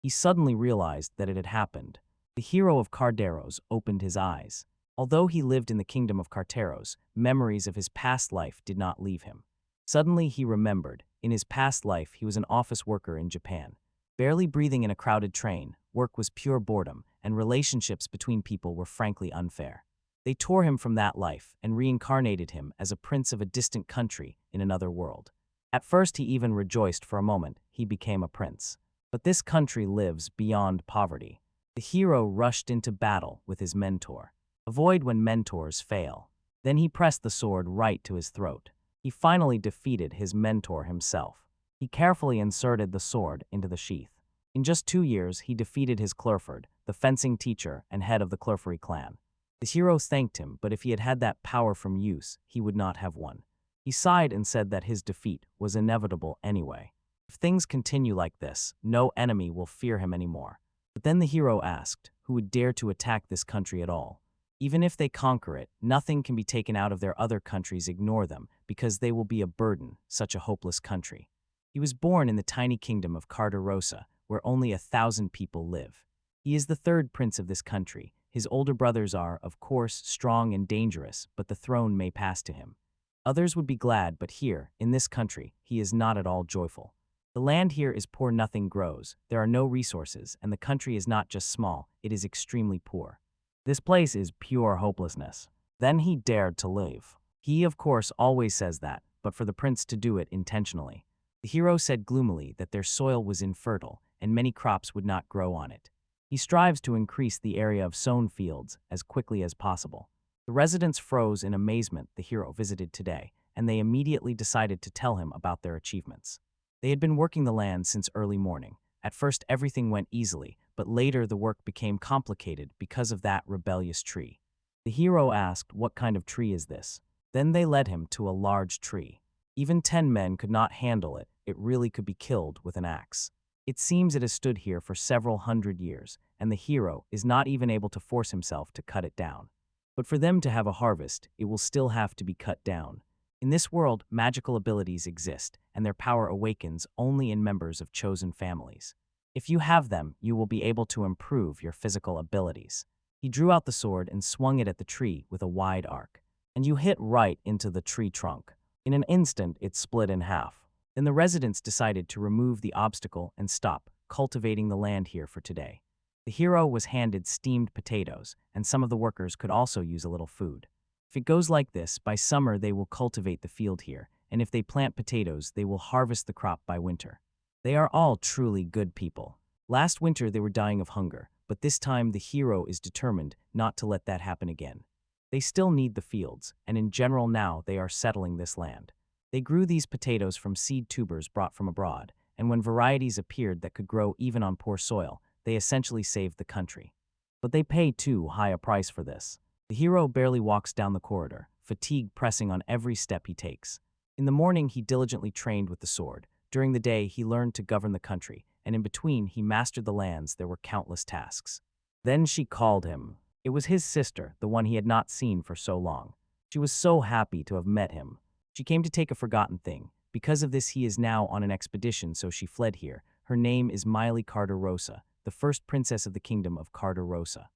He suddenly realized that it had happened. The hero of Carderos opened his eyes. Although he lived in the kingdom of Carteros, memories of his past life did not leave him. Suddenly he remembered, in his past life he was an office worker in Japan. Barely breathing in a crowded train, work was pure boredom, and relationships between people were frankly unfair. They tore him from that life and reincarnated him as a prince of a distant country in another world. At first he even rejoiced for a moment he became a prince. But this country lives beyond poverty. The hero rushed into battle with his mentor. Avoid when mentors fail. Then he pressed the sword right to his throat. He finally defeated his mentor himself. He carefully inserted the sword into the sheath. In just 2 years, he defeated his Clerford, the fencing teacher and head of the Clerford clan. The hero thanked him, but if he had had that power from use, he would not have won. He sighed and said that his defeat was inevitable anyway. If things continue like this, no enemy will fear him anymore. But then the hero asked, who would dare to attack this country at all? Even if they conquer it, nothing can be taken out of their other countries. Ignore them, because they will be a burden, such a hopeless country. He was born in the tiny kingdom of Carderosa, where only 1,000 people live. He is the third prince of this country. His older brothers are, of course, strong and dangerous, but the throne may pass to him. Others would be glad, but here, in this country, he is not at all joyful. The land here is poor, nothing grows, there are no resources, and the country is not just small, it is extremely poor. This place is pure hopelessness. Then he dared to leave. He, of course, always says that, but for the prince to do it intentionally. The hero said gloomily that their soil was infertile, and many crops would not grow on it. He strives to increase the area of sown fields as quickly as possible. The residents froze in amazement the hero visited today, and they immediately decided to tell him about their achievements. They had been working the land since early morning. At first everything went easily, but later the work became complicated because of that rebellious tree. The hero asked, "What kind of tree is this?" Then they led him to a large tree. Even 10 men could not handle it. It really could be killed with an axe. It seems it has stood here for several hundred years, and the hero is not even able to force himself to cut it down. But for them to have a harvest, it will still have to be cut down. In this world, magical abilities exist, and their power awakens only in members of chosen families. If you have them, you will be able to improve your physical abilities. He drew out the sword and swung it at the tree with a wide arc. And you hit right into the tree trunk. In an instant, it split in half. Then the residents decided to remove the obstacle and stop cultivating the land here for today. The hero was handed steamed potatoes, and some of the workers could also use a little food. If it goes like this, by summer they will cultivate the field here, and if they plant potatoes, they will harvest the crop by winter. They are all truly good people. Last winter they were dying of hunger, but this time the hero is determined not to let that happen again. They still need the fields, and in general now they are settling this land. They grew these potatoes from seed tubers brought from abroad, and when varieties appeared that could grow even on poor soil, they essentially saved the country. But they pay too high a price for this. The hero barely walks down the corridor, fatigue pressing on every step he takes. In the morning, he diligently trained with the sword. During the day, he learned to govern the country, and in between, he mastered the lands. There were countless tasks. Then she called him. It was his sister, the one he had not seen for so long. She was so happy to have met him. She came to take a forgotten thing. Because of this, he is now on an expedition, so she fled here. Her name is Miley Carderosa, the first princess of the kingdom of Carderosa.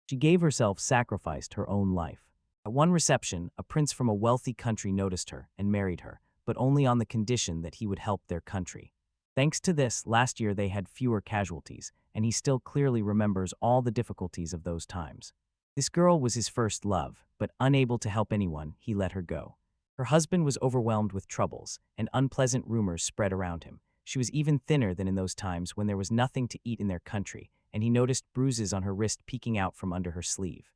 She gave herself, sacrificed her own life. At one reception, a prince from a wealthy country noticed her and married her, but only on the condition that he would help their country. Thanks to this, last year they had fewer casualties, and he still clearly remembers all the difficulties of those times. This girl was his first love, but unable to help anyone, he let her go. Her husband was overwhelmed with troubles, and unpleasant rumors spread around him. She was even thinner than in those times when there was nothing to eat in their country, and he noticed bruises on her wrist peeking out from under her sleeve.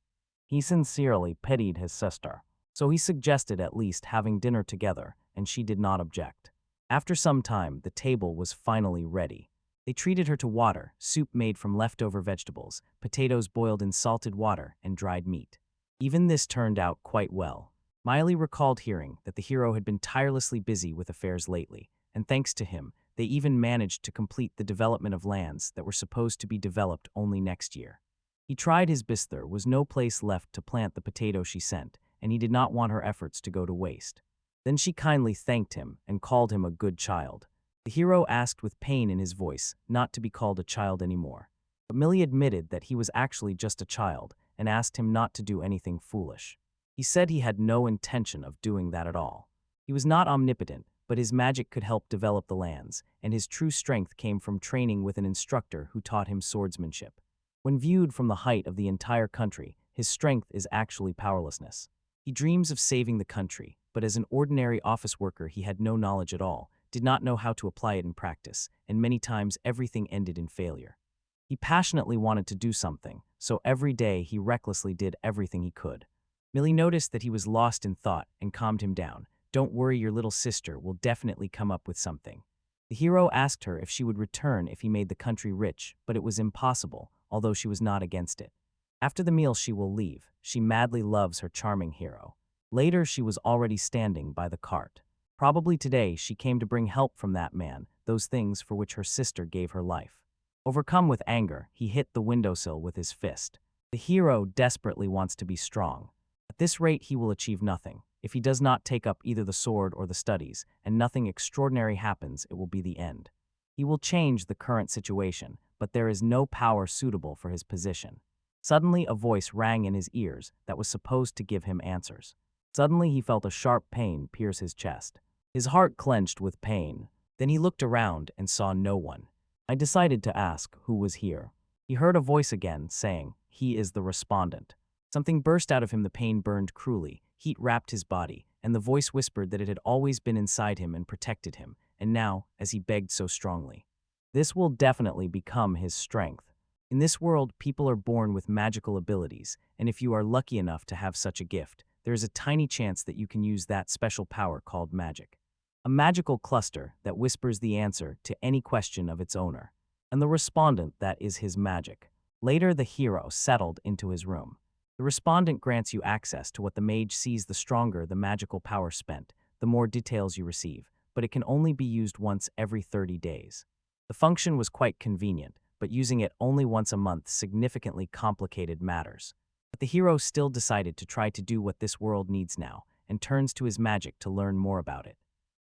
He sincerely pitied his sister, so he suggested at least having dinner together, and she did not object. After some time, the table was finally ready. They treated her to water, soup made from leftover vegetables, potatoes boiled in salted water, and dried meat. Even this turned out quite well. Miley recalled hearing that the hero had been tirelessly busy with affairs lately, and thanks to him, they even managed to complete the development of lands that were supposed to be developed only next year. He tried his best. There was no place left to plant the potato she sent, and he did not want her efforts to go to waste. Then she kindly thanked him and called him a good child. The hero asked with pain in his voice not to be called a child anymore. But Millie admitted that he was actually just a child and asked him not to do anything foolish. He said he had no intention of doing that at all. He was not omnipotent, but his magic could help develop the lands, and his true strength came from training with an instructor who taught him swordsmanship. When viewed from the height of the entire country, his strength is actually powerlessness. He dreams of saving the country, but as an ordinary office worker he had no knowledge at all, did not know how to apply it in practice, and many times everything ended in failure. He passionately wanted to do something, so every day he recklessly did everything he could. Millie noticed that he was lost in thought and calmed him down. "Don't worry, your little sister will definitely come up with something." The hero asked her if she would return if he made the country rich, but it was impossible, although she was not against it. After the meal she will leave. She madly loves her charming hero. Later she was already standing by the cart. Probably today she came to bring help from that man, those things for which her sister gave her life. Overcome with anger, he hit the windowsill with his fist. The hero desperately wants to be strong. At this rate he will achieve nothing. If he does not take up either the sword or the studies, and nothing extraordinary happens, it will be the end. He will change the current situation, but there is no power suitable for his position. Suddenly a voice rang in his ears that was supposed to give him answers. Suddenly he felt a sharp pain pierce his chest. His heart clenched with pain. Then he looked around and saw no one. I decided to ask who was here. He heard a voice again saying, "He is the respondent." Something burst out of him. The pain burned cruelly. Heat wrapped his body, and the voice whispered that it had always been inside him and protected him, and now, as he begged so strongly, this will definitely become his strength. In this world, people are born with magical abilities, and if you are lucky enough to have such a gift, there is a tiny chance that you can use that special power called magic. A magical cluster that whispers the answer to any question of its owner. And the respondent, that is his magic. Later, the hero settled into his room. The respondent grants you access to what the mage sees. The stronger the magical power spent, the more details you receive, but it can only be used once every 30 days. The function was quite convenient, but using it only once a month significantly complicated matters. But the hero still decided to try to do what this world needs now, and turns to his magic to learn more about it.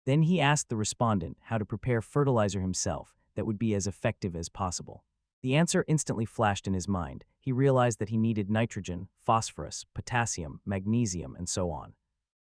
Then he asked the respondent how to prepare fertilizer himself that would be as effective as possible. The answer instantly flashed in his mind. He realized that he needed nitrogen, phosphorus, potassium, magnesium, and so on.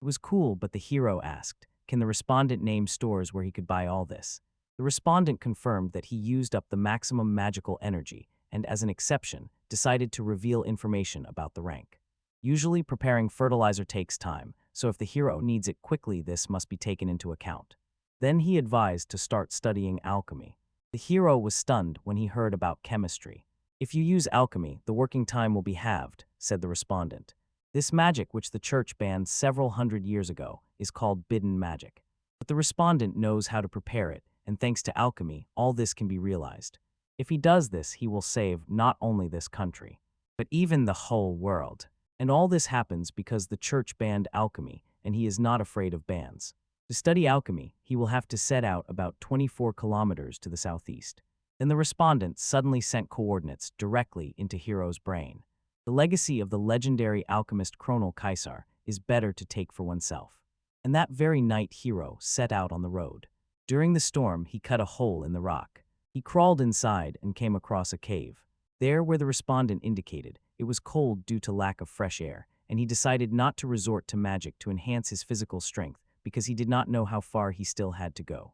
It was cool, but the hero asked, can the respondent name stores where he could buy all this? The respondent confirmed that he used up the maximum magical energy and, as an exception, decided to reveal information about the rank. Usually preparing fertilizer takes time, so if the hero needs it quickly, this must be taken into account. Then he advised to start studying alchemy. The hero was stunned when he heard about chemistry. If you use alchemy, the working time will be halved, said the respondent. This magic, which the church banned several hundred years ago, is called bidden magic. But the respondent knows how to prepare it, and thanks to alchemy, all this can be realized. If he does this, he will save not only this country, but even the whole world. And all this happens because the church banned alchemy, and he is not afraid of bans. To study alchemy, he will have to set out about 24 kilometers to the southeast. Then the respondent suddenly sent coordinates directly into Hero's brain. The legacy of the legendary alchemist Chronal Caesar is better to take for oneself. And that very night Hero set out on the road. During the storm, he cut a hole in the rock. He crawled inside and came across a cave. There, where the respondent indicated, it was cold due to lack of fresh air, and he decided not to resort to magic to enhance his physical strength because he did not know how far he still had to go.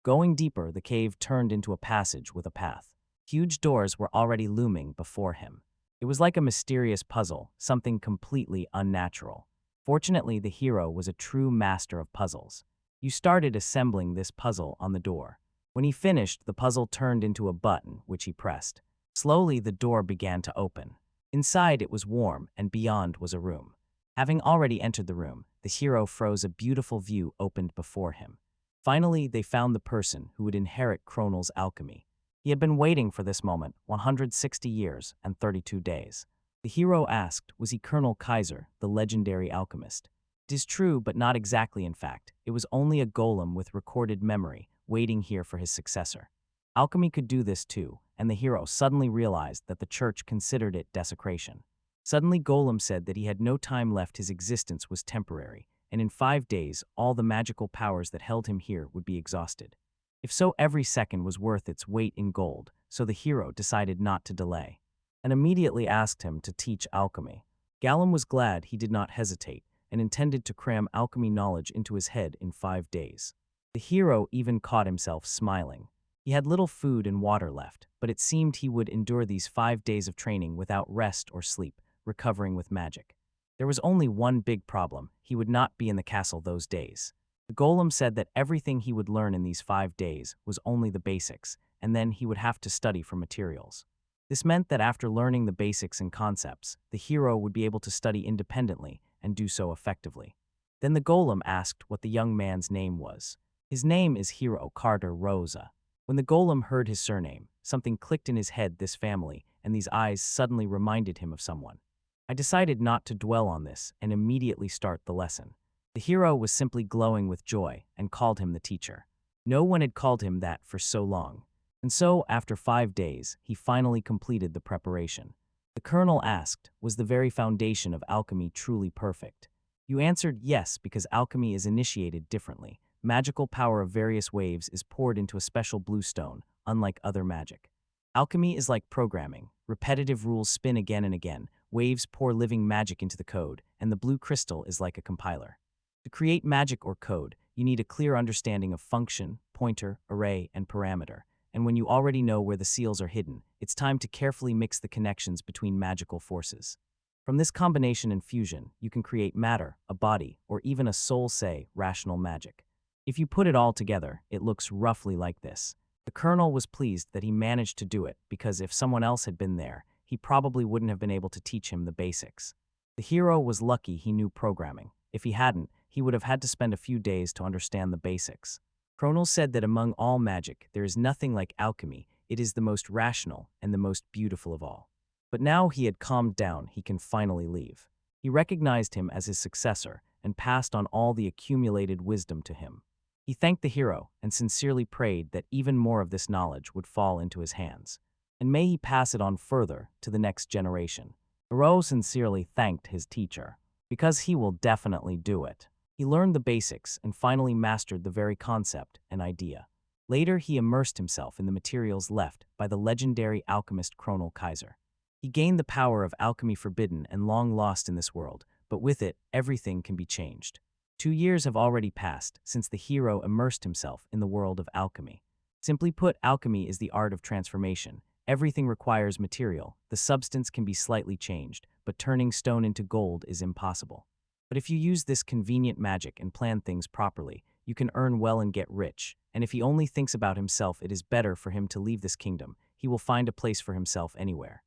Going deeper, the cave turned into a passage with a path. Huge doors were already looming before him. It was like a mysterious puzzle, something completely unnatural. Fortunately, the hero was a true master of puzzles. You started assembling this puzzle on the door. When he finished, the puzzle turned into a button, which he pressed. Slowly, the door began to open. Inside, it was warm, and beyond was a room. Having already entered the room, the hero froze. A beautiful view opened before him. Finally, they found the person who would inherit Chronal's alchemy. He had been waiting for this moment 160 years and 32 days. The hero asked, was he Colonel Kaiser, the legendary alchemist? It is true, but not exactly in fact. It was only a golem with recorded memory, waiting here for his successor. Alchemy could do this too, and the hero suddenly realized that the church considered it desecration. Suddenly Golem said that he had no time left. His existence was temporary, and in 5 days all the magical powers that held him here would be exhausted. If so, every second was worth its weight in gold, so the hero decided not to delay and immediately asked him to teach alchemy. Gallum was glad he did not hesitate and intended to cram alchemy knowledge into his head in 5 days. The hero even caught himself smiling. He had little food and water left, but it seemed he would endure these 5 days of training without rest or sleep, recovering with magic. There was only one big problem: he would not be in the castle those days. The golem said that everything he would learn in these 5 days was only the basics, and then he would have to study for materials. This meant that after learning the basics and concepts, the hero would be able to study independently and do so effectively. Then the golem asked what the young man's name was. His name is Hero Carter Rosa. When the golem heard his surname, something clicked in his head: this family, and these eyes suddenly reminded him of someone. I decided not to dwell on this and immediately start the lesson. The hero was simply glowing with joy and called him the teacher. No one had called him that for so long. And so, after 5 days, he finally completed the preparation. The colonel asked, was the very foundation of alchemy truly perfect? You answered yes, because alchemy is initiated differently. Magical power of various waves is poured into a special blue stone, unlike other magic. Alchemy is like programming. Repetitive rules spin again and again. Waves pour living magic into the code, and the blue crystal is like a compiler. To create magic or code, you need a clear understanding of function, pointer, array, and parameter. And when you already know where the seals are hidden, it's time to carefully mix the connections between magical forces. From this combination and fusion, you can create matter, a body, or even a soul, say, rational magic. If you put it all together, it looks roughly like this. The colonel was pleased that he managed to do it, because if someone else had been there, he probably wouldn't have been able to teach him the basics. The hero was lucky he knew programming. If he hadn't, he would have had to spend a few days to understand the basics. Cronel said that among all magic, there is nothing like alchemy. It is the most rational and the most beautiful of all. But now he had calmed down, he can finally leave. He recognized him as his successor and passed on all the accumulated wisdom to him. He thanked the hero and sincerely prayed that even more of this knowledge would fall into his hands. And may he pass it on further to the next generation. Enro sincerely thanked his teacher, because he will definitely do it. He learned the basics and finally mastered the very concept and idea. Later, he immersed himself in the materials left by the legendary alchemist Cronel Kaiser. He gained the power of alchemy forbidden and long lost in this world, but with it, everything can be changed. 2 years have already passed since the hero immersed himself in the world of alchemy. Simply put, alchemy is the art of transformation. Everything requires material. The substance can be slightly changed, but turning stone into gold is impossible. But if you use this convenient magic and plan things properly, you can earn well and get rich. And if he only thinks about himself, it is better for him to leave this kingdom. He will find a place for himself anywhere.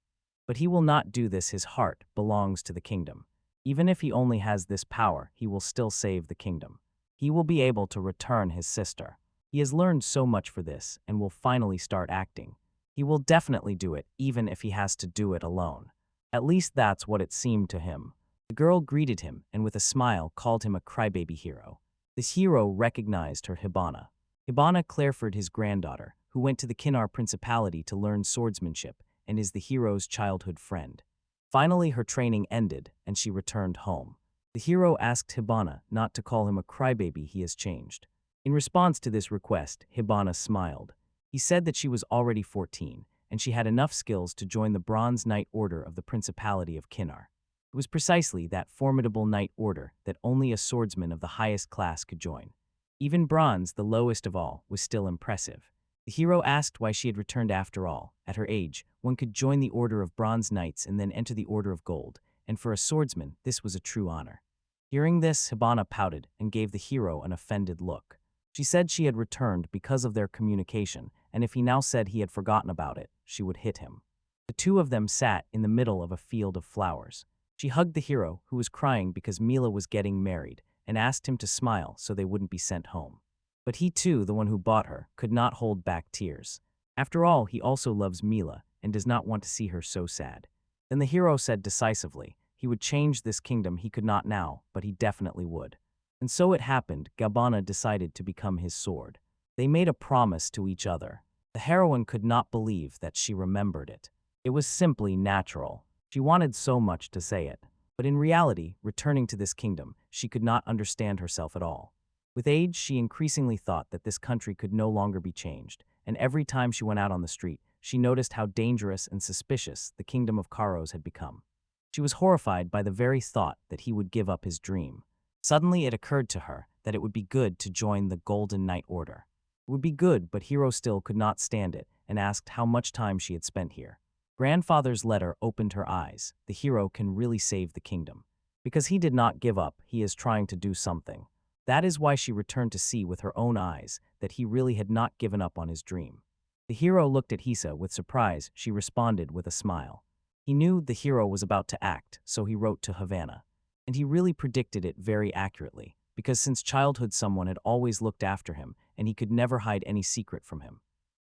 But he will not do this. His heart belongs to the kingdom. Even if he only has this power, he will still save the kingdom. He will be able to return his sister. He has learned so much for this and will finally start acting. He will definitely do it, even if he has to do it alone. At least that's what it seemed to him. The girl greeted him and with a smile called him a crybaby hero. This hero recognized her Hibana. Hibana Clairford, his granddaughter, who went to the Culinary principality to learn swordsmanship and is the hero's childhood friend. Finally, her training ended and she returned home. The hero asked Hibana not to call him a crybaby. He has changed. In response to this request, Hibana smiled. He said that she was already 14 and she had enough skills to join the Bronze Knight Order of the Principality of Culinary. It was precisely that formidable knight order that only a swordsman of the highest class could join. Even bronze, the lowest of all, was still impressive. The hero asked why she had returned after all. At her age, one could join the Order of Bronze Knights and then enter the Order of Gold, and for a swordsman, this was a true honor. Hearing this, Hibana pouted and gave the hero an offended look. She said she had returned because of their communication, and if he now said he had forgotten about it, she would hit him. The two of them sat in the middle of a field of flowers. She hugged the hero, who was crying because Mila was getting married, and asked him to smile so they wouldn't be sent home. But he too, the one who bought her, could not hold back tears. After all, he also loves Mila and does not want to see her so sad. Then the hero said decisively, he would change this kingdom. He could not now, but he definitely would. And so it happened. Hibana decided to become his sword. They made a promise to each other. The heroine could not believe that she remembered it. It was simply natural. She wanted so much to say it. But in reality, returning to this kingdom, she could not understand herself at all. With age, she increasingly thought that this country could no longer be changed, and every time she went out on the street, she noticed how dangerous and suspicious the kingdom of Karos had become. She was horrified by the very thought that he would give up his dream. Suddenly it occurred to her that it would be good to join the Golden Knight Order. It would be good, but Hiro still could not stand it and asked how much time she had spent here. Grandfather's letter opened her eyes. The hero can really save the kingdom. Because he did not give up, he is trying to do something. That is why she returned to see with her own eyes that he really had not given up on his dream. The hero looked at Hisa with surprise. She responded with a smile. He knew the hero was about to act, so he wrote to Hibana. And he really predicted it very accurately, because since childhood someone had always looked after him, and he could never hide any secret from him.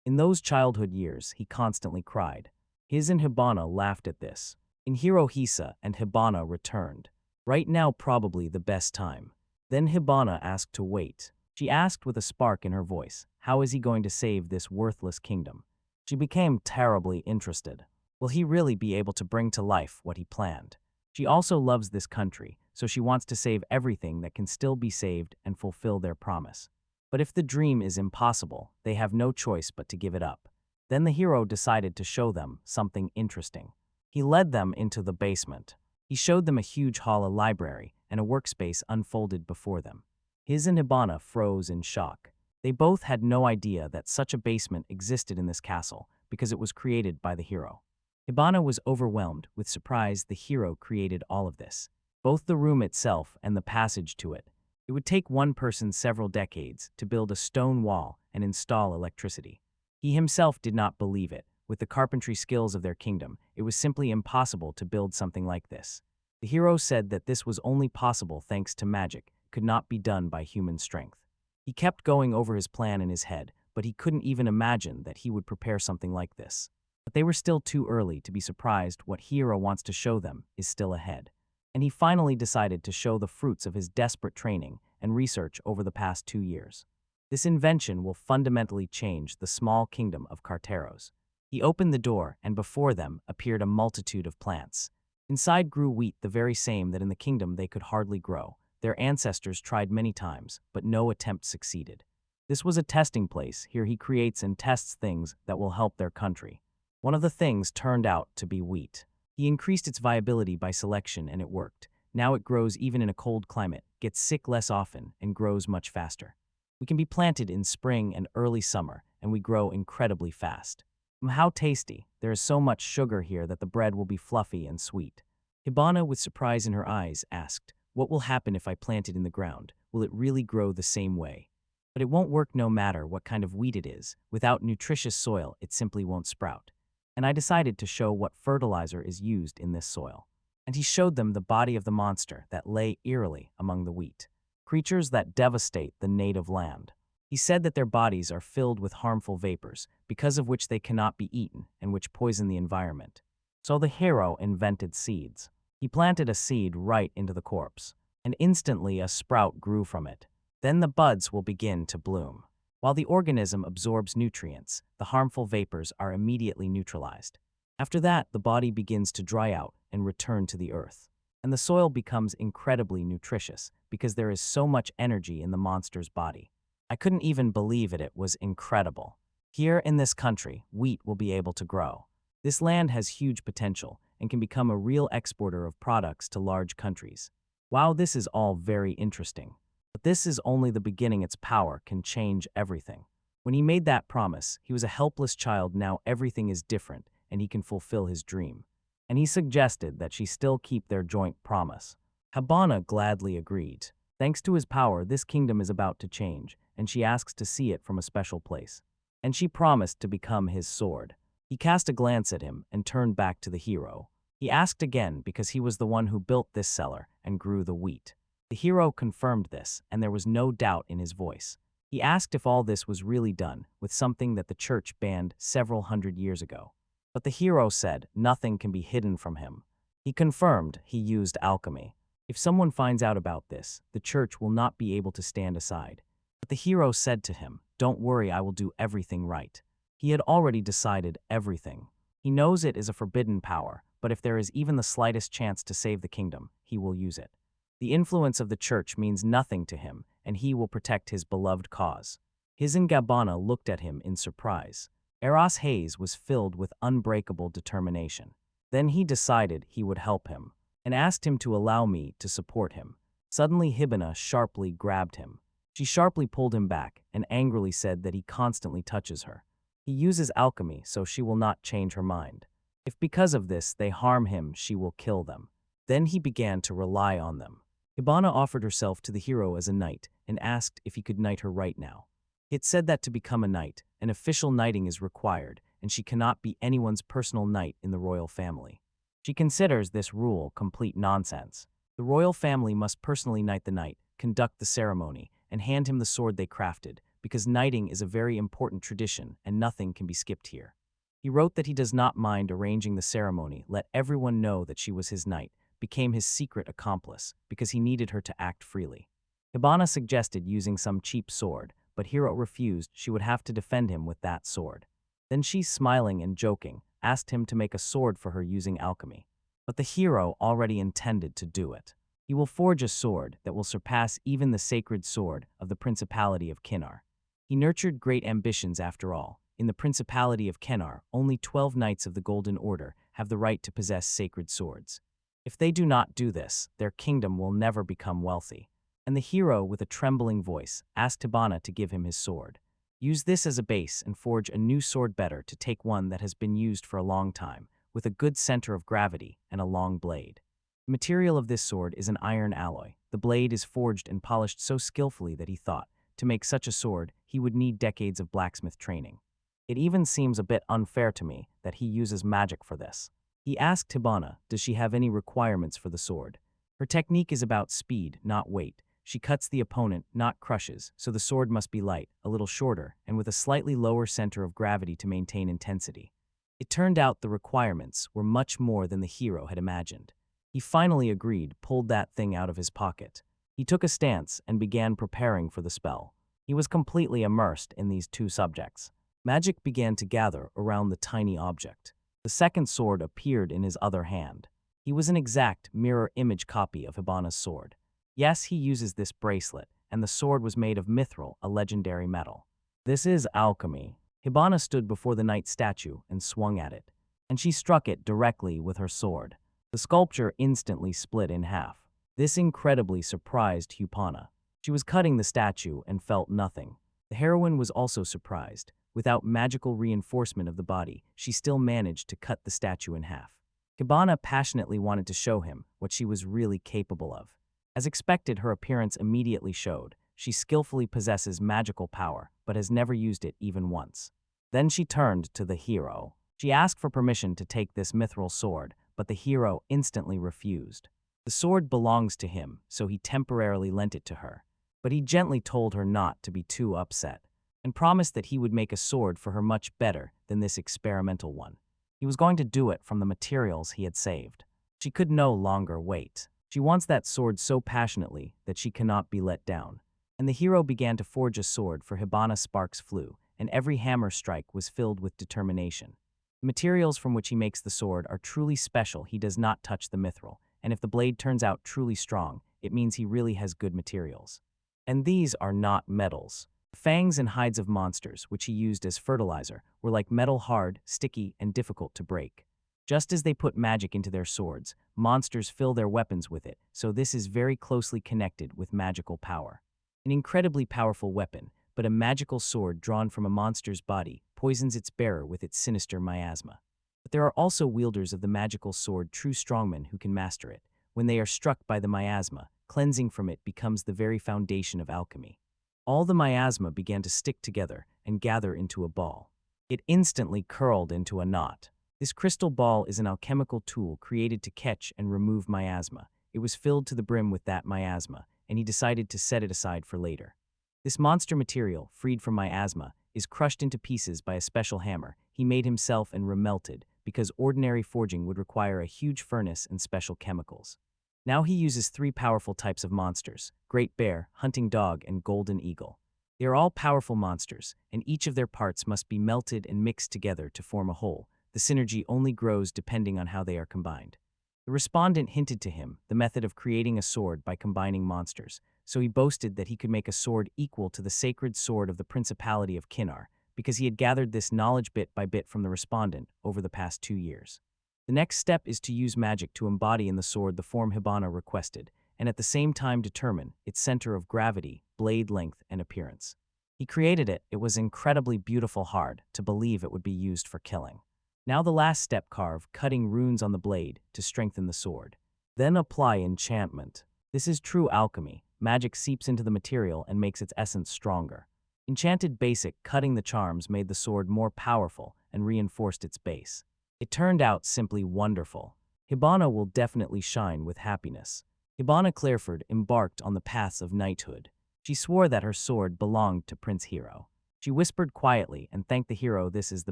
In those childhood years, he constantly cried. His and Hibana laughed at this. In Hiro, Hisa and Hibana returned. Right now probably the best time. Then Hibana asked to wait. She asked with a spark in her voice, how is he going to save this worthless kingdom? She became terribly interested. Will he really be able to bring to life what he planned? She also loves this country, so she wants to save everything that can still be saved and fulfill their promise. But if the dream is impossible, they have no choice but to give it up. Then the hero decided to show them something interesting. He led them into the basement. He showed them a huge hall, a library, and a workspace unfolded before them. His and Hibana froze in shock. They both had no idea that such a basement existed in this castle because it was created by the hero. Hibana was overwhelmed with surprise. The hero created all of this, both the room itself and the passage to it. It would take one person several decades to build a stone wall and install electricity. He himself did not believe it. With the carpentry skills of their kingdom, it was simply impossible to build something like this. The hero said that this was only possible thanks to magic, could not be done by human strength. He kept going over his plan in his head, but he couldn't even imagine that he would prepare something like this. But they were still too early to be surprised. What hero wants to show them is still ahead. And he finally decided to show the fruits of his desperate training and research over the past 2 years. This invention will fundamentally change the small kingdom of Carteros. He opened the door, and before them appeared a multitude of plants. Inside grew wheat, the very same that in the kingdom they could hardly grow. Their ancestors tried many times, but no attempt succeeded. This was a testing place. Here he creates and tests things that will help their country. One of the things turned out to be wheat. He increased its viability by selection, and it worked. Now it grows even in a cold climate, gets sick less often, and grows much faster. We can be planted in spring and early summer, and we grow incredibly fast. How tasty! There is so much sugar here that the bread will be fluffy and sweet. Hibana, with surprise in her eyes, asked, what will happen if I plant it in the ground? Will it really grow the same way? But it won't work no matter what kind of wheat it is. Without nutritious soil, it simply won't sprout. And I decided to show what fertilizer is used in this soil. And he showed them the body of the monster that lay eerily among the wheat. Creatures that devastate the native land. He said that their bodies are filled with harmful vapors, because of which they cannot be eaten and which poison the environment. So the hero invented seeds. He planted a seed right into the corpse, and instantly a sprout grew from it. Then the buds will begin to bloom. While the organism absorbs nutrients, the harmful vapors are immediately neutralized. After that, the body begins to dry out and return to the earth. And the soil becomes incredibly nutritious because there is so much energy in the monster's body. I couldn't even believe it. It was incredible. Here in this country, wheat will be able to grow. This land has huge potential and can become a real exporter of products to large countries. Wow, this is all very interesting. But this is only the beginning. Its power can change everything. When he made that promise, he was a helpless child. Now everything is different, and he can fulfill his dream. And he suggested that she still keep their joint promise. Hibana gladly agreed. Thanks to his power, this kingdom is about to change, and she asks to see it from a special place. And she promised to become his sword. He cast a glance at him and turned back to the hero. He asked again because he was the one who built this cellar and grew the wheat. The hero confirmed this, and there was no doubt in his voice. He asked if all this was really done with something that the church banned several hundred years ago. But the hero said nothing can be hidden from him. He confirmed he used alchemy. If someone finds out about this, the church will not be able to stand aside. But the hero said to him, "Don't worry, I will do everything right." He had already decided everything. He knows it is a forbidden power, but if there is even the slightest chance to save the kingdom, he will use it. The influence of the church means nothing to him, and he will protect his beloved cause. His and Hibana looked at him in surprise. Eros Hayes was filled with unbreakable determination. Then he decided he would help him, and asked him to allow me to support him. Suddenly Hibana sharply grabbed him. She sharply pulled him back and angrily said that he constantly touches her. He uses alchemy, so she will not change her mind. If because of this they harm him, she will kill them. Then he began to rely on them. Hibana offered herself to the hero as a knight and asked if he could knight her right now. It said that to become a knight, an official knighting is required, and she cannot be anyone's personal knight in the royal family. She considers this rule complete nonsense. The royal family must personally knight the knight, conduct the ceremony, and hand him the sword they crafted, because knighting is a very important tradition and nothing can be skipped here. He wrote that he does not mind arranging the ceremony, let everyone know that she was his knight, became his secret accomplice, because he needed her to act freely. Hibana suggested using some cheap sword, but Hero refused. She would have to defend him with that sword. Then she, smiling and joking, asked him to make a sword for her using alchemy. But the hero already intended to do it. He will forge a sword that will surpass even the sacred sword of the Principality of Kinnar. He nurtured great ambitions after all. In the Principality of Kinnar, only 12 knights of the Golden Order have the right to possess sacred swords. If they do not do this, their kingdom will never become wealthy. And the hero, with a trembling voice, asked Hibana to give him his sword. Use this as a base and forge a new sword better to take one that has been used for a long time, with a good center of gravity and a long blade. The material of this sword is an iron alloy. The blade is forged and polished so skillfully that he thought, to make such a sword, he would need decades of blacksmith training. It even seems a bit unfair to me that he uses magic for this. He asked Hibana, does she have any requirements for the sword? Her technique is about speed, not weight. She cuts the opponent, not crushes, so the sword must be light, a little shorter, and with a slightly lower center of gravity to maintain intensity. It turned out the requirements were much more than the hero had imagined. He finally agreed, pulled that thing out of his pocket. He took a stance and began preparing for the spell. He was completely immersed in these two subjects. Magic began to gather around the tiny object. The second sword appeared in his other hand. He was an exact mirror image copy of Hibana's sword. Yes, he uses this bracelet, and the sword was made of mithril, a legendary metal. This is alchemy. Hibana stood before the knight statue and swung at it, and she struck it directly with her sword. The sculpture instantly split in half. This incredibly surprised Hibana. She was cutting the statue and felt nothing. The heroine was also surprised. Without magical reinforcement of the body, she still managed to cut the statue in half. Hibana passionately wanted to show him what she was really capable of. As expected, her appearance immediately showed. She skillfully possesses magical power, but has never used it even once. Then she turned to the hero. She asked for permission to take this mithril sword, but the hero instantly refused. The sword belongs to him, so he temporarily lent it to her. But he gently told her not to be too upset, and promised that he would make a sword for her much better than this experimental one. He was going to do it from the materials he had saved. She could no longer wait. She wants that sword so passionately that she cannot be let down. And the hero began to forge a sword for Hibana. Sparks flew, and every hammer strike was filled with determination. The materials from which he makes the sword are truly special. He does not touch the mithril, and if the blade turns out truly strong, it means he really has good materials. And these are not metals. The fangs and hides of monsters, which he used as fertilizer, were like metal, hard, sticky, and difficult to break. Just as they put magic into their swords, monsters fill their weapons with it, so this is very closely connected with magical power. An incredibly powerful weapon, but a magical sword drawn from a monster's body poisons its bearer with its sinister miasma. But there are also wielders of the magical sword, true strongmen who can master it. When they are struck by the miasma, cleansing from it becomes the very foundation of alchemy. All the miasma began to stick together and gather into a ball. It instantly curled into a knot. This crystal ball is an alchemical tool created to catch and remove miasma. It was filled to the brim with that miasma, and he decided to set it aside for later. This monster material, freed from miasma, is crushed into pieces by a special hammer he made himself and remelted, because ordinary forging would require a huge furnace and special chemicals. Now he uses 3 powerful types of monsters: Great Bear, Hunting Dog, and Golden Eagle. They are all powerful monsters, and each of their parts must be melted and mixed together to form a whole. The synergy only grows depending on how they are combined. The respondent hinted to him the method of creating a sword by combining monsters, so he boasted that he could make a sword equal to the sacred sword of the Principality of Kinnar, because he had gathered this knowledge bit by bit from the respondent over the past 2 years. The next step is to use magic to embody in the sword the form Hibana requested, and at the same time determine its center of gravity, blade length, and appearance. He created it. It was incredibly beautiful, hard to believe it would be used for killing. Now the last step, carve cutting runes on the blade to strengthen the sword. Then apply enchantment. This is true alchemy. Magic seeps into the material and makes its essence stronger. Enchanted basic cutting the charms made the sword more powerful and reinforced its base. It turned out simply wonderful. Hibana will definitely shine with happiness. Hibana Clairford embarked on the paths of knighthood. She swore that her sword belonged to Prince Hero. She whispered quietly and thanked the hero. This is the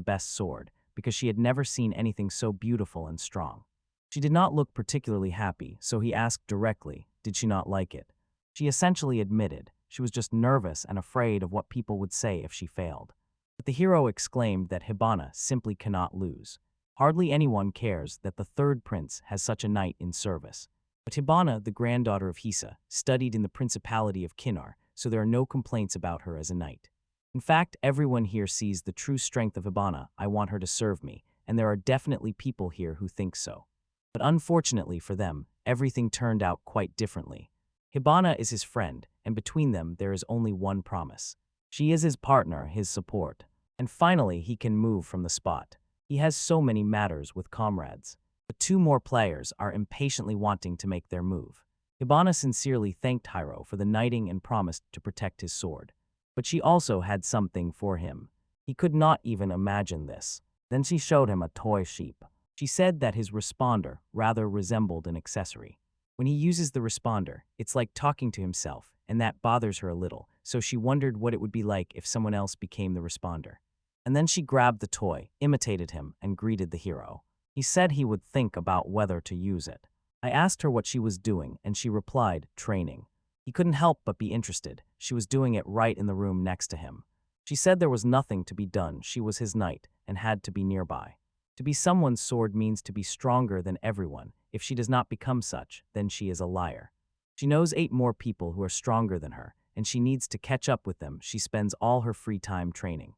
best sword, because she had never seen anything so beautiful and strong. She did not look particularly happy, so he asked directly, did she not like it? She essentially admitted she was just nervous and afraid of what people would say if she failed. But the hero exclaimed that Hibana simply cannot lose. Hardly anyone cares that the third prince has such a knight in service. But Hibana, the granddaughter of Hisa, studied in the Principality of Kinnar, so there are no complaints about her as a knight. In fact, everyone here sees the true strength of Hibana. I want her to serve me, and there are definitely people here who think so. But unfortunately for them, everything turned out quite differently. Hibana is his friend, and between them there is only one promise. She is his partner, his support. And finally, he can move from the spot. He has so many matters with comrades. But 2 more players are impatiently wanting to make their move. Hibana sincerely thanked Hiro for the knighting and promised to protect his sword. But she also had something for him. He could not even imagine this. Then she showed him a toy sheep. She said that his responder rather resembled an accessory. When he uses the responder, it's like talking to himself, and that bothers her a little, so she wondered what it would be like if someone else became the responder. And then she grabbed the toy, imitated him, and greeted the hero. He said he would think about whether to use it. I asked her what she was doing, and she replied, training. He couldn't help but be interested. She was doing it right in the room next to him. She said there was nothing to be done. She was his knight and had to be nearby. To be someone's sword means to be stronger than everyone. If she does not become such, then she is a liar. She knows 8 more people who are stronger than her, and she needs to catch up with them. She spends all her free time training.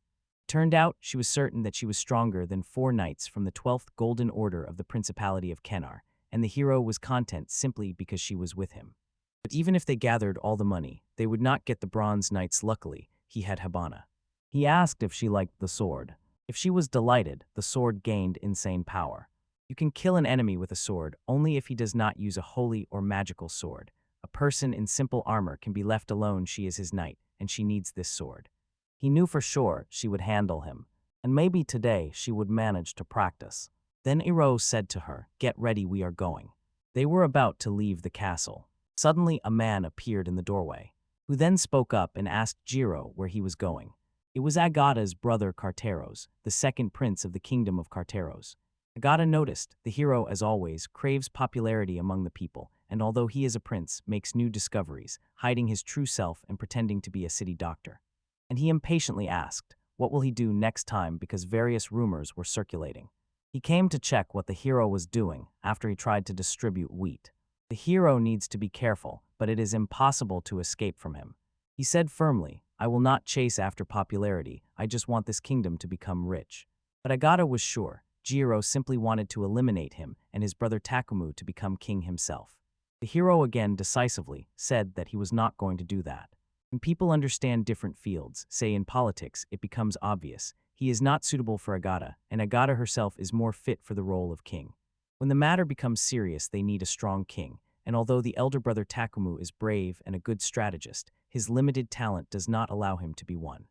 Turned out, she was certain that she was stronger than 4 knights from the 12th Golden Order of the Principality of Kinnar, and the hero was content simply because she was with him. But even if they gathered all the money, they would not get the bronze knights. Luckily, he had Hibana. He asked if she liked the sword. If she was delighted, the sword gained insane power. You can kill an enemy with a sword only if he does not use a holy or magical sword. A person in simple armor can be left alone. She is his knight, and she needs this sword. He knew for sure she would handle him, and maybe today she would manage to practice. Then Enro said to her, "Get ready, we are going." They were about to leave the castle. Suddenly a man appeared in the doorway, who then spoke up and asked Jiro where he was going. It was Agata's brother Carteros, the second prince of the kingdom of Carteros. Agata noticed the hero, as always, craves popularity among the people, and although he is a prince, makes new discoveries, hiding his true self and pretending to be a city doctor. And he impatiently asked, what will he do next time, because various rumors were circulating. He came to check what the hero was doing after he tried to distribute wheat. The hero needs to be careful, but it is impossible to escape from him. He said firmly, I will not chase after popularity, I just want this kingdom to become rich. But Agata was sure, Jiro simply wanted to eliminate him and his brother Takumu to become king himself. The hero again decisively said that he was not going to do that. When people understand different fields, say in politics, it becomes obvious. He is not suitable for Agata, and Agata herself is more fit for the role of king. When the matter becomes serious, they need a strong king, and although the elder brother Takumu is brave and a good strategist, his limited talent does not allow him to be one.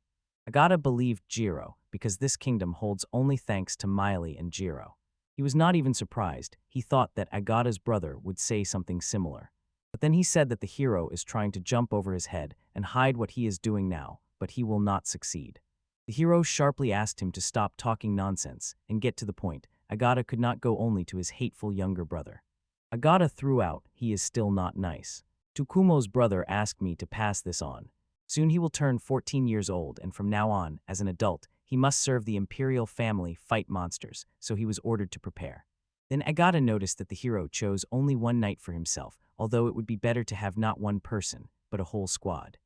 Agata believed Jiro, because this kingdom holds only thanks to Miley and Jiro. He was not even surprised. He thought that Agata's brother would say something similar. But then he said that the hero is trying to jump over his head and hide what he is doing now, but he will not succeed. The hero sharply asked him to stop talking nonsense and get to the point. Agata could not go only to his hateful younger brother. Agata threw out, he is still not nice. Tukumo's brother asked me to pass this on. Soon he will turn 14 years old, and from now on, as an adult, he must serve the imperial family, fight monsters, so he was ordered to prepare. Then Agata noticed that the hero chose only one knight for himself, although it would be better to have not one person, but a whole squad.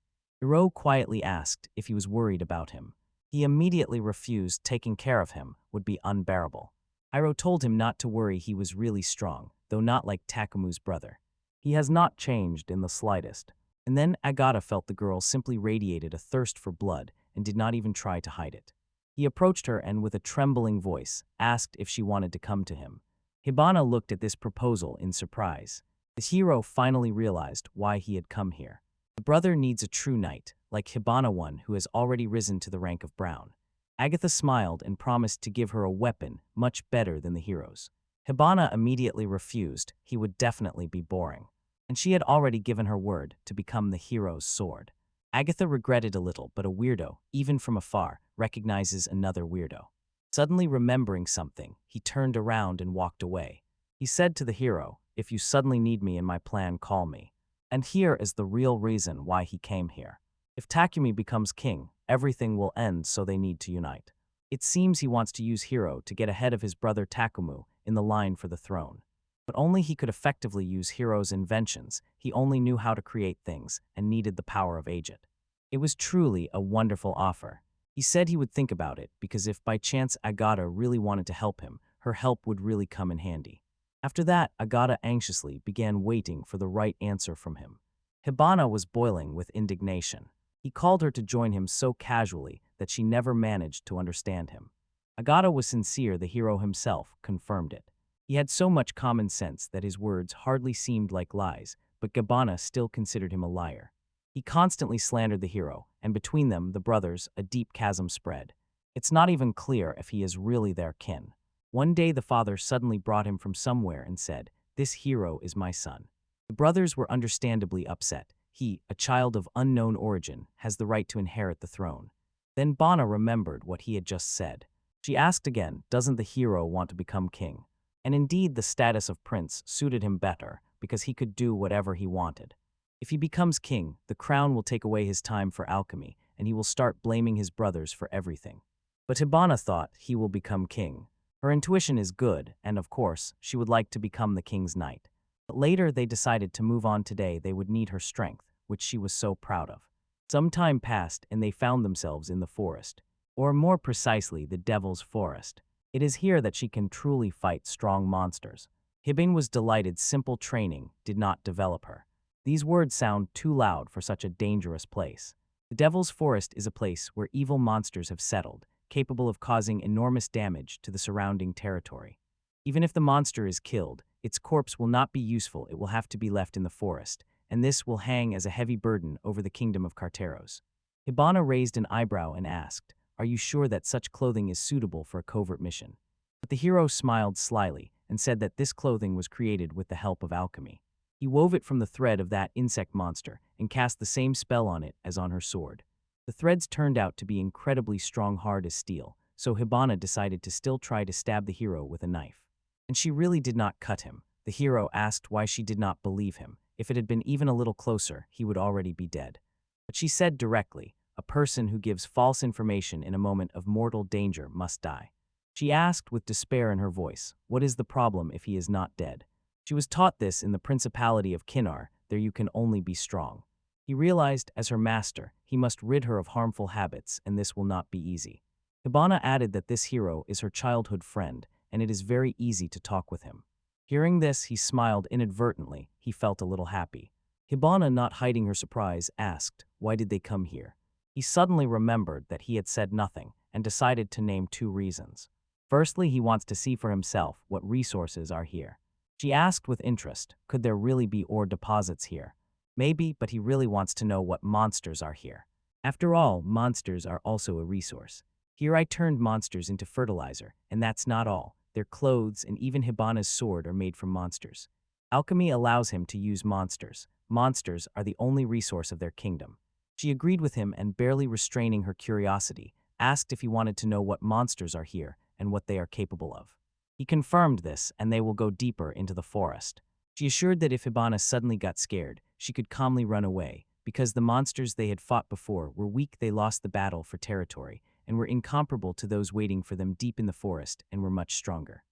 Hiro quietly asked if he was worried about him. He immediately refused. Taking care of him would be unbearable. Hiro told him not to worry, he was really strong, though not like Takumu's brother. He has not changed in the slightest. And then Agata felt the girl simply radiated a thirst for blood and did not even try to hide it. He approached her and with a trembling voice asked if she wanted to come to him. Hibana looked at this proposal in surprise. The hero finally realized why he had come here. The brother needs a true knight, like Hibana, one who has already risen to the rank of Brown. Agatha smiled and promised to give her a weapon much better than the hero's. Hibana immediately refused. He would definitely be boring. And she had already given her word to become the hero's sword. Agatha regretted a little, but a weirdo, even from afar, recognizes another weirdo. Suddenly remembering something, he turned around and walked away. He said to the hero, "If you suddenly need me in my plan, call me." And here is the real reason why he came here. If Takumi becomes king, everything will end, so they need to unite. It seems he wants to use Hiro to get ahead of his brother Takumu in the line for the throne. But only he could effectively use Hiro's inventions. He only knew how to create things and needed the power of Agent. It was truly a wonderful offer. He said he would think about it because if by chance Agata really wanted to help him, her help would really come in handy. After that, Agata anxiously began waiting for the right answer from him. Hibana was boiling with indignation. He called her to join him so casually that she never managed to understand him. Agata was sincere, the hero himself confirmed it. He had so much common sense that his words hardly seemed like lies, but Hibana still considered him a liar. He constantly slandered the hero, and between them, the brothers, a deep chasm spread. It's not even clear if he is really their kin. One day the father suddenly brought him from somewhere and said, "This hero is my son." The brothers were understandably upset. He, a child of unknown origin, has the right to inherit the throne. Then Bana remembered what he had just said. She asked again, doesn't the hero want to become king? And indeed the status of prince suited him better because he could do whatever he wanted. If he becomes king, the crown will take away his time for alchemy, and he will start blaming his brothers for everything. But Hibana thought he will become king. Her intuition is good, and of course, she would like to become the king's knight. But later they decided to move on. Today they would need her strength, which she was so proud of. Some time passed and they found themselves in the forest, or more precisely, the Devil's Forest. It is here that she can truly fight strong monsters. Hibin was delighted. Simple training did not develop her. These words sound too loud for such a dangerous place. The Devil's Forest is a place where evil monsters have settled, capable of causing enormous damage to the surrounding territory. Even if the monster is killed, its corpse will not be useful. It will have to be left in the forest, and this will hang as a heavy burden over the kingdom of Carteros. Hibana raised an eyebrow and asked, "Are you sure that such clothing is suitable for a covert mission?" But the hero smiled slyly and said that this clothing was created with the help of alchemy. He wove it from the thread of that insect monster and cast the same spell on it as on her sword. The threads turned out to be incredibly strong, hard as steel, so Hibana decided to still try to stab the hero with a knife. And she really did not cut him. The hero asked why she did not believe him. If it had been even a little closer, he would already be dead. But she said directly, "A person who gives false information in a moment of mortal danger must die." She asked with despair in her voice, "What is the problem if he is not dead?" She was taught this in the Principality of Kinnar, there you can only be strong. He realized, as her master, he must rid her of harmful habits, and this will not be easy. Hibana added that this hero is her childhood friend, and it is very easy to talk with him. Hearing this, he smiled inadvertently. He felt a little happy. Hibana, not hiding her surprise, asked, "Why did they come here?" He suddenly remembered that he had said nothing, and decided to name 2 reasons. Firstly, he wants to see for himself what resources are here. She asked with interest, could there really be ore deposits here? Maybe, but he really wants to know what monsters are here. After all, monsters are also a resource. Here I turned monsters into fertilizer, and that's not all. Their clothes and even Hibana's sword are made from monsters. Alchemy allows him to use monsters. Monsters are the only resource of their kingdom. She agreed with him and, barely restraining her curiosity, asked if he wanted to know what monsters are here and what they are capable of. He confirmed this, and they will go deeper into the forest. She assured that if Hibana suddenly got scared, she could calmly run away. Because the monsters they had fought before were weak, they lost the battle for territory, and were incomparable to those waiting for them deep in the forest and were much stronger.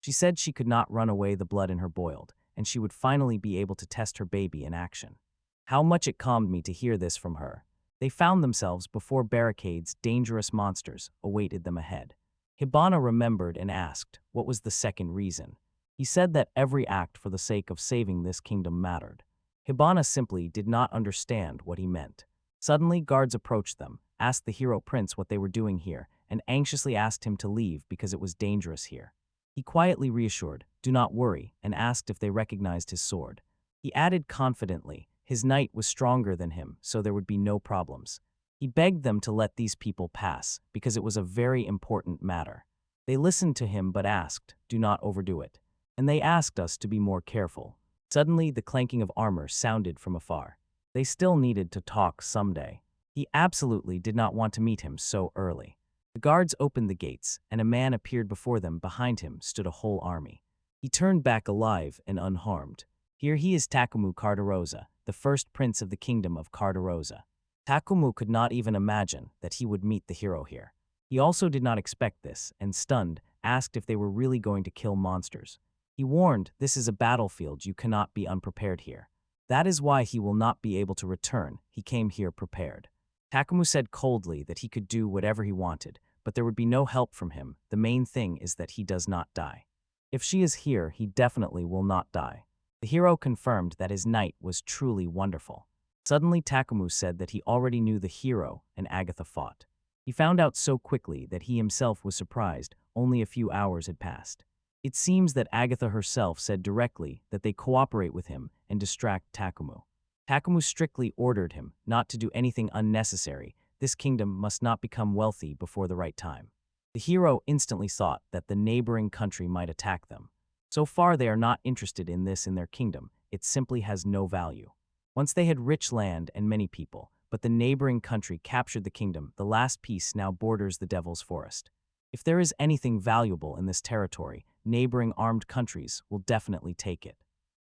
She said she could not run away, the blood in her boiled, and she would finally be able to test her baby in action. How much it calmed me to hear this from her. They found themselves before barricades, dangerous monsters awaited them ahead. Hibana remembered and asked, what was the second reason? He said that every act for the sake of saving this kingdom mattered. Hibana simply did not understand what he meant. Suddenly, guards approached them, asked the hero prince what they were doing here, and anxiously asked him to leave because it was dangerous here. He quietly reassured, do not worry, and asked if they recognized his sword. He added confidently, his knight was stronger than him, so there would be no problems. He begged them to let these people pass, because it was a very important matter. They listened to him but asked, do not overdo it. And they asked us to be more careful. Suddenly, the clanking of armor sounded from afar. They still needed to talk someday. He absolutely did not want to meet him so early. The guards opened the gates, and a man appeared before them. Behind him stood a whole army. He turned back alive and unharmed. Here he is, Takumu Cardarosa, the first prince of the kingdom of Cardarosa. Takumu could not even imagine that he would meet the hero here. He also did not expect this, and stunned, asked if they were really going to kill monsters. He warned, this is a battlefield, you cannot be unprepared here. That is why he will not be able to return, he came here prepared. Takumu said coldly that he could do whatever he wanted, but there would be no help from him. The main thing is that he does not die. If she is here, he definitely will not die. The hero confirmed that his knight was truly wonderful. Suddenly Takumu said that he already knew the hero and Agatha fought. He found out so quickly that he himself was surprised. Only a few hours had passed. It seems that Agatha herself said directly that they cooperate with him and distract Takumu. Takumu strictly ordered him not to do anything unnecessary. This kingdom must not become wealthy before the right time. The hero instantly thought that the neighboring country might attack them. So far they are not interested in this in their kingdom. It simply has no value. Once they had rich land and many people, but the neighboring country captured the kingdom. The last piece now borders the Devil's Forest. If there is anything valuable in this territory, neighboring armed countries will definitely take it.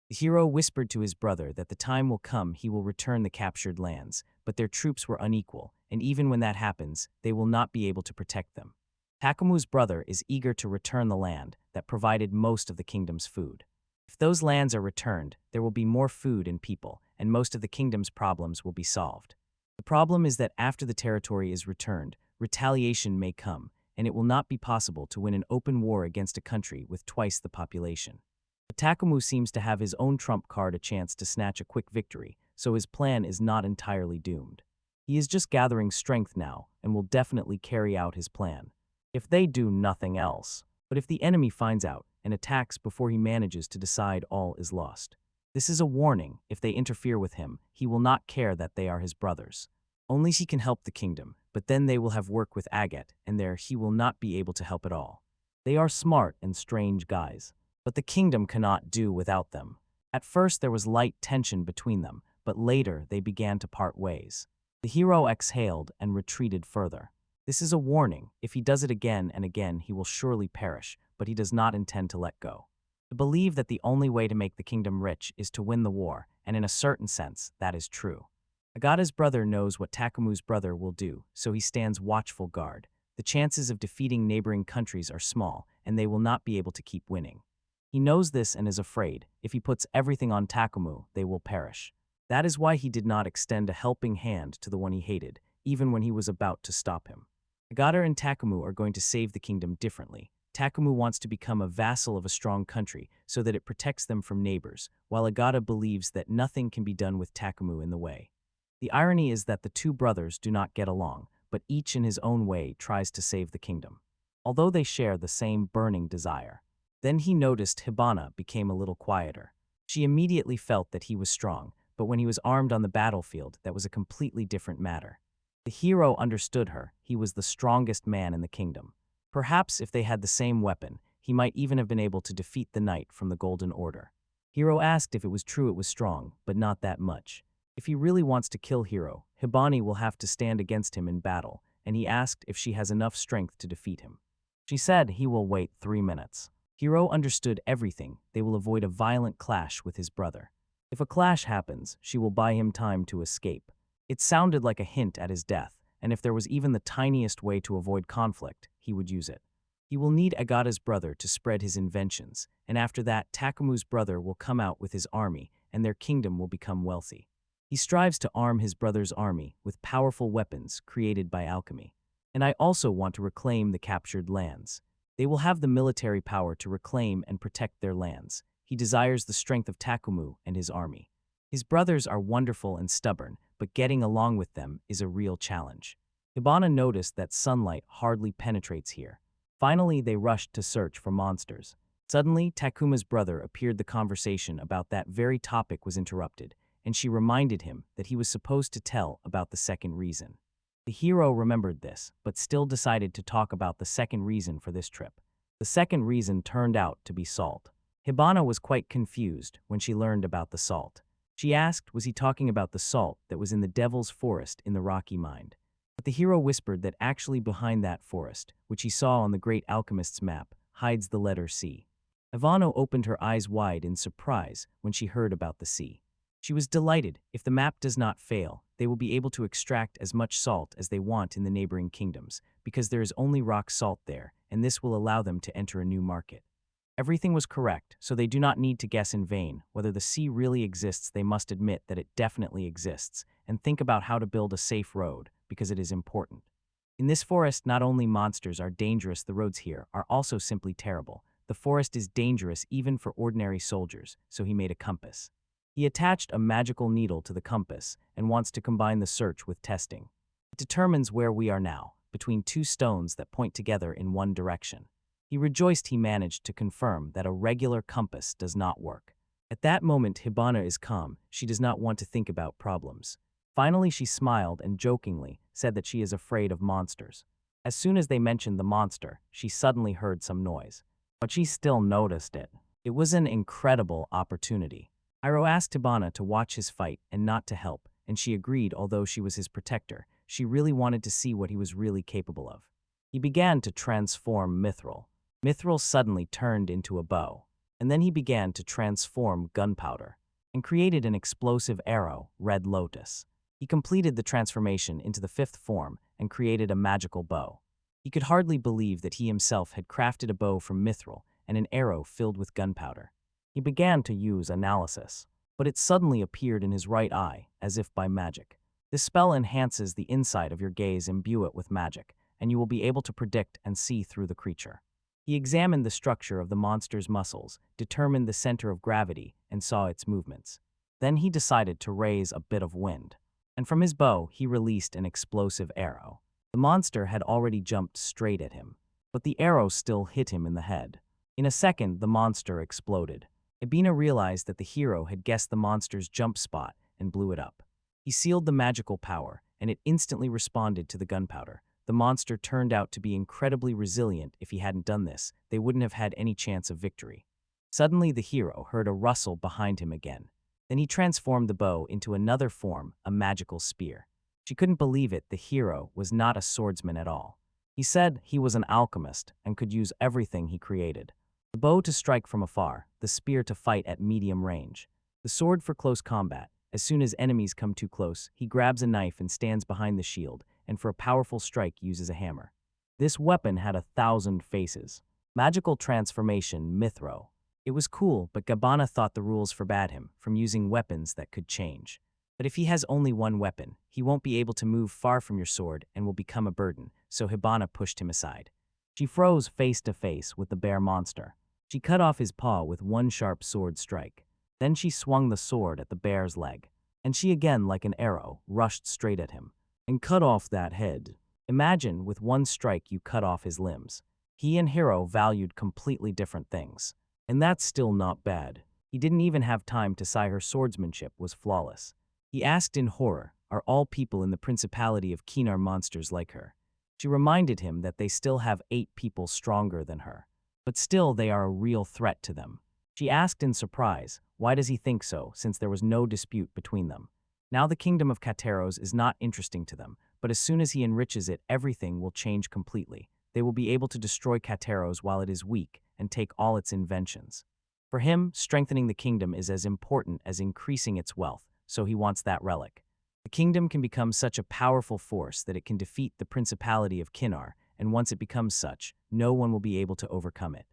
The hero whispered to his brother that the time will come he will return the captured lands, but their troops were unequal, and even when that happens, they will not be able to protect them. Takumu's brother is eager to return the land that provided most of the kingdom's food. If those lands are returned, there will be more food and people, and most of the kingdom's problems will be solved. The problem is that after the territory is returned, retaliation may come, and it will not be possible to win an open war against a country with twice the population. But Takumu seems to have his own trump card, a chance to snatch a quick victory, so his plan is not entirely doomed. He is just gathering strength now and will definitely carry out his plan. If they do nothing else. But if the enemy finds out and attacks before he manages to decide, all is lost. This is a warning. If they interfere with him, he will not care that they are his brothers. Only he can help the kingdom, but then they will have work with Agat, and there he will not be able to help at all. They are smart and strange guys, but the kingdom cannot do without them. At first there was light tension between them, but later they began to part ways. The hero exhaled and retreated further. This is a warning. If he does it again and again, he will surely perish, but he does not intend to let go. To believe that the only way to make the kingdom rich is to win the war, and in a certain sense, that is true. Agata's brother knows what Takumu's brother will do, so he stands watchful guard. The chances of defeating neighboring countries are small, and they will not be able to keep winning. He knows this and is afraid. If he puts everything on Takumu, they will perish. That is why he did not extend a helping hand to the one he hated, even when he was about to stop him. Agata and Takumu are going to save the kingdom differently. Takumu wants to become a vassal of a strong country so that it protects them from neighbors, while Agata believes that nothing can be done with Takumu in the way. The irony is that the two brothers do not get along, but each in his own way tries to save the kingdom, although they share the same burning desire. Then he noticed Hibana became a little quieter. She immediately felt that he was strong, but when he was armed on the battlefield, that was a completely different matter. The hero understood her. He was the strongest man in the kingdom. Perhaps if they had the same weapon, he might even have been able to defeat the knight from the Golden Order. Hiro asked if it was true it was strong, but not that much. If he really wants to kill Hiro, Hibana will have to stand against him in battle, and he asked if she has enough strength to defeat him. She said he will wait 3 minutes. Hiro understood everything. They will avoid a violent clash with his brother. If a clash happens, she will buy him time to escape. It sounded like a hint at his death, and if there was even the tiniest way to avoid conflict, he would use it. He will need Agata's brother to spread his inventions, and after that, Takumu's brother will come out with his army, and their kingdom will become wealthy. He strives to arm his brother's army with powerful weapons created by alchemy. And I also want to reclaim the captured lands. They will have the military power to reclaim and protect their lands. He desires the strength of Takumu and his army. His brothers are wonderful and stubborn, but getting along with them is a real challenge. Hibana noticed that sunlight hardly penetrates here. Finally, they rushed to search for monsters. Suddenly, Takuma's brother appeared. The conversation about that very topic was interrupted, and she reminded him that he was supposed to tell about the second reason. The hero remembered this, but still decided to talk about the second reason for this trip. The second reason turned out to be salt. Hibana was quite confused when she learned about the salt. She asked, was he talking about the salt that was in the Devil's Forest in the Rocky Mine? But the hero whispered that actually behind that forest, which he saw on the Great Alchemist's map, hides the letter C. Ivano opened her eyes wide in surprise when she heard about the C. She was delighted. If the map does not fail, they will be able to extract as much salt as they want in the neighboring kingdoms, because there is only rock salt there, and this will allow them to enter a new market. Everything was correct, so they do not need to guess in vain whether the sea really exists. They must admit that it definitely exists, and think about how to build a safe road, because it is important. In this forest, not only monsters are dangerous, the roads here are also simply terrible. The forest is dangerous even for ordinary soldiers, so he made a compass. He attached a magical needle to the compass and wants to combine the search with testing. It determines where we are now, between two stones that point together in one direction. He rejoiced he managed to confirm that a regular compass does not work. At that moment, Hibana is calm. She does not want to think about problems. Finally, she smiled and jokingly said that she is afraid of monsters. As soon as they mentioned the monster, she suddenly heard some noise. But she still noticed it. It was an incredible opportunity. Iroh asked Hibana to watch his fight and not to help, and she agreed. Although she was his protector, she really wanted to see what he was really capable of. He began to transform Mithril. Mithril suddenly turned into a bow, and then he began to transform gunpowder, and created an explosive arrow, Red Lotus. He completed the transformation into the fifth form and created a magical bow. He could hardly believe that he himself had crafted a bow from Mithril and an arrow filled with gunpowder. He began to use analysis, but it suddenly appeared in his right eye, as if by magic. This spell enhances the inside of your gaze. Imbue it with magic, and you will be able to predict and see through the creature. He examined the structure of the monster's muscles, determined the center of gravity, and saw its movements. Then he decided to raise a bit of wind, and from his bow he released an explosive arrow. The monster had already jumped straight at him, but the arrow still hit him in the head. In a second, the monster exploded. Hibana realized that the hero had guessed the monster's jump spot and blew it up. He sealed the magical power, and it instantly responded to the gunpowder. The monster turned out to be incredibly resilient. If he hadn't done this, they wouldn't have had any chance of victory. Suddenly, the hero heard a rustle behind him again. Then he transformed the bow into another form, a magical spear. She couldn't believe it. The hero was not a swordsman at all. He said he was an alchemist and could use everything he created. The bow to strike from afar, the spear to fight at medium range, the sword for close combat. As soon as enemies come too close, he grabs a knife and stands behind the shield, and for a powerful strike uses a hammer. This weapon had 1,000 faces. Magical transformation, Mithro. It was cool, but Hibana thought the rules forbade him from using weapons that could change. But if he has only one weapon, he won't be able to move far from your sword and will become a burden, so Hibana pushed him aside. She froze face to face with the bear monster. She cut off his paw with one sharp sword strike. Then she swung the sword at the bear's leg, and she again, like an arrow, rushed straight at him and cut off that head. Imagine, with one strike you cut off his limbs. He and Hero valued completely different things. And that's still not bad. He didn't even have time to sigh. Her swordsmanship was flawless. He asked in horror, are all people in the Principality of Culinary monsters like her? She reminded him that they still have 8 people stronger than her. But still they are a real threat to them. She asked in surprise, why does he think so, since there was no dispute between them? Now the kingdom of Kateros is not interesting to them, but as soon as he enriches it, everything will change completely. They will be able to destroy Kateros while it is weak and take all its inventions. For him, strengthening the kingdom is as important as increasing its wealth, so he wants that relic. The kingdom can become such a powerful force that it can defeat the Principality of Culinary, and once it becomes such, no one will be able to overcome it.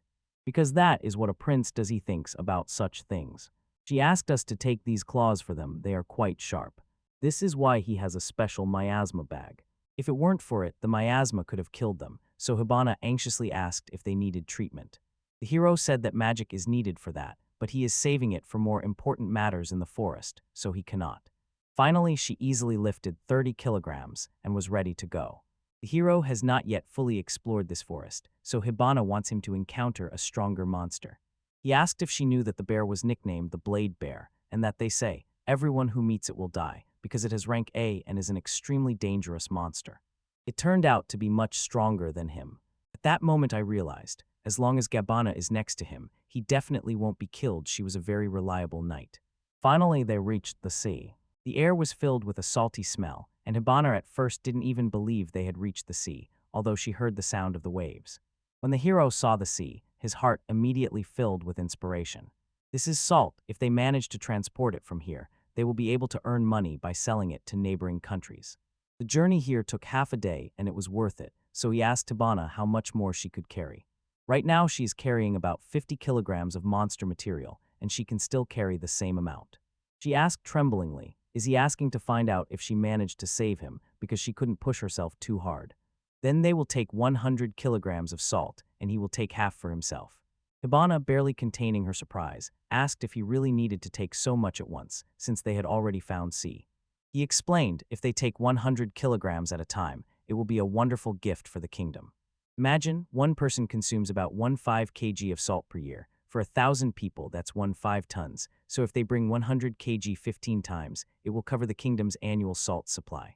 Because that is what a prince does. He thinks about such things. She asked us to take these claws for them. They are quite sharp. This is why he has a special miasma bag. If it weren't for it, the miasma could have killed them, so Hibana anxiously asked if they needed treatment. The hero said that magic is needed for that, but he is saving it for more important matters in the forest, so he cannot. Finally, she easily lifted 30 kilograms and was ready to go. The hero has not yet fully explored this forest, so Hibana wants him to encounter a stronger monster. He asked if she knew that the bear was nicknamed the Blade Bear, and that they say, everyone who meets it will die, because it has rank A and is an extremely dangerous monster. It turned out to be much stronger than him. At that moment I realized, as long as Hibana is next to him, he definitely won't be killed. She was a very reliable knight. Finally, they reached the sea. The air was filled with a salty smell, and Hibana at first didn't even believe they had reached the sea, although she heard the sound of the waves. When the hero saw the sea, his heart immediately filled with inspiration. This is salt. If they manage to transport it from here, they will be able to earn money by selling it to neighboring countries. The journey here took half a day, and it was worth it, so he asked Hibana how much more she could carry. Right now, she is carrying about 50 kilograms of monster material, and she can still carry the same amount. She asked tremblingly, is he asking to find out if she managed to save him because she couldn't push herself too hard? Then they will take 100 kilograms of salt, and he will take half for himself. Hibana, barely containing her surprise, asked if he really needed to take so much at once, since they had already found sea. He explained, if they take 100 kilograms at a time, it will be a wonderful gift for the kingdom. Imagine, one person consumes about 15 kg of salt per year. For 1,000 people, that's 15 tons, so if they bring 100 kg 15 times, it will cover the kingdom's annual salt supply.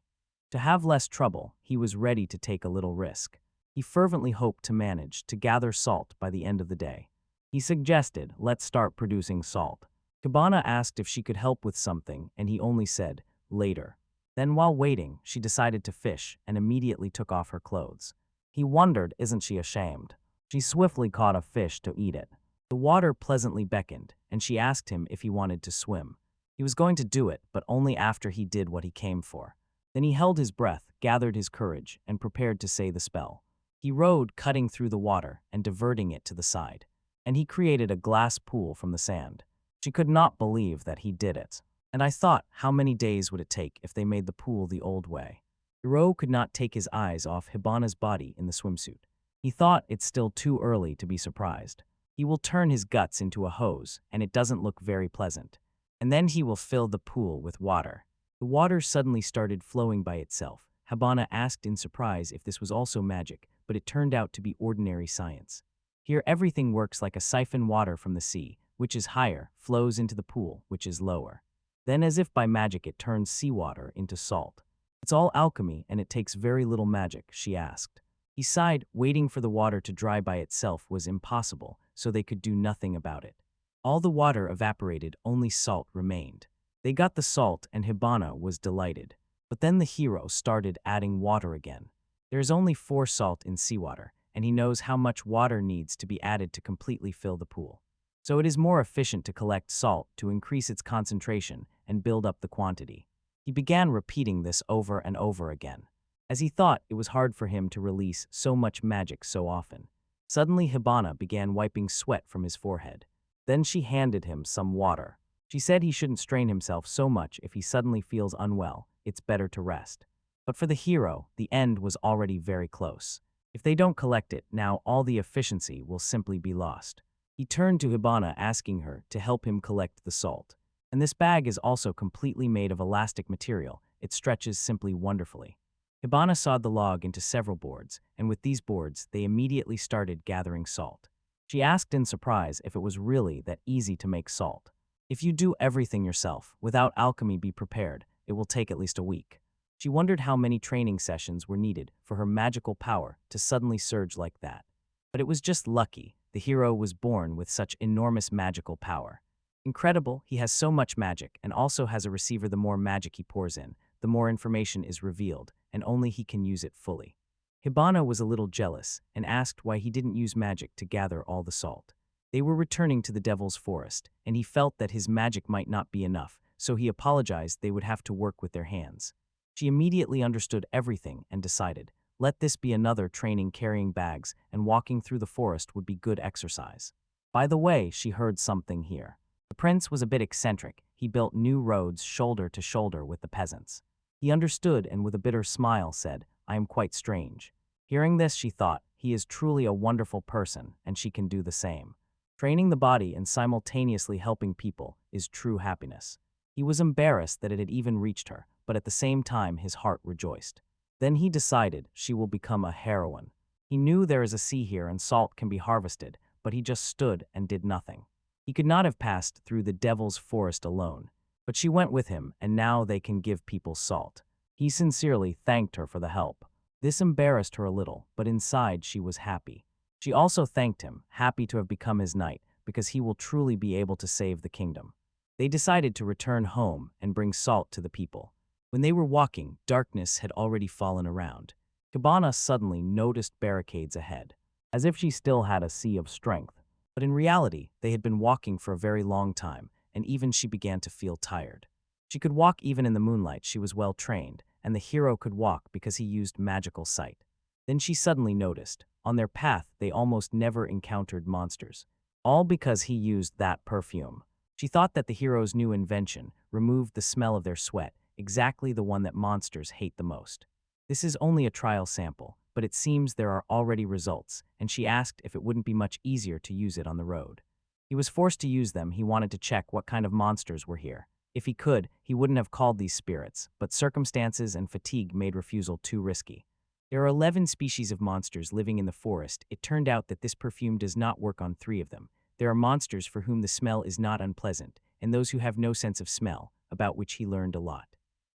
To have less trouble, he was ready to take a little risk. He fervently hoped to manage to gather salt by the end of the day. He suggested, let's start producing salt. Hibana asked if she could help with something, and he only said, later. Then while waiting, she decided to fish and immediately took off her clothes. He wondered, isn't she ashamed? She swiftly caught a fish to eat it. The water pleasantly beckoned, and she asked him if he wanted to swim. He was going to do it, but only after he did what he came for. Then he held his breath, gathered his courage, and prepared to say the spell. He rowed, cutting through the water and diverting it to the side. And he created a glass pool from the sand. She could not believe that he did it. And I thought, how many days would it take if they made the pool the old way? Hiro could not take his eyes off Hibana's body in the swimsuit. He thought it's still too early to be surprised. He will turn his guts into a hose, and it doesn't look very pleasant. And then he will fill the pool with water. The water suddenly started flowing by itself. Hibana asked in surprise if this was also magic, but it turned out to be ordinary science. Here everything works like a siphon. Water from the sea, which is higher, flows into the pool, which is lower. Then as if by magic it turns seawater into salt. It's all alchemy and it takes very little magic, she asked. He sighed. Waiting for the water to dry by itself was impossible, so they could do nothing about it. All the water evaporated, only salt remained. They got the salt and Hibana was delighted. But then the hero started adding water again. There is only 4 salt in seawater, and he knows how much water needs to be added to completely fill the pool. So it is more efficient to collect salt to increase its concentration and build up the quantity. He began repeating this over and over again. As he thought, it was hard for him to release so much magic so often. Suddenly Hibana began wiping sweat from his forehead. Then she handed him some water. She said he shouldn't strain himself so much if he suddenly feels unwell. It's better to rest. But for the hero, the end was already very close. If they don't collect it now, all the efficiency will simply be lost. He turned to Hibana, asking her to help him collect the salt. And this bag is also completely made of elastic material. It stretches simply wonderfully. Hibana sawed the log into several boards, and with these boards, they immediately started gathering salt. She asked in surprise if it was really that easy to make salt. If you do everything yourself, without alchemy be prepared, it will take at least a week. She wondered how many training sessions were needed for her magical power to suddenly surge like that. But it was just lucky. The hero was born with such enormous magical power. Incredible, he has so much magic and also has a receiver. The more magic he pours in, the more information is revealed, and only he can use it fully. Hibana was a little jealous and asked why he didn't use magic to gather all the salt. They were returning to the Devil's Forest, and he felt that his magic might not be enough, so he apologized they would have to work with their hands. She immediately understood everything and decided, let this be another training. Carrying bags and walking through the forest would be good exercise. By the way, she heard something here. The The prince was a bit eccentric. He built new roads shoulder to shoulder with the peasants. He understood and with a bitter smile said, "I am quite strange." Hearing this, she thought, he is truly a wonderful person, and she can do the same. Training the body and simultaneously helping people is true happiness. He was embarrassed that it had even reached her, but at the same time his heart rejoiced. Then he decided she will become a heroine. He knew there is a sea here and salt can be harvested, but he just stood and did nothing. He could not have passed through the devil's forest alone, but she went with him, and now they can give people salt. He sincerely thanked her for the help. This embarrassed her a little, but inside she was happy. She also thanked him, happy to have become his knight, because he will truly be able to save the kingdom. They decided to return home and bring salt to the people. When they were walking, darkness had already fallen around. Hibana suddenly noticed barricades ahead, as if she still had a sea of strength. But in reality, they had been walking for a very long time, and even she began to feel tired. She could walk even in the moonlight. She was well trained, and the hero could walk because he used magical sight. Then she suddenly noticed, on their path they almost never encountered monsters, all because he used that perfume. She thought that the hero's new invention removed the smell of their sweat, exactly the one that monsters hate the most. This is only a trial sample, but it seems there are already results, and she asked if it wouldn't be much easier to use it on the road. He was forced to use them. He wanted to check what kind of monsters were here. If he could, he wouldn't have called these spirits, but circumstances and fatigue made refusal too risky. There are 11 species of monsters living in the forest. It turned out that this perfume does not work on 3 of them. There are monsters for whom the smell is not unpleasant, and those who have no sense of smell, about which he learned a lot.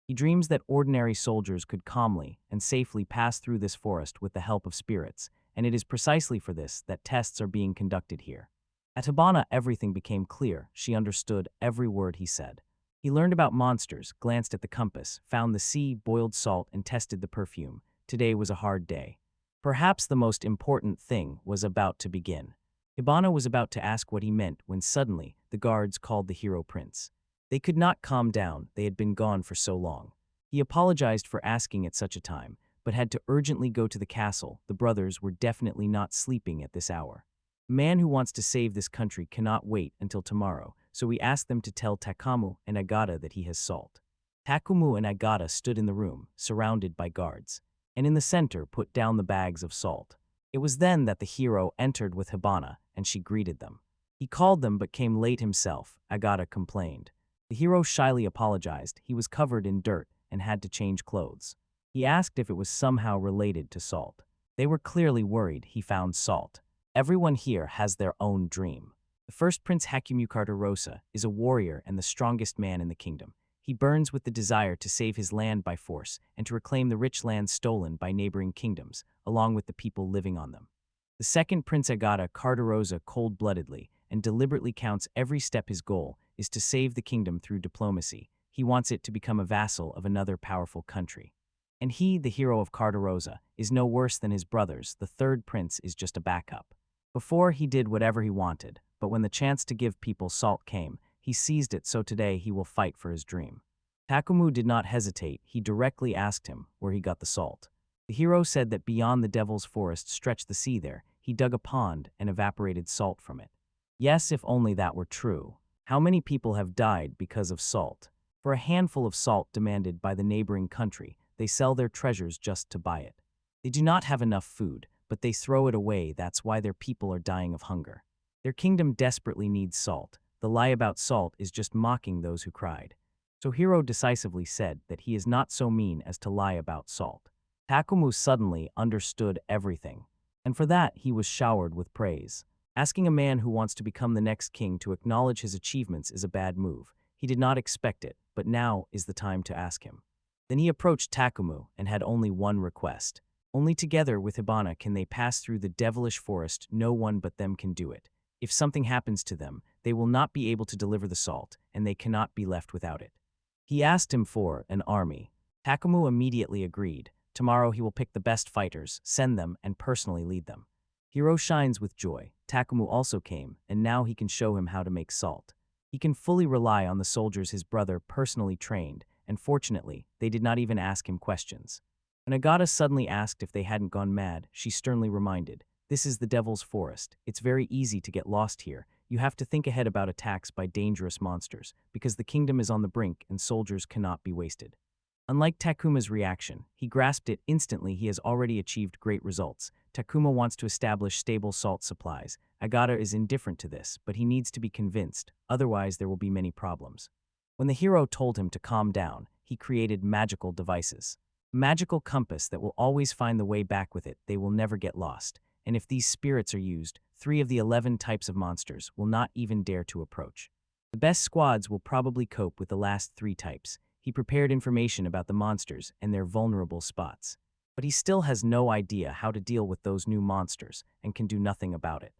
He dreams that ordinary soldiers could calmly and safely pass through this forest with the help of spirits, and it is precisely for this that tests are being conducted here. At Hibana, everything became clear. She understood every word he said. He learned about monsters, glanced at the compass, found the sea, boiled salt, and tested the perfume. Today was a hard day. Perhaps the most important thing was about to begin. Hibana was about to ask what he meant when suddenly the guards called the hero prince. They could not calm down. They had been gone for so long. He apologized for asking at such a time, but had to urgently go to the castle. The brothers were definitely not sleeping at this hour. A man who wants to save this country cannot wait until tomorrow, so we asked them to tell Takumu and Agata that he has salt. Takumu and Agata stood in the room, surrounded by guards, and in the center put down the bags of salt. It was then that the hero entered with Hibana, and she greeted them. He called them but came late himself, Agata complained. The hero shyly apologized. He was covered in dirt and had to change clothes. He asked if it was somehow related to salt. They were clearly worried. He found salt. Everyone here has their own dream. The first Prince Hakumukarta is a warrior and the strongest man in the kingdom. He burns with the desire to save his land by force and to reclaim the rich lands stolen by neighboring kingdoms, along with the people living on them. The second Prince Agata Carderosa cold-bloodedly and deliberately counts every step. His goal is to save the kingdom through diplomacy. He wants it to become a vassal of another powerful country. And he, the hero of Carderosa, is no worse than his brothers. The third prince is just a backup. Before, he did whatever he wanted, but when the chance to give people salt came, he seized it. So today he will fight for his dream. Takumu did not hesitate. He directly asked him where he got the salt. The hero said that beyond the devil's forest stretched the sea there. He dug a pond and evaporated salt from it. Yes, if only that were true. How many people have died because of salt? For a handful of salt demanded by the neighboring country, they sell their treasures just to buy it. They do not have enough food, but they throw it away. That's why their people are dying of hunger. Their kingdom desperately needs salt. The lie about salt is just mocking those who cried. So Hero decisively said that he is not so mean as to lie about salt. Takumu suddenly understood everything, and for that he was showered with praise. Asking a man who wants to become the next king to acknowledge his achievements is a bad move. He did not expect it, but now is the time to ask him. Then he approached Takumu and had only one request. Only together with Hibana can they pass through the devilish forest. No one but them can do it. If something happens to them, they will not be able to deliver the salt, and they cannot be left without it. He asked him for an army. Takumu immediately agreed. Tomorrow he will pick the best fighters, send them, and personally lead them. Hero shines with joy. Takumu also came, and now he can show him how to make salt. He can fully rely on the soldiers his brother personally trained, and fortunately, they did not even ask him questions. When Agata suddenly asked if they hadn't gone mad, she sternly reminded, "This is the devil's forest. It's very easy to get lost here. you have to think ahead about attacks by dangerous monsters, because the kingdom is on the brink and soldiers cannot be wasted. Unlike Takuma's reaction, he grasped it instantly. He has already achieved great results. Takuma wants to establish stable salt supplies. Agata is indifferent to this, but he needs to be convinced, otherwise there will be many problems. When the hero told him to calm down, he created magical devices. A magical compass that will always find the way back with it. They will never get lost. And if these spirits are used, 3 of the 11 types of monsters will not even dare to approach. The best squads will probably cope with the last 3 types. He prepared information about the monsters and their vulnerable spots. But he still has no idea how to deal with those new monsters and can do nothing about it.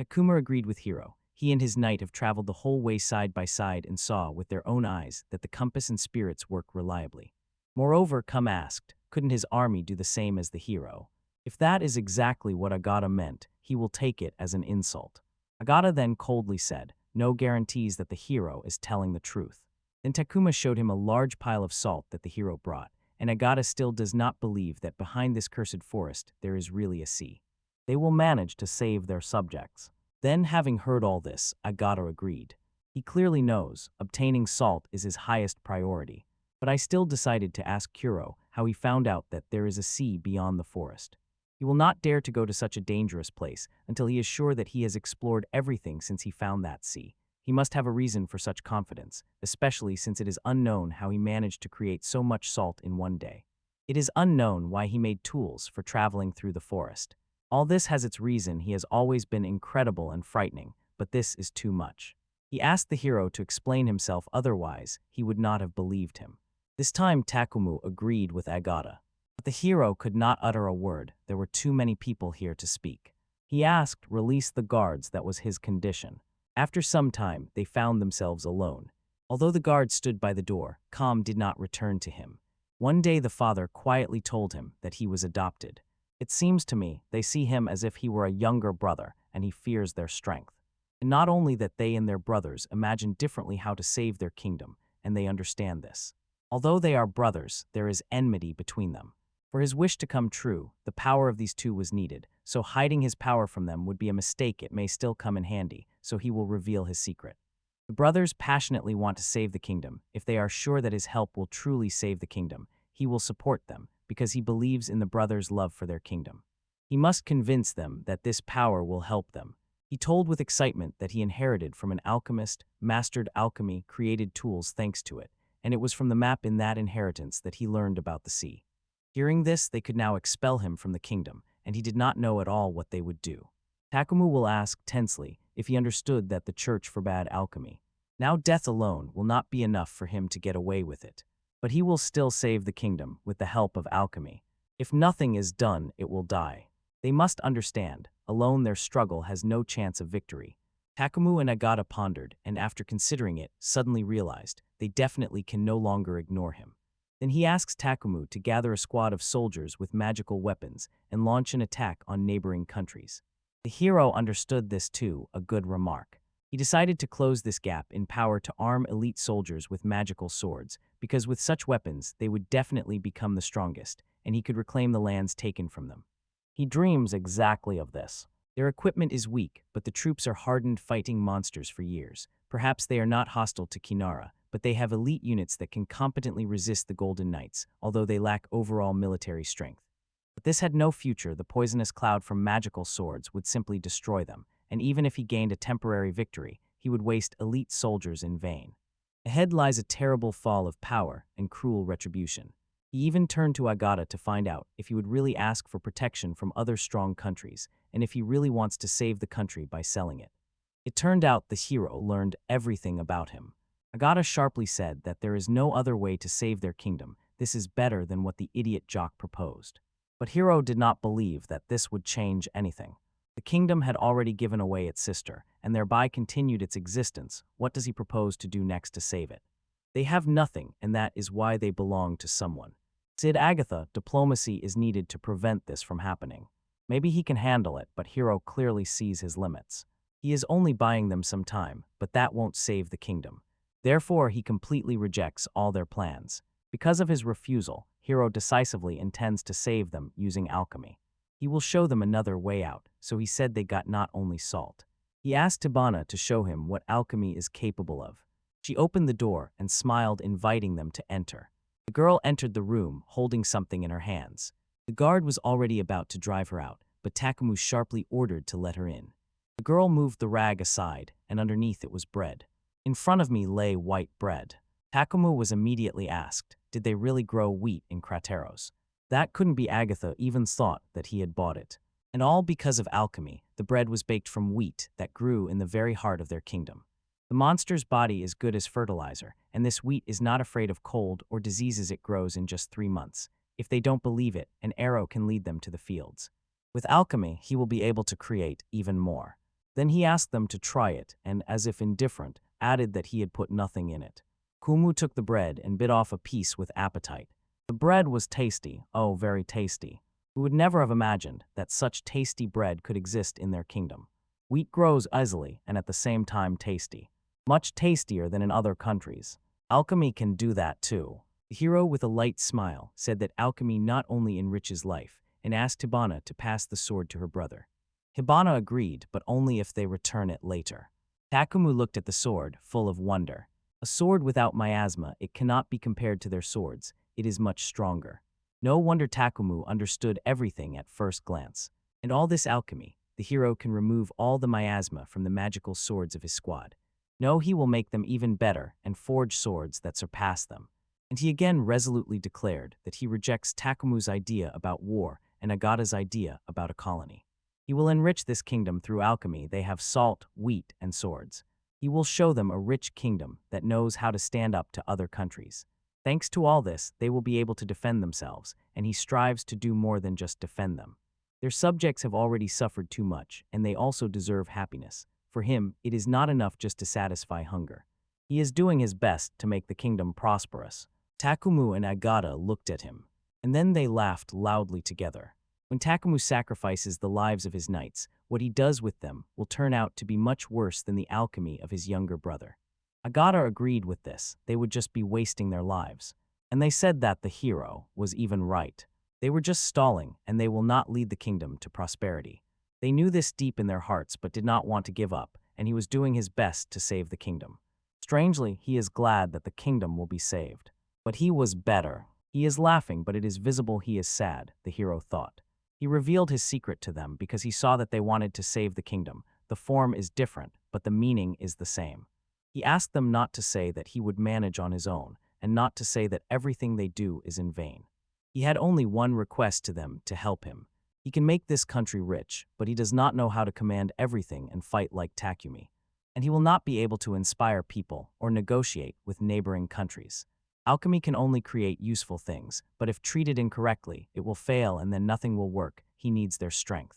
Takuma agreed with Hiro. He and his knight have traveled the whole way side by side and saw with their own eyes that the compass and spirits work reliably. Moreover, Kuma asked, couldn't his army do the same as the hero? If that is exactly what Agata meant, he will take it as an insult. Agata then coldly said, no guarantees that the hero is telling the truth. Then Takuma showed him a large pile of salt that the hero brought, and Agata still does not believe that behind this cursed forest there is really a sea. They will manage to save their subjects. Then, having heard all this, Agata agreed. He clearly knows obtaining salt is his highest priority, but I still decided to ask Kuro how he found out that there is a sea beyond the forest. He will not dare to go to such a dangerous place until he is sure that he has explored everything since he found that sea. He must have a reason for such confidence, especially since it is unknown how he managed to create so much salt in one day. It is unknown why he made tools for traveling through the forest. All this has its reason. He has always been incredible and frightening, but this is too much. He asked the hero to explain himself, otherwise he would not have believed him. This time Takumu agreed with Agata. But the hero could not utter a word. There were too many people here to speak. He asked, release the guards. That was his condition. After some time, they found themselves alone. Although the guard stood by the door, Kam did not return to him. One day the father quietly told him that he was adopted. It seems to me they see him as if he were a younger brother, and he fears their strength. And not only that, they and their brothers imagine differently how to save their kingdom, and they understand this. Although they are brothers, there is enmity between them. For his wish to come true, the power of these two was needed, so hiding his power from them would be a mistake. It may still come in handy, so he will reveal his secret. The brothers passionately want to save the kingdom. If they are sure that his help will truly save the kingdom, he will support them, because he believes in the brothers' love for their kingdom. He must convince them that this power will help them. He told with excitement that he inherited from an alchemist, mastered alchemy, created tools thanks to it, and it was from the map in that inheritance that he learned about the sea. Hearing this, they could now expel him from the kingdom, and he did not know at all what they would do. Takumu will ask tensely if he understood that the church forbade alchemy. Now death alone will not be enough for him to get away with it, but he will still save the kingdom with the help of alchemy. If nothing is done, it will die. They must understand, alone their struggle has no chance of victory. Takumu and Agata pondered, and after considering it, suddenly realized they definitely can no longer ignore him. Then he asks Takumu to gather a squad of soldiers with magical weapons and launch an attack on neighboring countries. The hero understood this too, a good remark. He decided to close this gap in power to arm elite soldiers with magical swords, because with such weapons they would definitely become the strongest, and he could reclaim the lands taken from them. He dreams exactly of this. Their equipment is weak, but the troops are hardened fighting monsters for years. Perhaps they are not hostile to Kinara, but they have elite units that can competently resist the Golden Knights, although they lack overall military strength. But this had no future. The poisonous cloud from magical swords would simply destroy them, and even if he gained a temporary victory, he would waste elite soldiers in vain. Ahead lies a terrible fall of power and cruel retribution. He even turned to Agata to find out if he would really ask for protection from other strong countries, and if he really wants to save the country by selling it. It turned out the hero learned everything about him. Agata sharply said that there is no other way to save their kingdom. This is better than what the idiot jock proposed. But Hiro did not believe that this would change anything. The kingdom had already given away its sister, and thereby continued its existence. What does he propose to do next to save it? They have nothing, and that is why they belong to someone. Said Agatha, diplomacy is needed to prevent this from happening. Maybe he can handle it, but Hiro clearly sees his limits. He is only buying them some time, but that won't save the kingdom. Therefore, he completely rejects all their plans. Because of his refusal, Hiro decisively intends to save them using alchemy. He will show them another way out, so he said they got not only salt. He asked Hibana to show him what alchemy is capable of. She opened the door and smiled, inviting them to enter. The girl entered the room, holding something in her hands. The guard was already about to drive her out, but Takumu sharply ordered to let her in. The girl moved the rag aside, and underneath it was bread. In front of me lay white bread. Takumu was immediately asked, did they really grow wheat in Crateros? That couldn't be. Agatha even thought that he had bought it. And all because of alchemy. The bread was baked from wheat that grew in the very heart of their kingdom. The monster's body is good as fertilizer, and this wheat is not afraid of cold or diseases. It grows in just 3 months. If they don't believe it, an arrow can lead them to the fields. With alchemy, he will be able to create even more. Then he asked them to try it, and, as if indifferent, added that he had put nothing in it. Kumu took the bread and bit off a piece with appetite. The bread was tasty, oh, very tasty. Who would never have imagined that such tasty bread could exist in their kingdom? Wheat grows easily and at the same time tasty. Much tastier than in other countries. Alchemy can do that too. The hero, with a light smile, said that alchemy not only enriches life, and asked Hibana to pass the sword to her brother. Hibana agreed, but only if they return it later. Takumu looked at the sword, full of wonder. A sword without miasma, it cannot be compared to their swords. It is much stronger. No wonder Takumu understood everything at first glance. In all this alchemy, the hero can remove all the miasma from the magical swords of his squad. No, he will make them even better and forge swords that surpass them. And he again resolutely declared that he rejects Takumu's idea about war and Agata's idea about a colony. He will enrich this kingdom through alchemy. They have salt, wheat, and swords. He will show them a rich kingdom that knows how to stand up to other countries. Thanks to all this, they will be able to defend themselves, and he strives to do more than just defend them. Their subjects have already suffered too much, and they also deserve happiness. For him, it is not enough just to satisfy hunger. He is doing his best to make the kingdom prosperous. Takumu and Agata looked at him, and then they laughed loudly together. When Takumu sacrifices the lives of his knights, what he does with them will turn out to be much worse than the alchemy of his younger brother. Agata agreed with this. They would just be wasting their lives. And they said that the hero was even right. They were just stalling, and they will not lead the kingdom to prosperity. They knew this deep in their hearts but did not want to give up, and he was doing his best to save the kingdom. Strangely, he is glad that the kingdom will be saved. But he was better. He is laughing, but it is visible he is sad, the hero thought. He revealed his secret to them because he saw that they wanted to save the kingdom. The form is different, but the meaning is the same. He asked them not to say that he would manage on his own, and not to say that everything they do is in vain. He had only one request to them: to help him. He can make this country rich, but he does not know how to command everything and fight like Takumi. And he will not be able to inspire people or negotiate with neighboring countries. Alchemy can only create useful things, but if treated incorrectly, it will fail and then nothing will work. He needs their strength.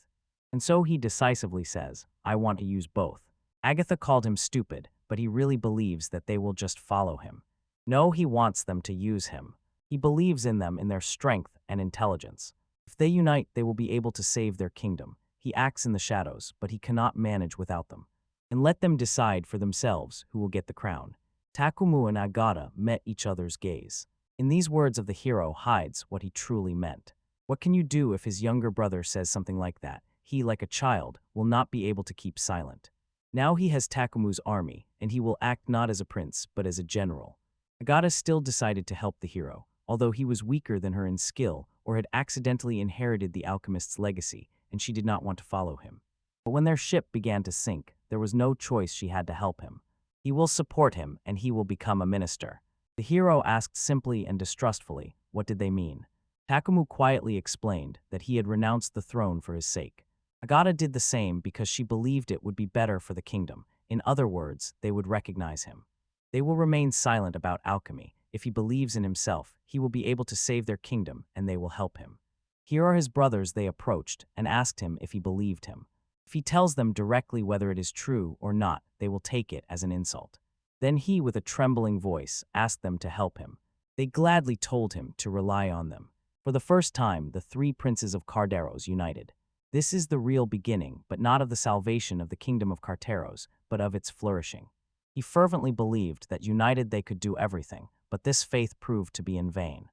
And so he decisively says, I want to use both. Agatha called him stupid, but he really believes that they will just follow him. No, he wants them to use him. He believes in them, in their strength and intelligence. If they unite, they will be able to save their kingdom. He acts in the shadows, but he cannot manage without them. And let them decide for themselves who will get the crown. Takumu and Agata met each other's gaze. In these words of the hero hides what he truly meant. What can you do if his younger brother says something like that? He, like a child, will not be able to keep silent. Now he has Takumu's army, and he will act not as a prince, but as a general. Agata still decided to help the hero, although he was weaker than her in skill or had accidentally inherited the alchemist's legacy, and she did not want to follow him. But when their ship began to sink, there was no choice, she had to help him. He will support him, and he will become a minister. The hero asked simply and distrustfully, what did they mean? Takumu quietly explained that he had renounced the throne for his sake. Agata did the same because she believed it would be better for the kingdom. In other words, they would recognize him. They will remain silent about alchemy. If he believes in himself, he will be able to save their kingdom, and they will help him. Here are his brothers. They approached and asked him if he believed him. If he tells them directly whether it is true or not, they will take it as an insult. Then he, with a trembling voice, asked them to help him. They gladly told him to rely on them. For the first time, the 3 princes of Crateros united. This is the real beginning, but not of the salvation of the kingdom of Crateros, but of its flourishing. He fervently believed that united they could do everything, but this faith proved to be in vain.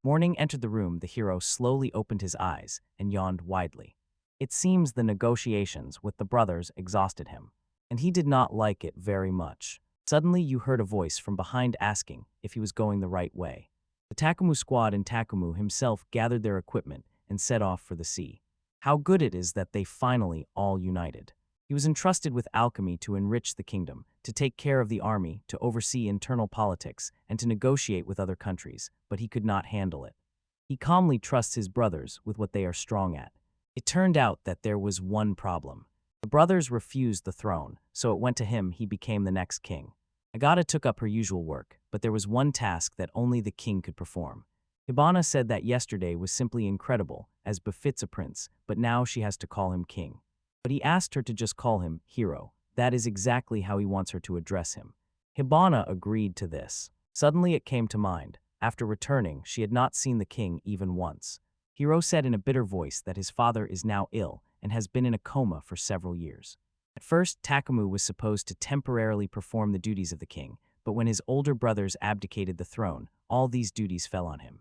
Morning entered the room. The hero slowly opened his eyes and yawned widely. It seems the negotiations with the brothers exhausted him, and he did not like it very much. Suddenly you heard a voice from behind asking if he was going the right way. The Takumu squad and Takumu himself gathered their equipment and set off for the sea. How good it is that they finally all united. He was entrusted with alchemy to enrich the kingdom, to take care of the army, to oversee internal politics, and to negotiate with other countries, but he could not handle it. He calmly trusts his brothers with what they are strong at. It turned out that there was one problem. The brothers refused the throne, so it went to him. He became the next king. Agata took up her usual work, but there was one task that only the king could perform. Hibana said that yesterday was simply incredible, as befits a prince, but now she has to call him king. But he asked her to just call him hero. That is exactly how he wants her to address him. Hibana agreed to this. Suddenly it came to mind. After returning, she had not seen the king even once. Hiro said in a bitter voice that his father is now ill and has been in a coma for several years. At first, Takumu was supposed to temporarily perform the duties of the king, but when his older brothers abdicated the throne, all these duties fell on him.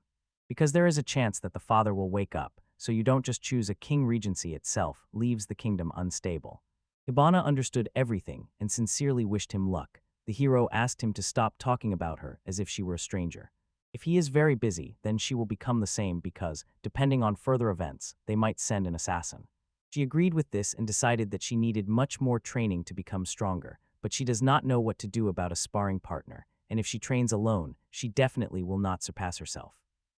Because there is a chance that the father will wake up, so you don't just choose a king. Regency itself leaves the kingdom unstable. Hibana understood everything and sincerely wished him luck. The hero asked him to stop talking about her as if she were a stranger. If he is very busy, then she will become the same because, depending on further events, they might send an assassin. She agreed with this and decided that she needed much more training to become stronger, but she does not know what to do about a sparring partner, and if she trains alone, she definitely will not surpass herself.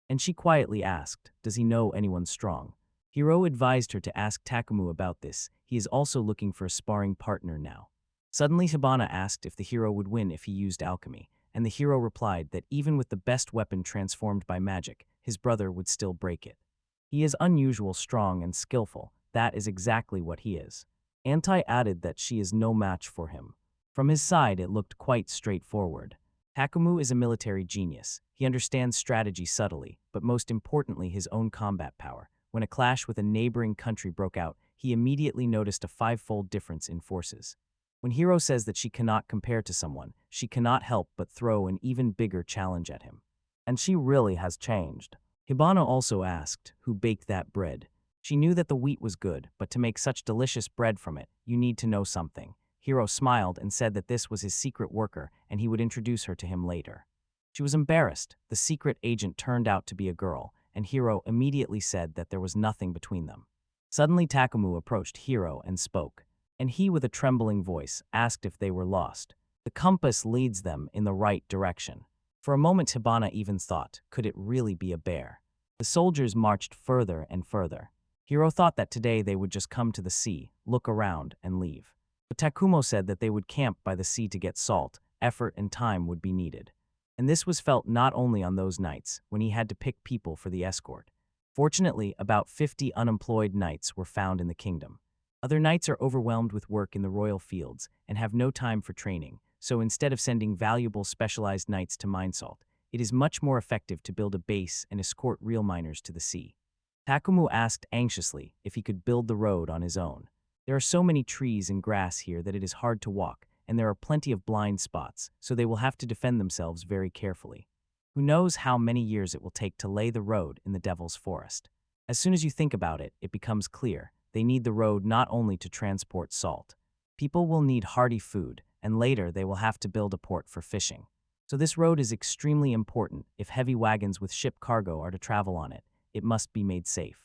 And she quietly asked, does he know anyone strong? Hiro advised her to ask Takumu about this. He is also looking for a sparring partner now. Suddenly Hibana asked if the hero would win if he used alchemy, and the hero replied that even with the best weapon transformed by magic, his brother would still break it. He is unusual, strong, and skillful. That is exactly what he is. Anti added that she is no match for him. From his side, it looked quite straightforward. Takumu is a military genius. He understands strategy subtly, but most importantly his own combat power. When a clash with a neighboring country broke out, he immediately noticed a five-fold difference in forces. When Hiro says that she cannot compare to someone, she cannot help but throw an even bigger challenge at him. And she really has changed. Hibana also asked, who baked that bread? She knew that the wheat was good, but to make such delicious bread from it, you need to know something. Hiro smiled and said that this was his secret worker and he would introduce her to him later. She was embarrassed. The secret agent turned out to be a girl, and Hiro immediately said that there was nothing between them. Suddenly Takumu approached Hiro and spoke, and he with a trembling voice asked if they were lost. The compass leads them in the right direction. For a moment Hibana even thought, could it really be a bear? The soldiers marched further and further. Hiro thought that today they would just come to the sea, look around, and leave. But Takumo said that they would camp by the sea to get salt, effort and time would be needed. And this was felt not only on those nights, when he had to pick people for the escort. Fortunately, about 50 unemployed knights were found in the kingdom. Other knights are overwhelmed with work in the royal fields and have no time for training, so instead of sending valuable specialized knights to mine salt, it is much more effective to build a base and escort real miners to the sea. Takumu asked anxiously if he could build the road on his own. There are so many trees and grass here that it is hard to walk, and there are plenty of blind spots, so they will have to defend themselves very carefully. Who knows how many years it will take to lay the road in the Devil's Forest. As soon as you think about it, it becomes clear. They need the road not only to transport salt. People will need hearty food, and later they will have to build a port for fishing. So this road is extremely important. If heavy wagons with ship cargo are to travel on it, it must be made safe.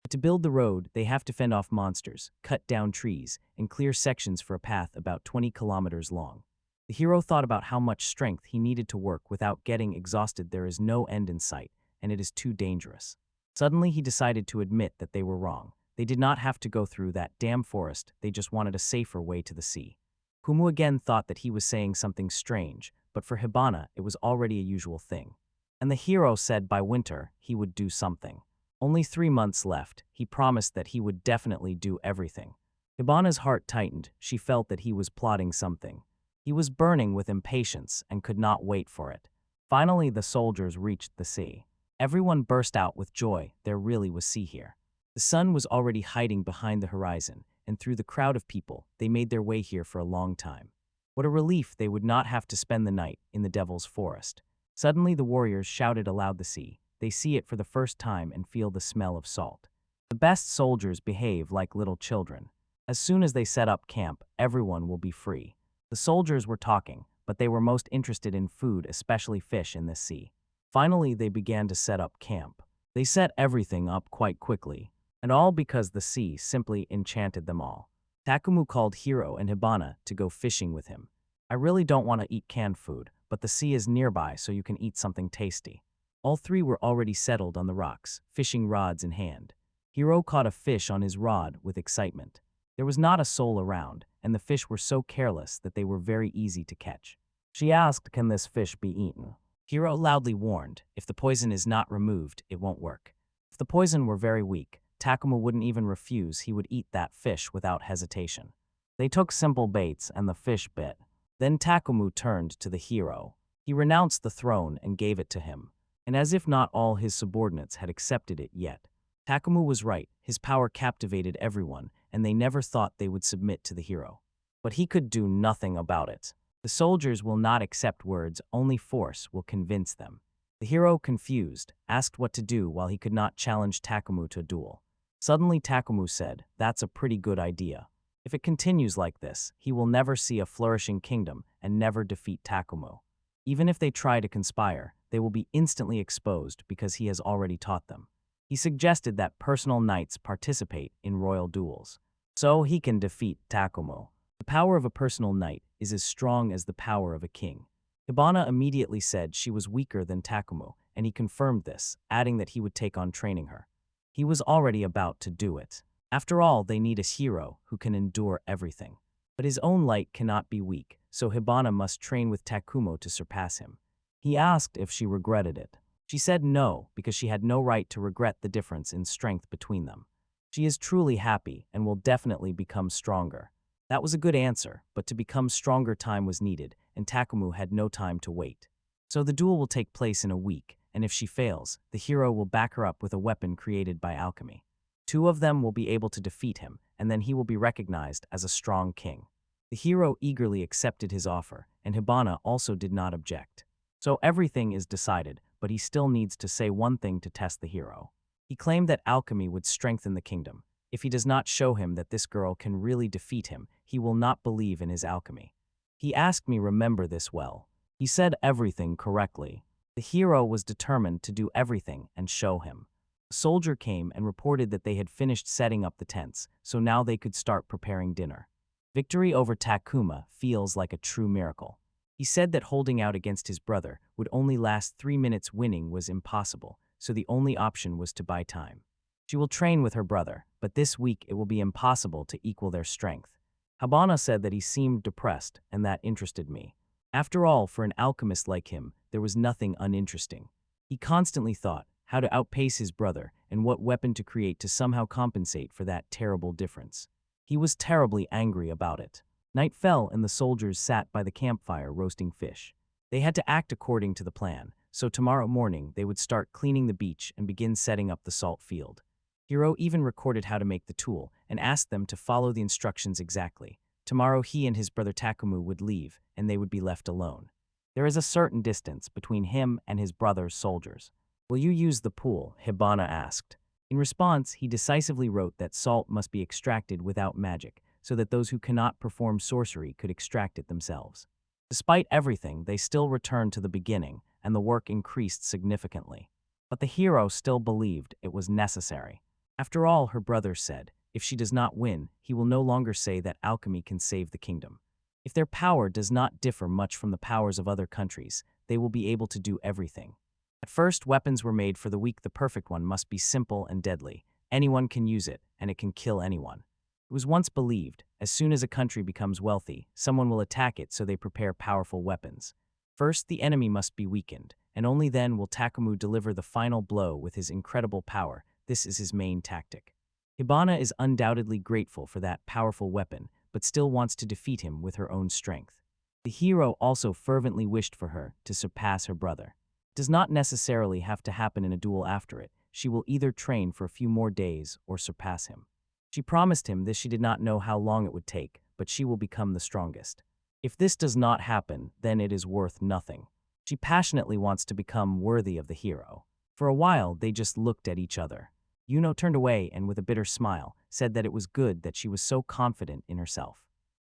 But to build the road, they have to fend off monsters, cut down trees, and clear sections for a path about 20 kilometers long. The hero thought about how much strength he needed to work without getting exhausted. There is no end in sight, and it is too dangerous. Suddenly he decided to admit that they were wrong. They did not have to go through that damn forest, they just wanted a safer way to the sea. Kumu again thought that he was saying something strange, but for Hibana it was already a usual thing. And the hero said by winter he would do something. Only 3 months left. He promised that he would definitely do everything. Hibana's heart tightened. She felt that he was plotting something. He was burning with impatience and could not wait for it. Finally, the soldiers reached the sea. Everyone burst out with joy. There really was sea here. The sun was already hiding behind the horizon, and through the crowd of people, they made their way here for a long time. What a relief they would not have to spend the night in the Devil's Forest. Suddenly the warriors shouted aloud the sea. They see it for the first time and feel the smell of salt. The best soldiers behave like little children. As soon as they set up camp, everyone will be free. The soldiers were talking, but they were most interested in food, especially fish in this sea. Finally, they began to set up camp. They set everything up quite quickly, and all because the sea simply enchanted them all. Takumu called Hiro and Hibana to go fishing with him. I really don't want to eat canned food, but the sea is nearby so you can eat something tasty. All three were already settled on the rocks, fishing rods in hand. Hiro caught a fish on his rod with excitement. There was not a soul around, and the fish were so careless that they were very easy to catch. She asked, "Can this fish be eaten?" Hiro loudly warned, "If the poison is not removed, it won't work." If the poison were very weak, Takuma wouldn't even refuse, he would eat that fish without hesitation. They took simple baits and the fish bit. Then Takumu turned to the hero. He renounced the throne and gave it to him. And as if not all his subordinates had accepted it yet. Takumu was right, his power captivated everyone, and they never thought they would submit to the hero. But he could do nothing about it. The soldiers will not accept words, only force will convince them. The hero, confused, asked what to do while he could not challenge Takumu to a duel. Suddenly Takumu said, "That's a pretty good idea. If it continues like this, he will never see a flourishing kingdom and never defeat Takumu. Even if they try to conspire, they will be instantly exposed because he has already taught them." He suggested that personal knights participate in royal duels, so he can defeat Takumu. The power of a personal knight is as strong as the power of a king. Hibana immediately said she was weaker than Takumu, and he confirmed this, adding that he would take on training her. He was already about to do it. After all, they need a hero who can endure everything. But his own light cannot be weak, so Hibana must train with Takumo to surpass him. He asked if she regretted it. She said no, because she had no right to regret the difference in strength between them. She is truly happy and will definitely become stronger. That was a good answer, but to become stronger time was needed, and Takumu had no time to wait. So the duel will take place in a week, and if she fails, the hero will back her up with a weapon created by alchemy. Two of them will be able to defeat him, and then he will be recognized as a strong king. The hero eagerly accepted his offer, and Hibana also did not object. So everything is decided, but he still needs to say one thing to test the hero. He claimed that alchemy would strengthen the kingdom. If he does not show him that this girl can really defeat him, he will not believe in his alchemy. He asked me remember this well. He said everything correctly. The hero was determined to do everything and show him. A soldier came and reported that they had finished setting up the tents, so now they could start preparing dinner. Victory over Takuma feels like a true miracle. He said that holding out against his brother would only last 3 minutes. Winning was impossible, so the only option was to buy time. She will train with her brother, but this week it will be impossible to equal their strength. Hibana said that he seemed depressed, and that interested me. After all, for an alchemist like him, there was nothing uninteresting. He constantly thought how to outpace his brother and what weapon to create to somehow compensate for that terrible difference. He was terribly angry about it. Night fell and the soldiers sat by the campfire roasting fish. They had to act according to the plan, so tomorrow morning they would start cleaning the beach and begin setting up the salt field. Hiro even recorded how to make the tool and asked them to follow the instructions exactly. Tomorrow he and his brother Takumu would leave and they would be left alone. There is a certain distance between him and his brother's soldiers. "Will you use the pool?" Hibana asked. In response, he decisively wrote that salt must be extracted without magic, so that those who cannot perform sorcery could extract it themselves. Despite everything, they still returned to the beginning, and the work increased significantly. But the hero still believed it was necessary. After all, her brother said, if she does not win, he will no longer say that alchemy can save the kingdom. If their power does not differ much from the powers of other countries, they will be able to do everything. At first, weapons were made for the weak. The perfect one must be simple and deadly. Anyone can use it, and it can kill anyone. It was once believed, as soon as a country becomes wealthy, someone will attack it, so they prepare powerful weapons. First, the enemy must be weakened, and only then will Takumu deliver the final blow with his incredible power. This is his main tactic. Hibana is undoubtedly grateful for that powerful weapon, but still wants to defeat him with her own strength. The hero also fervently wished for her to surpass her brother. It does not necessarily have to happen in a duel after it. She will either train for a few more days or surpass him. She promised him this. She did not know how long it would take, but she will become the strongest. If this does not happen, then it is worth nothing. She passionately wants to become worthy of the hero. For a while, they just looked at each other. Yuno turned away and with a bitter smile, said that it was good that she was so confident in herself.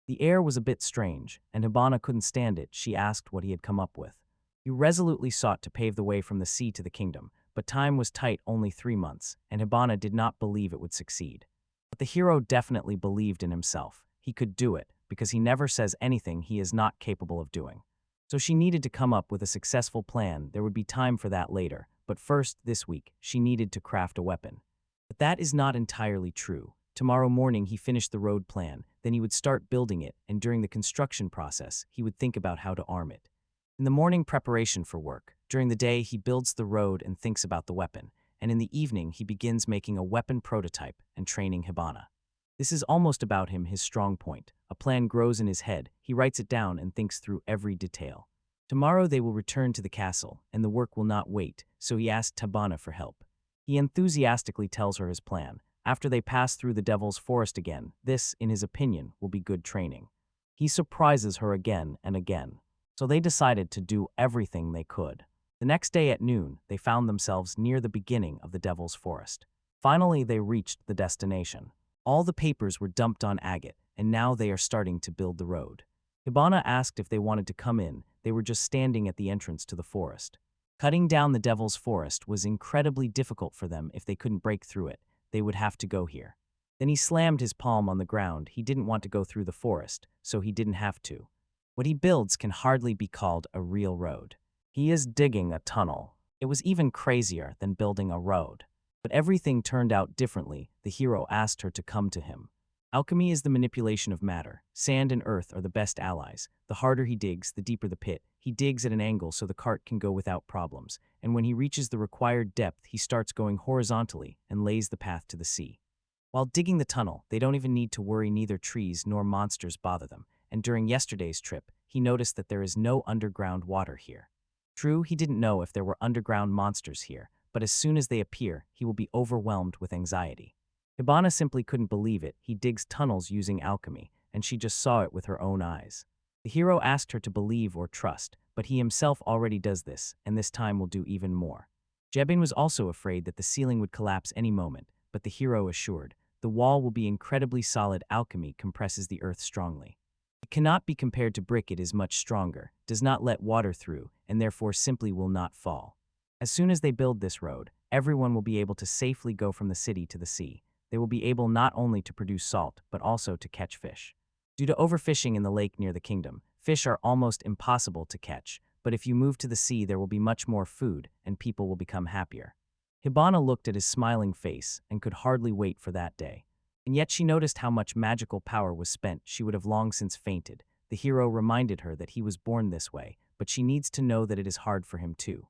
The air was a bit strange, and Hibana couldn't stand it. She asked what he had come up with. He resolutely sought to pave the way from the sea to the kingdom, but time was tight, only 3 months, and Hibana did not believe it would succeed. But the hero definitely believed in himself. He could do it, because he never says anything he is not capable of doing. So she needed to come up with a successful plan. There would be time for that later, but first, this week, she needed to craft a weapon. But that is not entirely true. Tomorrow morning he finished the road plan, then he would start building it, and during the construction process, he would think about how to arm it. In the morning, preparation for work. During the day, he builds the road and thinks about the weapon, and in the evening, he begins making a weapon prototype and training Hibana. This is almost about him, his strong point. A plan grows in his head, he writes it down and thinks through every detail. Tomorrow they will return to the castle, and the work will not wait, so he asked Hibana for help. He enthusiastically tells her his plan. After they pass through the Devil's Forest again, this, in his opinion, will be good training. He surprises her again and again. So they decided to do everything they could. The next day at noon, they found themselves near the beginning of the Devil's Forest. Finally, they reached the destination. All the papers were dumped on agate, and now they are starting to build the road. Hibana asked if they wanted to come in. They were just standing at the entrance to the forest. Cutting down the Devil's Forest was incredibly difficult for them. If they couldn't break through it, they would have to go here. Then he slammed his palm on the ground. He didn't want to go through the forest, so he didn't have to. What he builds can hardly be called a real road. He is digging a tunnel. It was even crazier than building a road. But everything turned out differently. The hero asked her to come to him. Alchemy is the manipulation of matter. Sand and earth are the best allies. The harder he digs, the deeper the pit. He digs at an angle so the cart can go without problems, and when he reaches the required depth, he starts going horizontally and lays the path to the sea. While digging the tunnel, they don't even need to worry. Neither trees nor monsters bother them, and during yesterday's trip, he noticed that there is no underground water here. True, he didn't know if there were underground monsters here, but as soon as they appear, he will be overwhelmed with anxiety. Hibana simply couldn't believe it. He digs tunnels using alchemy, and she just saw it with her own eyes. The hero asked her to believe or trust, but he himself already does this, and this time will do even more. Jebin was also afraid that the ceiling would collapse any moment, but the hero assured, the wall will be incredibly solid. Alchemy compresses the earth strongly. It cannot be compared to brick. It is much stronger, does not let water through, and therefore simply will not fall. As soon as they build this road, everyone will be able to safely go from the city to the sea. They will be able not only to produce salt, but also to catch fish. Due to overfishing in the lake near the kingdom, fish are almost impossible to catch, but if you move to the sea there will be much more food, and people will become happier. Hibana looked at his smiling face and could hardly wait for that day. And yet she noticed how much magical power was spent. She would have long since fainted. The hero reminded her that he was born this way, but she needs to know that it is hard for him too.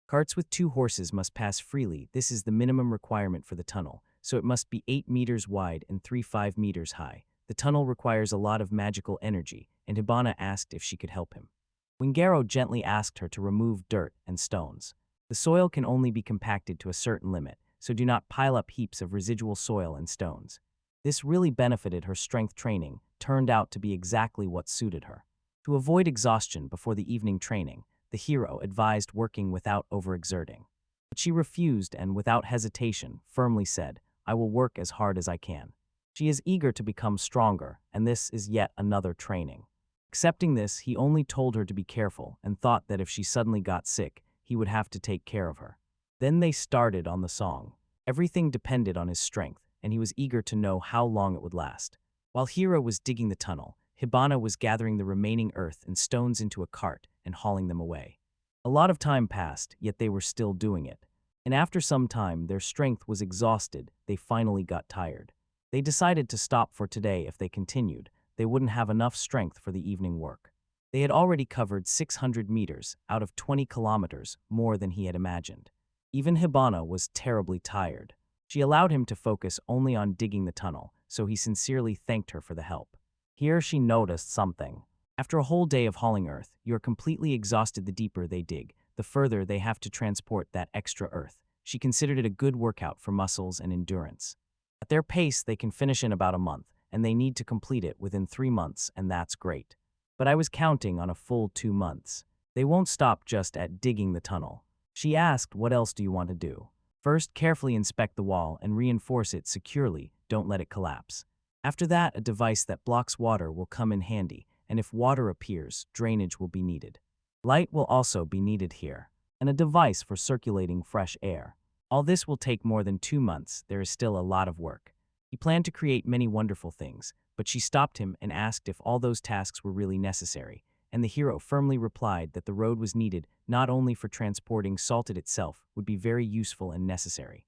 Carts with 2 horses must pass freely. This is the minimum requirement for the tunnel, so it must be 8 meters wide and 5 meters high. The tunnel requires a lot of magical energy, and Hibana asked if she could help him. Wingaro gently asked her to remove dirt and stones. The soil can only be compacted to a certain limit, so do not pile up heaps of residual soil and stones. This really benefited her strength training, turned out to be exactly what suited her. To avoid exhaustion before the evening training, the hero advised working without overexerting. But she refused and, without hesitation, firmly said, I will work as hard as I can. She is eager to become stronger, and this is yet another training. Accepting this, he only told her to be careful and thought that if she suddenly got sick, he would have to take care of her. Then they started on the song. Everything depended on his strength, and he was eager to know how long it would last. While Hiro was digging the tunnel, Hibana was gathering the remaining earth and stones into a cart and hauling them away. A lot of time passed, yet they were still doing it. And after some time, their strength was exhausted. They finally got tired. They decided to stop for today. If they continued, they wouldn't have enough strength for the evening work. They had already covered 600 meters out of 20 kilometers, more than he had imagined. Even Hibana was terribly tired. She allowed him to focus only on digging the tunnel, so he sincerely thanked her for the help. Here she noticed something. After a whole day of hauling earth, you are completely exhausted. The deeper they dig, the further they have to transport that extra earth. She considered it a good workout for muscles and endurance. At their pace, they can finish in about a month, and they need to complete it within 3 months, and that's great. But I was counting on a full 2 months. They won't stop just at digging the tunnel. She asked, what else do you want to do? First, carefully inspect the wall and reinforce it securely, don't let it collapse. After that, a device that blocks water will come in handy, and if water appears, drainage will be needed. Light will also be needed here, and a device for circulating fresh air. All this will take more than 2 months, there is still a lot of work. He planned to create many wonderful things, but she stopped him and asked if all those tasks were really necessary, and the hero firmly replied that the road was needed not only for transporting salt itself would be very useful and necessary.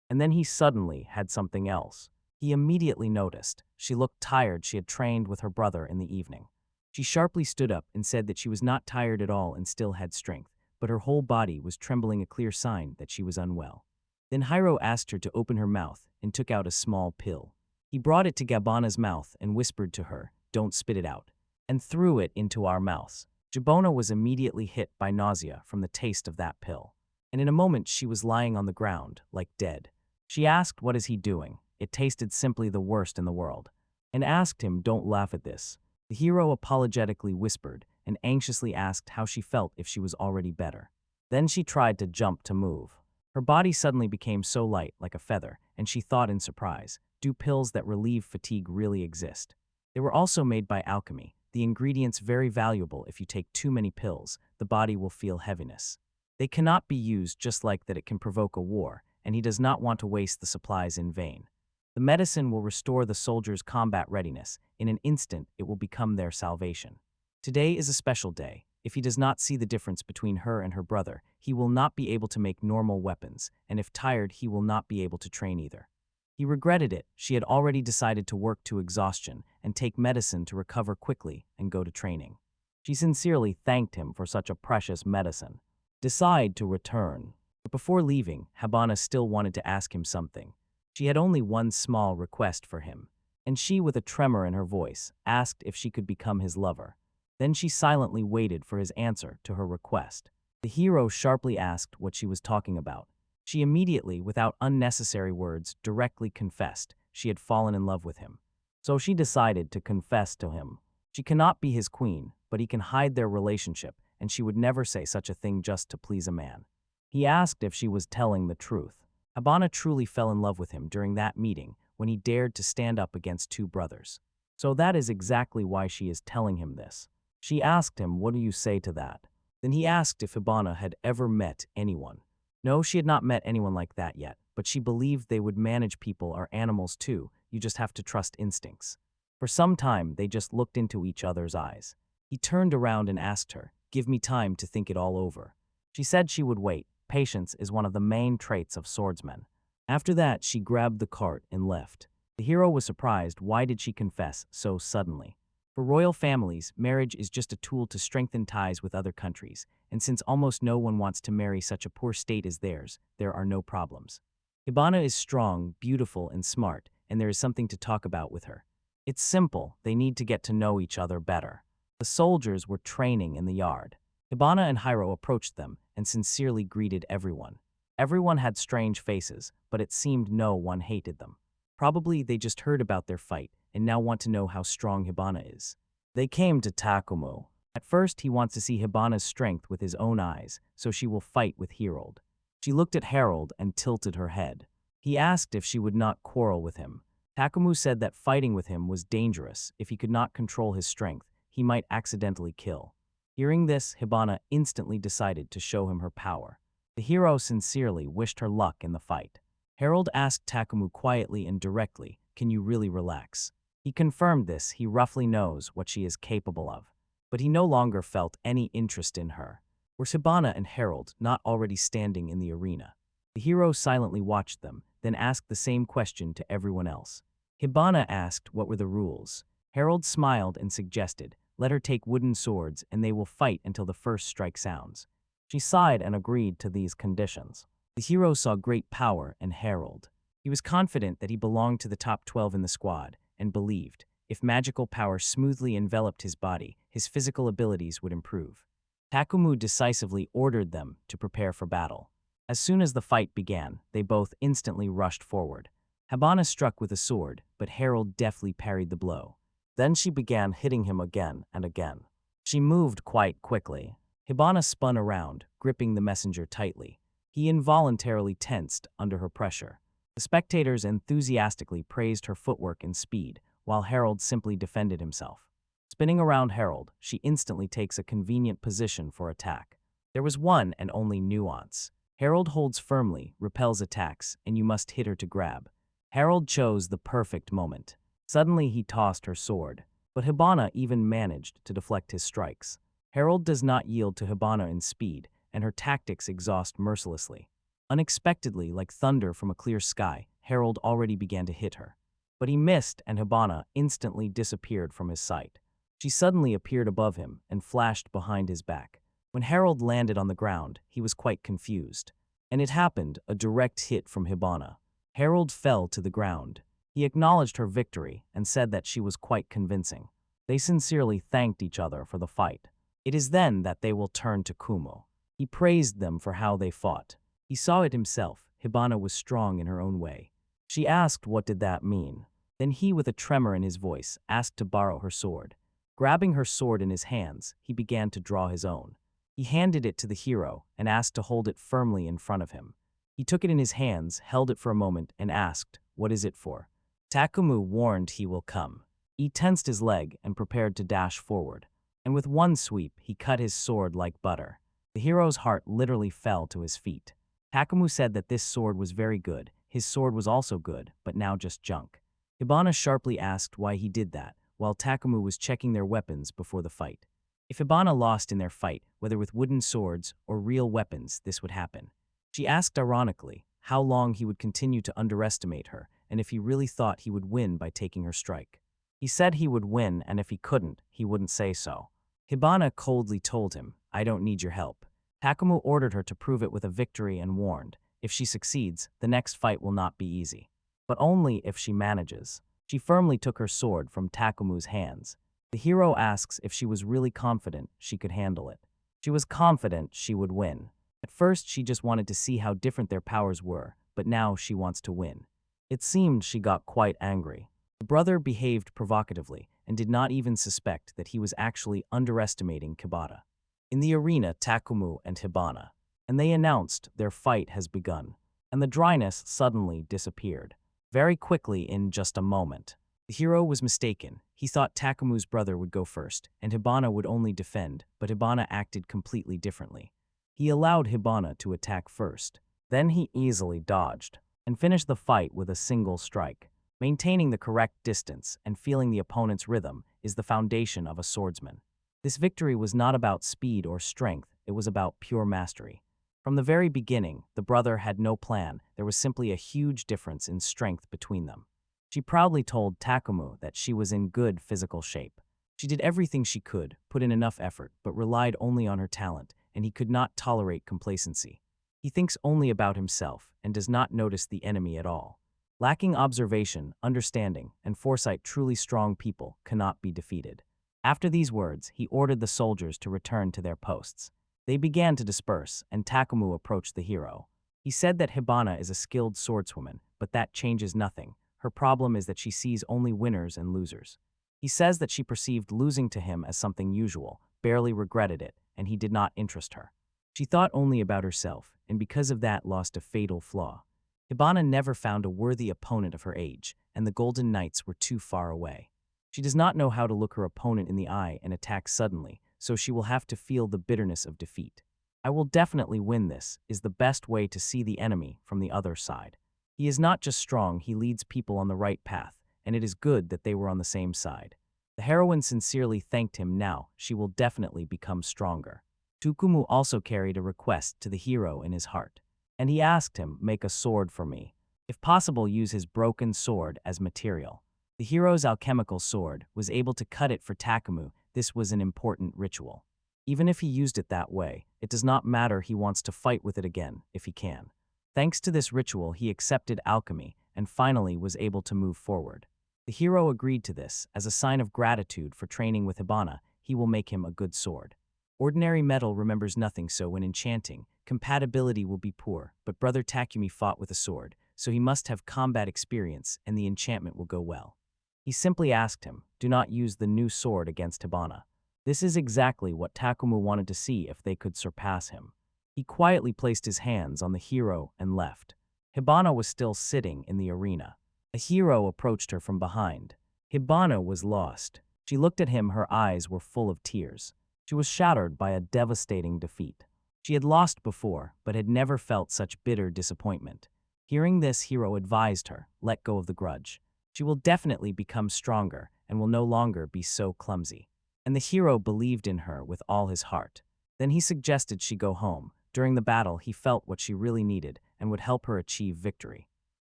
And then he suddenly had something else. He immediately noticed. She looked tired. She had trained with her brother in the evening. She sharply stood up and said that she was not tired at all and still had strength, but her whole body was trembling, a clear sign that she was unwell. Then Hiro asked her to open her mouth and took out a small pill. He brought it to Hibana's mouth and whispered to her, "Don't spit it out," and threw it into our mouths. Hibana was immediately hit by nausea from the taste of that pill, and in a moment she was lying on the ground, like dead. She asked, "What is he doing?" It tasted simply the worst in the world, and asked him, "Don't laugh at this." The hero apologetically whispered and anxiously asked how she felt, if she was already better. Then she tried to jump to move. Her body suddenly became so light, like a feather, and she thought in surprise, do pills that relieve fatigue really exist? They were also made by Alchemy, the ingredients very valuable. If you take too many pills, the body will feel heaviness. They cannot be used, just like that it can provoke a war, and he does not want to waste the supplies in vain. The medicine will restore the soldiers' combat readiness. In an instant, it will become their salvation. Today is a special day. If he does not see the difference between her and her brother, he will not be able to make normal weapons, and if tired, he will not be able to train either. He regretted it. She had already decided to work to exhaustion and take medicine to recover quickly and go to training. She sincerely thanked him for such a precious medicine. Decide to return. But before leaving, Hibana still wanted to ask him something. She had only one small request for him, and she, with a tremor in her voice, asked if she could become his lover. Then she silently waited for his answer to her request. The hero sharply asked what she was talking about. She immediately, without unnecessary words, directly confessed she had fallen in love with him. So she decided to confess to him. She cannot be his queen, but he can hide their relationship, and she would never say such a thing just to please a man. He asked if she was telling the truth. Hibana truly fell in love with him during that meeting when he dared to stand up against 2 brothers. So that is exactly why she is telling him this. She asked him, "What do you say to that?" Then he asked if Hibana had ever met anyone. No, she had not met anyone like that yet, but she believed they would manage people or animals too. You just have to trust instincts. For some time, they just looked into each other's eyes. He turned around and asked her, "Give me time to think it all over." She said she would wait. Patience is one of the main traits of swordsmen. After that, she grabbed the cart and left. The hero was surprised. Why did she confess so suddenly? For royal families, marriage is just a tool to strengthen ties with other countries, and since almost no one wants to marry such a poor state as theirs, there are no problems. Hibana is strong, beautiful, and smart, and there is something to talk about with her. It's simple, they need to get to know each other better. The soldiers were training in the yard. Hibana and Hiro approached them and sincerely greeted everyone. Everyone had strange faces, but it seemed no one hated them. Probably they just heard about their fight and now want to know how strong Hibana is. They came to Takumu. At first, he wants to see Hibana's strength with his own eyes, so she will fight with Harold. She looked at Harold and tilted her head. He asked if she would not quarrel with him. Takumu said that fighting with him was dangerous. If he could not control his strength, he might accidentally kill. Hearing this, Hibana instantly decided to show him her power. The hero sincerely wished her luck in the fight. Harold asked Takumu quietly and directly, "Can you really relax?" He confirmed this. He roughly knows what she is capable of. But he no longer felt any interest in her. Were Hibana and Harold not already standing in the arena? The hero silently watched them, then asked the same question to everyone else. Hibana asked what were the rules. Harold smiled and suggested, "Let her take wooden swords and they will fight until the first strike sounds." She sighed and agreed to these conditions. The hero saw great power in Harold. He was confident that he belonged to the top 12 in the squad, and believed, if magical power smoothly enveloped his body, his physical abilities would improve. Takumu decisively ordered them to prepare for battle. As soon as the fight began, they both instantly rushed forward. Hibana struck with a sword, but Harold deftly parried the blow. Then she began hitting him again and again. She moved quite quickly. Hibana spun around, gripping the messenger tightly. He involuntarily tensed under her pressure. The spectators enthusiastically praised her footwork and speed, while Harold simply defended himself. Spinning around Harold, she instantly takes a convenient position for attack. There was one and only nuance. Harold holds firmly, repels attacks, and you must hit her to grab. Harold chose the perfect moment. Suddenly he tossed her sword, but Hibana even managed to deflect his strikes. Harold does not yield to Hibana in speed, and her tactics exhaust mercilessly. Unexpectedly, like thunder from a clear sky, Harold already began to hit her. But he missed, and Hibana instantly disappeared from his sight. She suddenly appeared above him and flashed behind his back. When Harold landed on the ground, he was quite confused. And it happened, a direct hit from Hibana. Harold fell to the ground. He acknowledged her victory and said that she was quite convincing. They sincerely thanked each other for the fight. It is then that they will turn to Kumo. He praised them for how they fought. He saw it himself. Hibana was strong in her own way. She asked what did that mean. Then he, with a tremor in his voice, asked to borrow her sword. Grabbing her sword in his hands, he began to draw his own. He handed it to the hero and asked to hold it firmly in front of him. He took it in his hands, held it for a moment, and asked, "What is it for?" Takumu warned he will come. He tensed his leg and prepared to dash forward. And with one sweep, he cut his sword like butter. The hero's heart literally fell to his feet. Takumu said that this sword was very good. His sword was also good, but now just junk. Hibana sharply asked why he did that, while Takumu was checking their weapons before the fight. If Hibana lost in their fight, whether with wooden swords or real weapons, this would happen. She asked ironically how long he would continue to underestimate her, and if he really thought he would win by taking her strike. He said he would win, and if he couldn't, he wouldn't say so. Hibana coldly told him, "I don't need your help." Takumu ordered her to prove it with a victory and warned, if she succeeds, the next fight will not be easy. But only if she manages. She firmly took her sword from Takumu's hands. The hero asks if she was really confident she could handle it. She was confident she would win. At first, she just wanted to see how different their powers were, but now she wants to win. It seemed she got quite angry. The brother behaved provocatively and did not even suspect that he was actually underestimating Kibata. In the arena, Takumu and Hibana, and they announced their fight has begun, and the dryness suddenly disappeared. Very quickly, in just a moment. The hero was mistaken. He thought Takumu's brother would go first, and Hibana would only defend, but Hibana acted completely differently. He allowed Hibana to attack first. Then he easily dodged, and finished the fight with a single strike. Maintaining the correct distance and feeling the opponent's rhythm is the foundation of a swordsman. This victory was not about speed or strength, it was about pure mastery. From the very beginning, the brother had no plan, there was simply a huge difference in strength between them. She proudly told Takumu that she was in good physical shape. She did everything she could, put in enough effort, but relied only on her talent, and he could not tolerate complacency. He thinks only about himself and does not notice the enemy at all. Lacking observation, understanding, and foresight, truly strong people cannot be defeated. After these words, he ordered the soldiers to return to their posts. They began to disperse, and Takumu approached the hero. He said that Hibana is a skilled swordswoman, but that changes nothing. Her problem is that she sees only winners and losers. He says that she perceived losing to him as something usual, barely regretted it, and he did not interest her. She thought only about herself, and because of that lost a fatal flaw. Hibana never found a worthy opponent of her age, and the Golden Knights were too far away. She does not know how to look her opponent in the eye and attack suddenly, so she will have to feel the bitterness of defeat. "I will definitely win this" is the best way to see the enemy from the other side. He is not just strong, he leads people on the right path, and it is good that they were on the same side. The heroine sincerely thanked him. Now she will definitely become stronger. Takumu also carried a request to the hero in his heart, and he asked him, "Make a sword for me. If possible, use his broken sword as material." The hero's alchemical sword was able to cut it for Takumu. This was an important ritual. Even if he used it that way, it does not matter, he wants to fight with it again, if he can. Thanks to this ritual, he accepted alchemy and finally was able to move forward. The hero agreed to this. As a sign of gratitude for training with Hibana, he will make him a good sword. Ordinary metal remembers nothing, so when enchanting, compatibility will be poor, but Brother Takumi fought with a sword, so he must have combat experience and the enchantment will go well. He simply asked him, "Do not use the new sword against Hibana." This is exactly what Takumu wanted to see if they could surpass him. He quietly placed his hands on the hero and left. Hibana was still sitting in the arena. A hero approached her from behind. Hibana was lost. She looked at him, her eyes were full of tears. She was shattered by a devastating defeat. She had lost before, but had never felt such bitter disappointment. Hearing this, Hero advised her, let go of the grudge. She will definitely become stronger and will no longer be so clumsy. And the hero believed in her with all his heart. Then he suggested she go home. During the battle, he felt what she really needed and would help her achieve victory.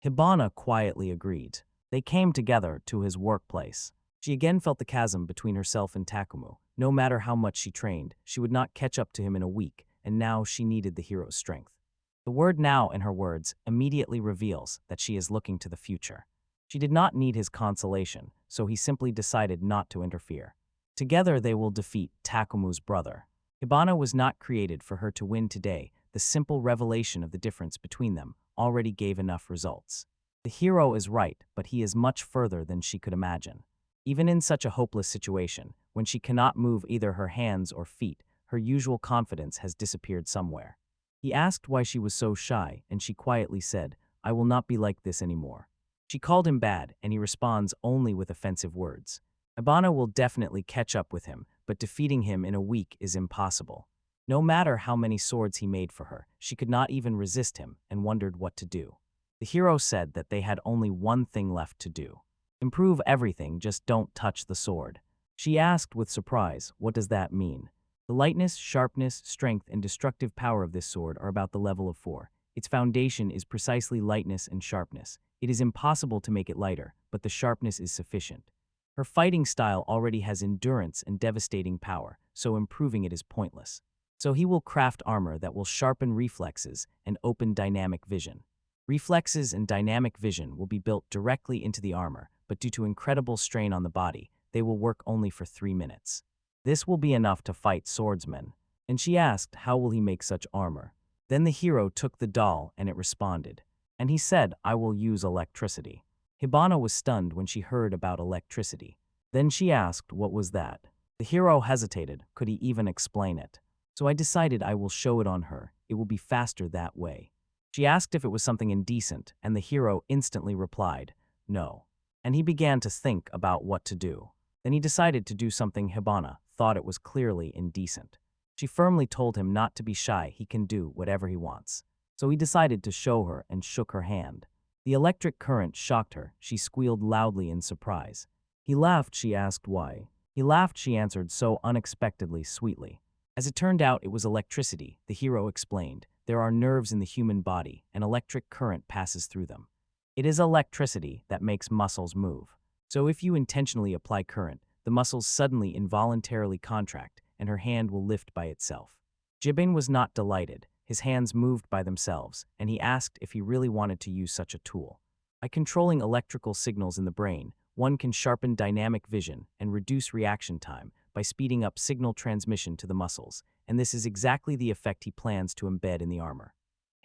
Hibana quietly agreed. They came together to his workplace. She again felt the chasm between herself and Takumu. No matter how much she trained, she would not catch up to him in a week, and now she needed the hero's strength. The word now in her words immediately reveals that she is looking to the future. She did not need his consolation, so he simply decided not to interfere. Together they will defeat Takumu's brother. Hibana was not created for her to win today. The simple revelation of the difference between them already gave enough results. The hero is right, but he is much further than she could imagine. Even in such a hopeless situation, when she cannot move either her hands or feet, her usual confidence has disappeared somewhere. He asked why she was so shy, and she quietly said, I will not be like this anymore. She called him bad, and he responds only with offensive words. Hibana will definitely catch up with him, but defeating him in a week is impossible. No matter how many swords he made for her, she could not even resist him and wondered what to do. The hero said that they had only one thing left to do. Improve everything, just don't touch the sword. She asked with surprise, what does that mean? The lightness, sharpness, strength, and destructive power of this sword are about the level of 4. Its foundation is precisely lightness and sharpness. It is impossible to make it lighter, but the sharpness is sufficient. Her fighting style already has endurance and devastating power, so improving it is pointless. So he will craft armor that will sharpen reflexes and open dynamic vision. Reflexes and dynamic vision will be built directly into the armor, but due to incredible strain on the body, they will work only for 3 minutes. This will be enough to fight swordsmen. And she asked, how will he make such armor? Then the hero took the doll and it responded. And he said, I will use electricity. Hibana was stunned when she heard about electricity. Then she asked, what was that? The hero hesitated. Could he even explain it? So I decided I will show it on her. It will be faster that way. She asked if it was something indecent, and the hero instantly replied, no. And he began to think about what to do. Then he decided to do something Hibana thought it was clearly indecent. She firmly told him not to be shy, he can do whatever he wants. So he decided to show her and shook her hand. The electric current shocked her. She squealed loudly in surprise. He laughed. She asked why. He laughed. She answered so unexpectedly sweetly. As it turned out, it was electricity, the hero explained. There are nerves in the human body, and electric current passes through them. It is electricity that makes muscles move. So if you intentionally apply current, the muscles suddenly involuntarily contract, and her hand will lift by itself. Jibin was not delighted. His hands moved by themselves, and he asked if he really wanted to use such a tool. By controlling electrical signals in the brain, one can sharpen dynamic vision and reduce reaction time by speeding up signal transmission to the muscles, and this is exactly the effect he plans to embed in the armor.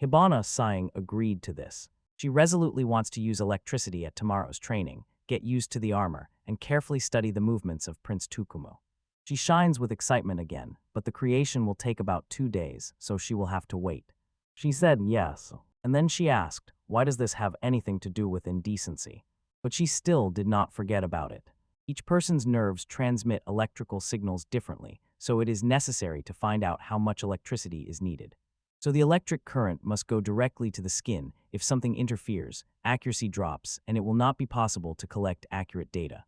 Hibana, sighing, agreed to this. She resolutely wants to use electricity at tomorrow's training, get used to the armor, and carefully study the movements of Prince Tukumo. She shines with excitement again, but the creation will take about 2 days, so she will have to wait. She said yes, and then she asked, why does this have anything to do with indecency? But she still did not forget about it. Each person's nerves transmit electrical signals differently, so it is necessary to find out how much electricity is needed. So the electric current must go directly to the skin. If something interferes, accuracy drops, and it will not be possible to collect accurate data.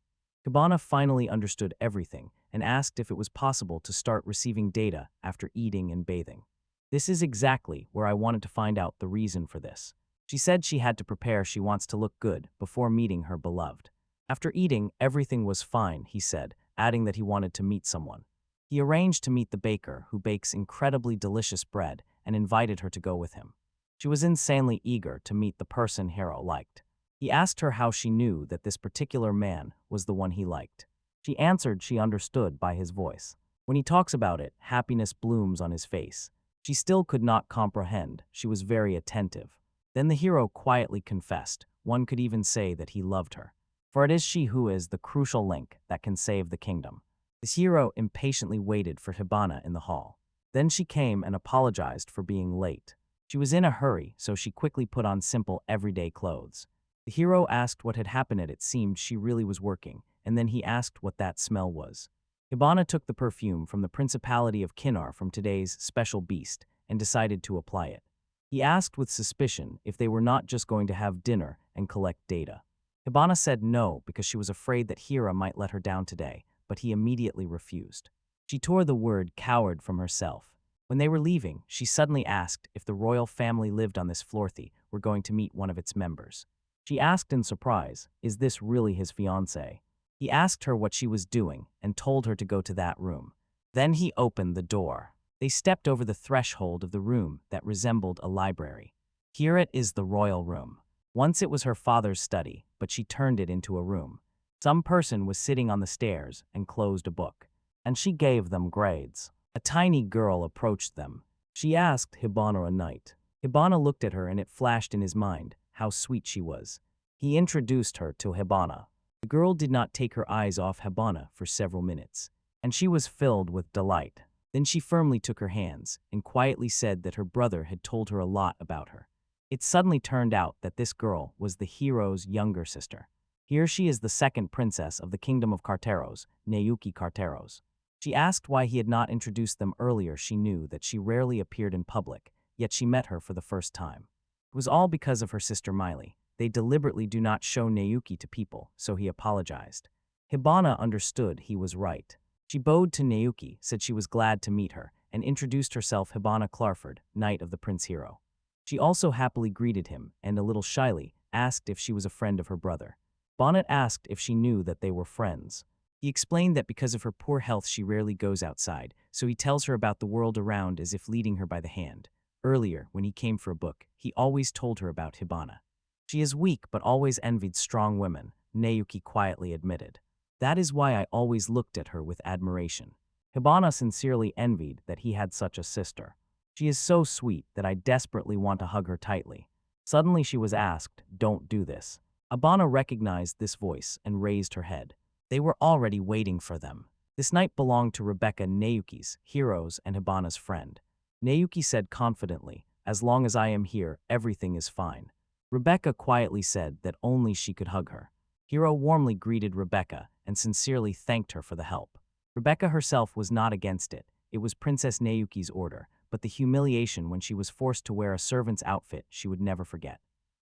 Hibana finally understood everything and asked if it was possible to start receiving data after eating and bathing. This is exactly where I wanted to find out the reason for this. She said she had to prepare, she wants to look good before meeting her beloved. After eating, everything was fine, he said, adding that he wanted to meet someone. He arranged to meet the baker who bakes incredibly delicious bread and invited her to go with him. She was insanely eager to meet the person Hero liked. He asked her how she knew that this particular man was the one he liked. She answered she understood by his voice. When he talks about it, happiness blooms on his face. She still could not comprehend. She was very attentive. Then the hero quietly confessed. One could even say that he loved her. For it is she who is the crucial link that can save the kingdom. This hero impatiently waited for Hibana in the hall. Then she came and apologized for being late. She was in a hurry, so she quickly put on simple, everyday clothes. The hero asked what had happened, and it seemed she really was working, and then he asked what that smell was. Hibana took the perfume from the Principality of Kinnar from today's special beast and decided to apply it. He asked with suspicion if they were not just going to have dinner and collect data. Hibana said no because she was afraid that Hira might let her down today, but he immediately refused. She tore the word coward from herself. When they were leaving, she suddenly asked if the royal family lived on this floorthy were going to meet one of its members. She asked in surprise, is this really his fiancé? He asked her what she was doing and told her to go to that room. Then he opened the door. They stepped over the threshold of the room that resembled a library. Here it is, the royal room. Once it was her father's study, but she turned it into a room. Some person was sitting on the stairs and closed a book, and she gave them grades. A tiny girl approached them. She asked Hibana a night. Hibana looked at her and it flashed in his mind how sweet she was. He introduced her to Hibana. The girl did not take her eyes off Hibana for several minutes, and she was filled with delight. Then she firmly took her hands and quietly said that her brother had told her a lot about her. It suddenly turned out that this girl was the hero's younger sister. Here she is, the second princess of the kingdom of Carteros, Nayuki Carteros. She asked why he had not introduced them earlier. She knew that she rarely appeared in public, yet she met her for the first time. It was all because of her sister Miley. They deliberately do not show Nayuki to people, so he apologized. Hibana understood he was right. She bowed to Nayuki, said she was glad to meet her, and introduced herself Hibana Clarford, Knight of the Prince Hero. She also happily greeted him, and a little shyly, asked if she was a friend of her brother. Bonnet asked if she knew that they were friends. He explained that because of her poor health she rarely goes outside, so he tells her about the world around as if leading her by the hand. Earlier, when he came for a book, he always told her about Hibana. She is weak but always envied strong women, Nayuki quietly admitted. That is why I always looked at her with admiration. Hibana sincerely envied that he had such a sister. She is so sweet that I desperately want to hug her tightly. Suddenly she was asked, don't do this. Hibana recognized this voice and raised her head. They were already waiting for them. This night belonged to Rebecca, Nayuki's, Hiro's, and Hibana's friend. Nayuki said confidently, as long as I am here, everything is fine. Rebecca quietly said that only she could hug her. Hiro warmly greeted Rebecca and sincerely thanked her for the help. Rebecca herself was not against it. It was Princess Nayuki's order, but the humiliation when she was forced to wear a servant's outfit she would never forget.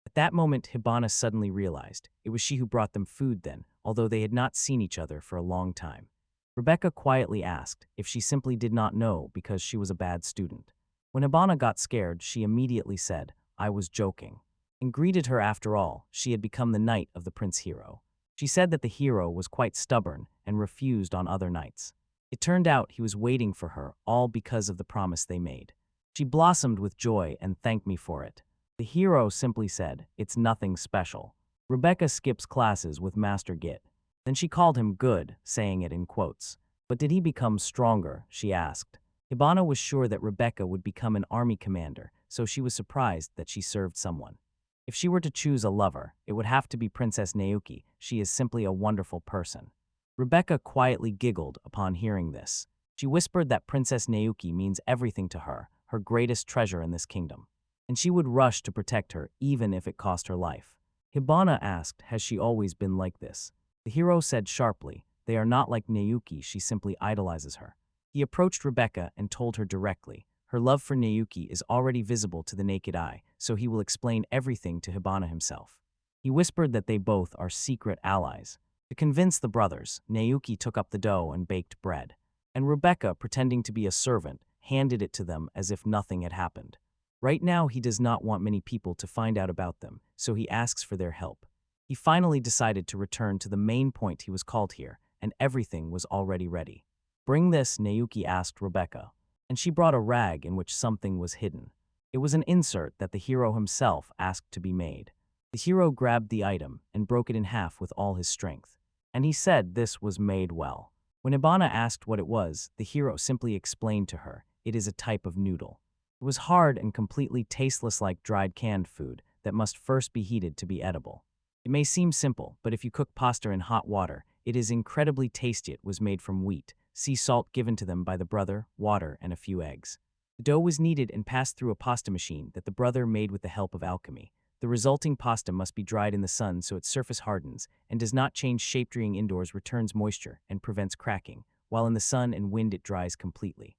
At that moment, Hibana suddenly realized it was she who brought them food then, although they had not seen each other for a long time. Rebecca quietly asked if she simply did not know because she was a bad student. When Hibana got scared, she immediately said, I was joking, and greeted her. After all, she had become the knight of the Prince Hero. She said that the hero was quite stubborn and refused on other nights. It turned out he was waiting for her, all because of the promise they made. She blossomed with joy and thanked me for it. The hero simply said, it's nothing special. Rebecca skips classes with Master Git. Then she called him good, saying it in quotes. But did he become stronger, she asked. Hibana was sure that Rebecca would become an army commander, so she was surprised that she served someone. If she were to choose a lover, it would have to be Princess Nayuki. She is simply a wonderful person. Rebecca quietly giggled upon hearing this. She whispered that Princess Nayuki means everything to her, her greatest treasure in this kingdom, and she would rush to protect her even if it cost her life. Hibana asked, has she always been like this? The hero said sharply, they are not like Nayuki, she simply idolizes her. He approached Rebecca and told her directly, her love for Nayuki is already visible to the naked eye, so he will explain everything to Hibana himself. He whispered that they both are secret allies. To convince the brothers, Nayuki took up the dough and baked bread, and Rebecca, pretending to be a servant, handed it to them as if nothing had happened. Right now, he does not want many people to find out about them, so he asks for their help. He finally decided to return to the main point. He was called here, and everything was already ready. Bring this, Nayuki asked Rebecca, and she brought a rag in which something was hidden. It was an insert that the hero himself asked to be made. The hero grabbed the item and broke it in half with all his strength, and he said this was made well. When Hibana asked what it was, the hero simply explained to her, it is a type of noodle. It was hard and completely tasteless like dried canned food that must first be heated to be edible. It may seem simple, but if you cook pasta in hot water, it is incredibly tasty. It was made from wheat, sea salt given to them by the brother, water, and a few eggs. The dough was kneaded and passed through a pasta machine that the brother made with the help of alchemy. The resulting pasta must be dried in the sun so its surface hardens and does not change shape. Drying indoors retains moisture and prevents cracking, while in the sun and wind it dries completely.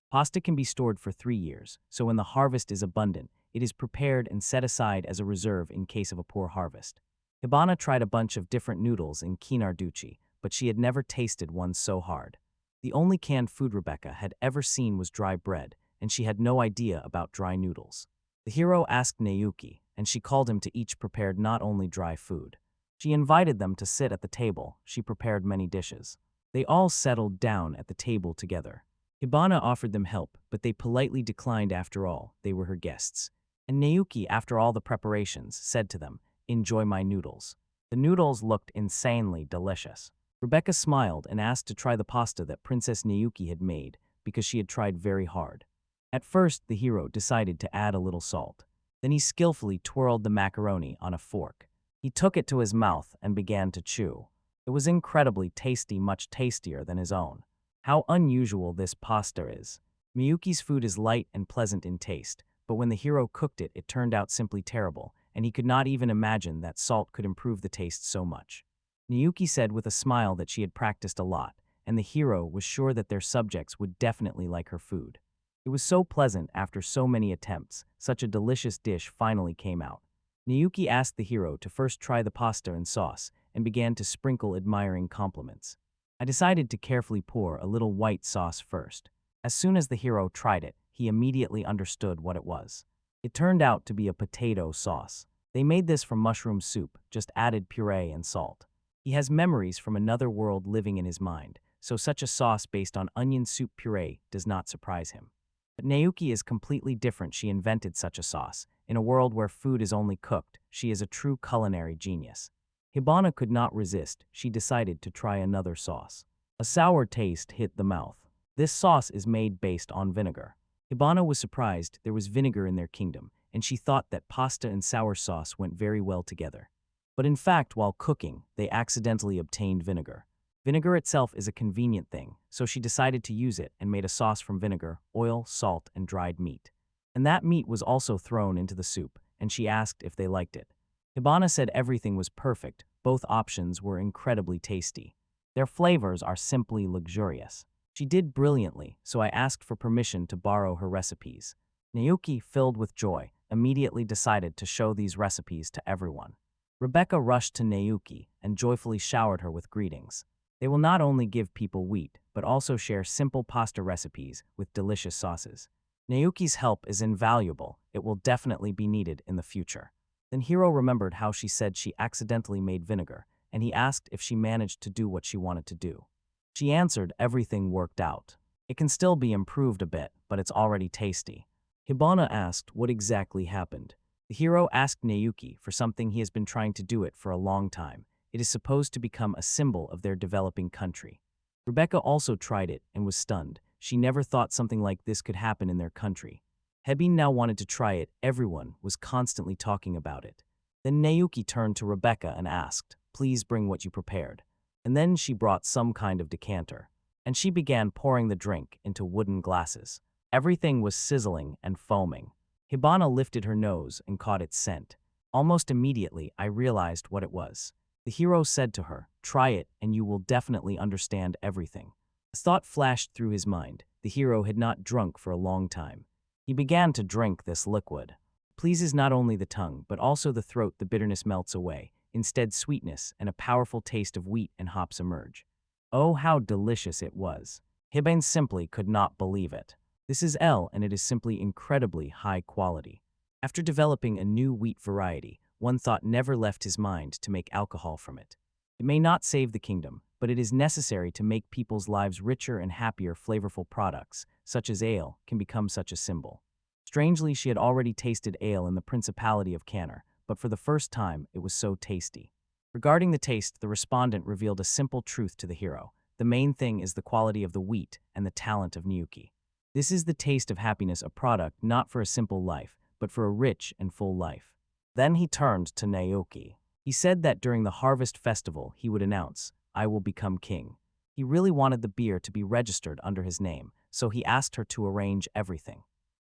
Pasta can be stored for 3 years, so when the harvest is abundant, it is prepared and set aside as a reserve in case of a poor harvest. Hibana tried a bunch of different noodles in Kinarduchi, but she had never tasted one so hard. The only canned food Rebecca had ever seen was dry bread, and she had no idea about dry noodles. The hero asked Naoki, and she called him to each prepared not only dry food. She invited them to sit at the table. She prepared many dishes. They all settled down at the table together. Hibana offered them help, but they politely declined. After all, they were her guests. And Naoki, after all the preparations, said to them, "Enjoy my noodles." The noodles looked insanely delicious. Rebecca smiled and asked to try the pasta that Princess Naoki had made, because she had tried very hard. At first, the hero decided to add a little salt. Then he skillfully twirled the macaroni on a fork. He took it to his mouth and began to chew. It was incredibly tasty, much tastier than his own. How unusual this pasta is. Miyuki's food is light and pleasant in taste, but when the hero cooked it, it turned out simply terrible, and he could not even imagine that salt could improve the taste so much. Miyuki said with a smile that she had practiced a lot, and the hero was sure that their subjects would definitely like her food. It was so pleasant after so many attempts, such a delicious dish finally came out. Miyuki asked the hero to first try the pasta and sauce, and began to sprinkle admiring compliments. I decided to carefully pour a little white sauce first. As soon as the hero tried it, he immediately understood what it was. It turned out to be a potato sauce. They made this from mushroom soup, just added puree and salt. He has memories from another world living in his mind, so such a sauce based on onion soup puree does not surprise him. But Naoki is completely different. She invented such a sauce. In a world where food is only cooked, she is a true culinary genius. Hibana could not resist. She decided to try another sauce. A sour taste hit the mouth. This sauce is made based on vinegar. Hibana was surprised there was vinegar in their kingdom, and she thought that pasta and sour sauce went very well together. But in fact, while cooking, they accidentally obtained vinegar. Vinegar itself is a convenient thing, so she decided to use it and made a sauce from vinegar, oil, salt, and dried meat. And that meat was also thrown into the soup, and she asked if they liked it. Hibana said everything was perfect. Both options were incredibly tasty. Their flavors are simply luxurious. She did brilliantly, so I asked for permission to borrow her recipes. Naoki, filled with joy, immediately decided to show these recipes to everyone. Rebecca rushed to Naoki and joyfully showered her with greetings. They will not only give people wheat, but also share simple pasta recipes with delicious sauces. Naoki's help is invaluable. It will definitely be needed in the future. Then Hiro remembered how she said she accidentally made vinegar, and he asked if she managed to do what she wanted to do. She answered everything worked out. It can still be improved a bit, but it's already tasty. Hibana asked what exactly happened. The hero asked Naoki for something he has been trying to do it for a long time. It is supposed to become a symbol of their developing country. Rebecca also tried it and was stunned. She never thought something like this could happen in their country. Hebin now wanted to try it. Everyone was constantly talking about it. Then Naoki turned to Rebecca and asked, "Please bring what you prepared." And then she brought some kind of decanter. And she began pouring the drink into wooden glasses. Everything was sizzling and foaming. Hibana lifted her nose and caught its scent. Almost immediately, I realized what it was. The hero said to her, "Try it and you will definitely understand everything." A thought flashed through his mind. The hero had not drunk for a long time. He began to drink this liquid. It pleases not only the tongue, but also the throat. The bitterness melts away. Instead, sweetness and a powerful taste of wheat and hops emerge. Oh, how delicious it was. Hibane simply could not believe it. This is L, and it is simply incredibly high quality. After developing a new wheat variety, one thought never left his mind to make alcohol from it. It may not save the kingdom, but it is necessary to make people's lives richer and happier. Flavorful products, such as ale, can become such a symbol. Strangely, she had already tasted ale in the Principality of Canner, but for the first time, it was so tasty. Regarding the taste, the respondent revealed a simple truth to the hero. The main thing is the quality of the wheat and the talent of Naoki. This is the taste of happiness, a product not for a simple life, but for a rich and full life. Then he turned to Naoki. He said that during the harvest festival, he would announce, "I will become king." He really wanted the beer to be registered under his name, so he asked her to arrange everything.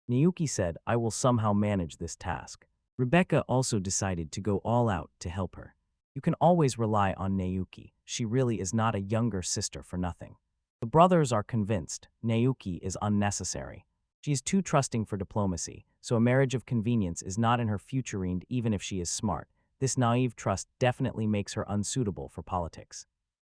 Naoki said, I will somehow manage this task. Rebecca also decided to go all out to help her. You can always rely on Naoki. She really is not a younger sister for nothing. The brothers are convinced Naoki is unnecessary. She is too trusting for diplomacy, so a marriage of convenience is not in her future even if she is smart. This naive trust definitely makes her unsuitable for politics.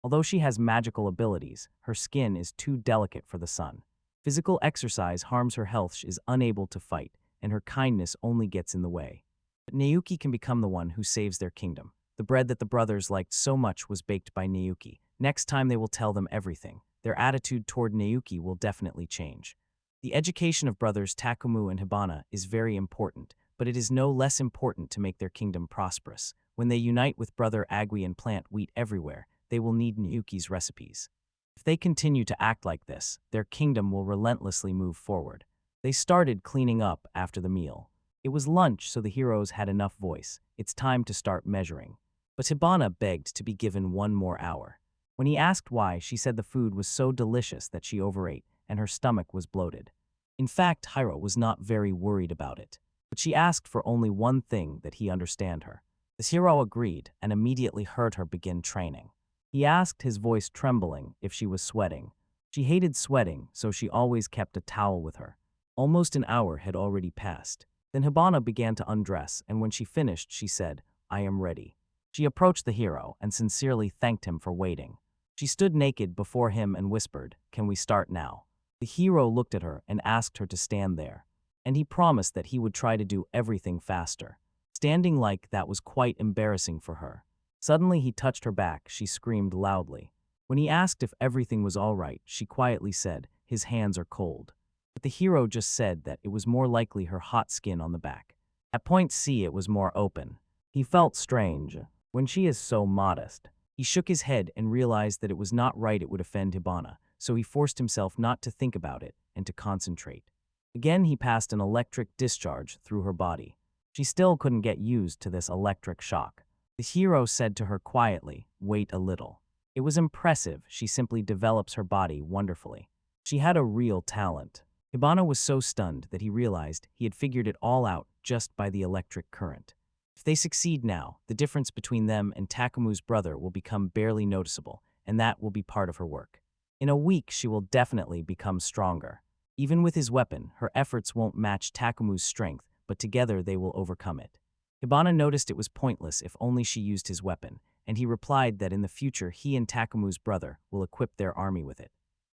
Although she has magical abilities, her skin is too delicate for the sun. Physical exercise harms her health. She is unable to fight, and her kindness only gets in the way. But Naoki can become the one who saves their kingdom. The bread that the brothers liked so much was baked by Naoki. Next time they will tell them everything. Their attitude toward Naoki will definitely change. The education of brothers Takumu and Hibana is very important, but it is no less important to make their kingdom prosperous. When they unite with brother Agui and plant wheat everywhere, they will need Naoki's recipes. If they continue to act like this, their kingdom will relentlessly move forward. They started cleaning up after the meal. It was lunch, so the heroes had enough voice. It's time to start measuring. But Hibana begged to be given one more hour. When he asked why, she said the food was so delicious that she overate, and her stomach was bloated. In fact, Hiro was not very worried about it, but she asked for only one thing, that he understand her. The hero agreed and immediately heard her begin training. He asked, his voice trembling, if she was sweating. She hated sweating, so she always kept a towel with her. Almost an hour had already passed. Then Hibana began to undress, and when she finished, she said, I am ready. She approached the hero and sincerely thanked him for waiting. She stood naked before him and whispered, Can we start now? The hero looked at her and asked her to stand there, and he promised that he would try to do everything faster. Standing like that was quite embarrassing for her. Suddenly he touched her back. She screamed loudly. When he asked if everything was all right, she quietly said, His hands are cold. But the hero just said that it was more likely her hot skin on the back. At point C it was more open. He felt strange. When she is so modest. He shook his head and realized that it was not right, it would offend Hibana, so he forced himself not to think about it and to concentrate. Again he passed an electric discharge through her body. She still couldn't get used to this electric shock. The hero said to her quietly, Wait a little. It was impressive, she simply develops her body wonderfully. She had a real talent. Hibana was so stunned that he realized he had figured it all out just by the electric current. If they succeed now, the difference between them and Takumu's brother will become barely noticeable, and that will be part of her work. In a week, she will definitely become stronger. Even with his weapon, her efforts won't match Takumu's strength, but together they will overcome it. Hibana noticed it was pointless if only she used his weapon, and he replied that in the future he and Takumu's brother will equip their army with it.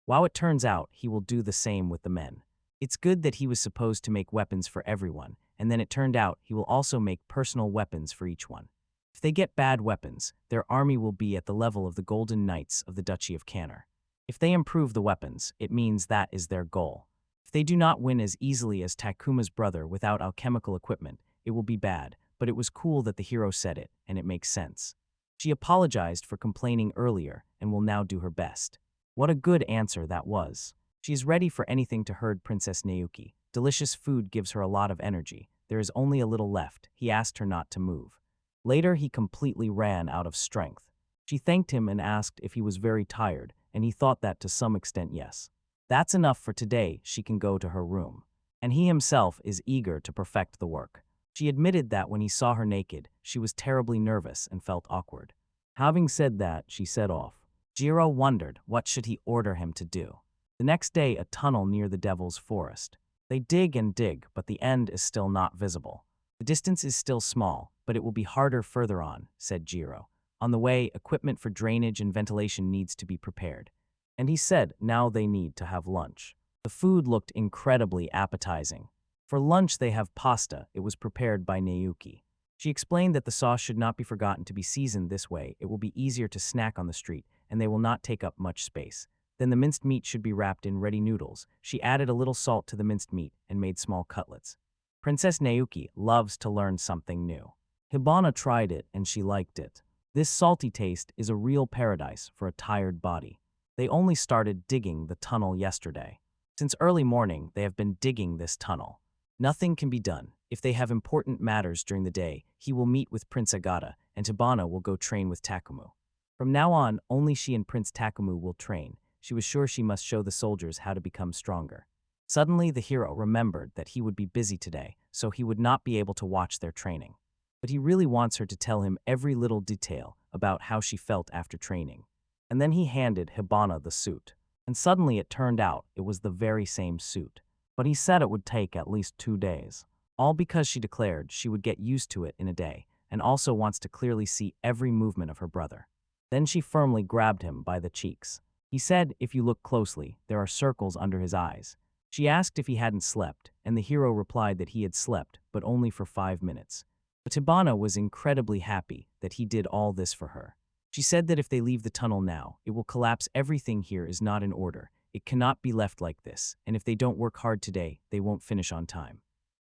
While it turns out, he will do the same with the men. It's good that he was supposed to make weapons for everyone, and then it turned out he will also make personal weapons for each one. If they get bad weapons, their army will be at the level of the Golden Knights of the Duchy of Canner. If they improve the weapons, it means that is their goal. If they do not win as easily as Takuma's brother without alchemical equipment, it will be bad, but it was cool that the hero said it, and it makes sense. She apologized for complaining earlier and will now do her best. What a good answer that was. She is ready for anything to herd Princess Naoki. Delicious food gives her a lot of energy. There is only a little left. He asked her not to move. Later, he completely ran out of strength. She thanked him and asked if he was very tired, and he thought that to some extent yes. That's enough for today, she can go to her room. And he himself is eager to perfect the work. She admitted that when he saw her naked, she was terribly nervous and felt awkward. Having said that, she set off. Jiro wondered what should he order him to do. The next day, a tunnel near the Devil's Forest. They dig and dig, but the end is still not visible. The distance is still small, but it will be harder further on, said Jiro. On the way, equipment for drainage and ventilation needs to be prepared. And he said now they need to have lunch. The food looked incredibly appetizing. For lunch they have pasta. It was prepared by Naoki. She explained that the sauce should not be forgotten to be seasoned this way. It will be easier to snack on the street, and they will not take up much space. Then the minced meat should be wrapped in ready noodles. She added a little salt to the minced meat and made small cutlets. Princess Naoki loves to learn something new. Hibana tried it and she liked it. This salty taste is a real paradise for a tired body. They only started digging the tunnel yesterday. Since early morning, they have been digging this tunnel. Nothing can be done. If they have important matters during the day, he will meet with Prince Agata, and Hibana will go train with Takumu. From now on, only she and Prince Takumu will train, she was sure she must show the soldiers how to become stronger. Suddenly, the hero remembered that he would be busy today, so he would not be able to watch their training. But he really wants her to tell him every little detail about how she felt after training. And then he handed Hibana the suit. And suddenly it turned out it was the very same suit. But he said it would take at least 2 days. All because she declared she would get used to it in a day, and also wants to clearly see every movement of her brother. Then she firmly grabbed him by the cheeks. He said, if you look closely, there are circles under his eyes. She asked if he hadn't slept, and the hero replied that he had slept, but only for 5 minutes. But Hibana was incredibly happy that he did all this for her. She said that if they leave the tunnel now, it will collapse. Everything here is not in order. It cannot be left like this, and if they don't work hard today, they won't finish on time.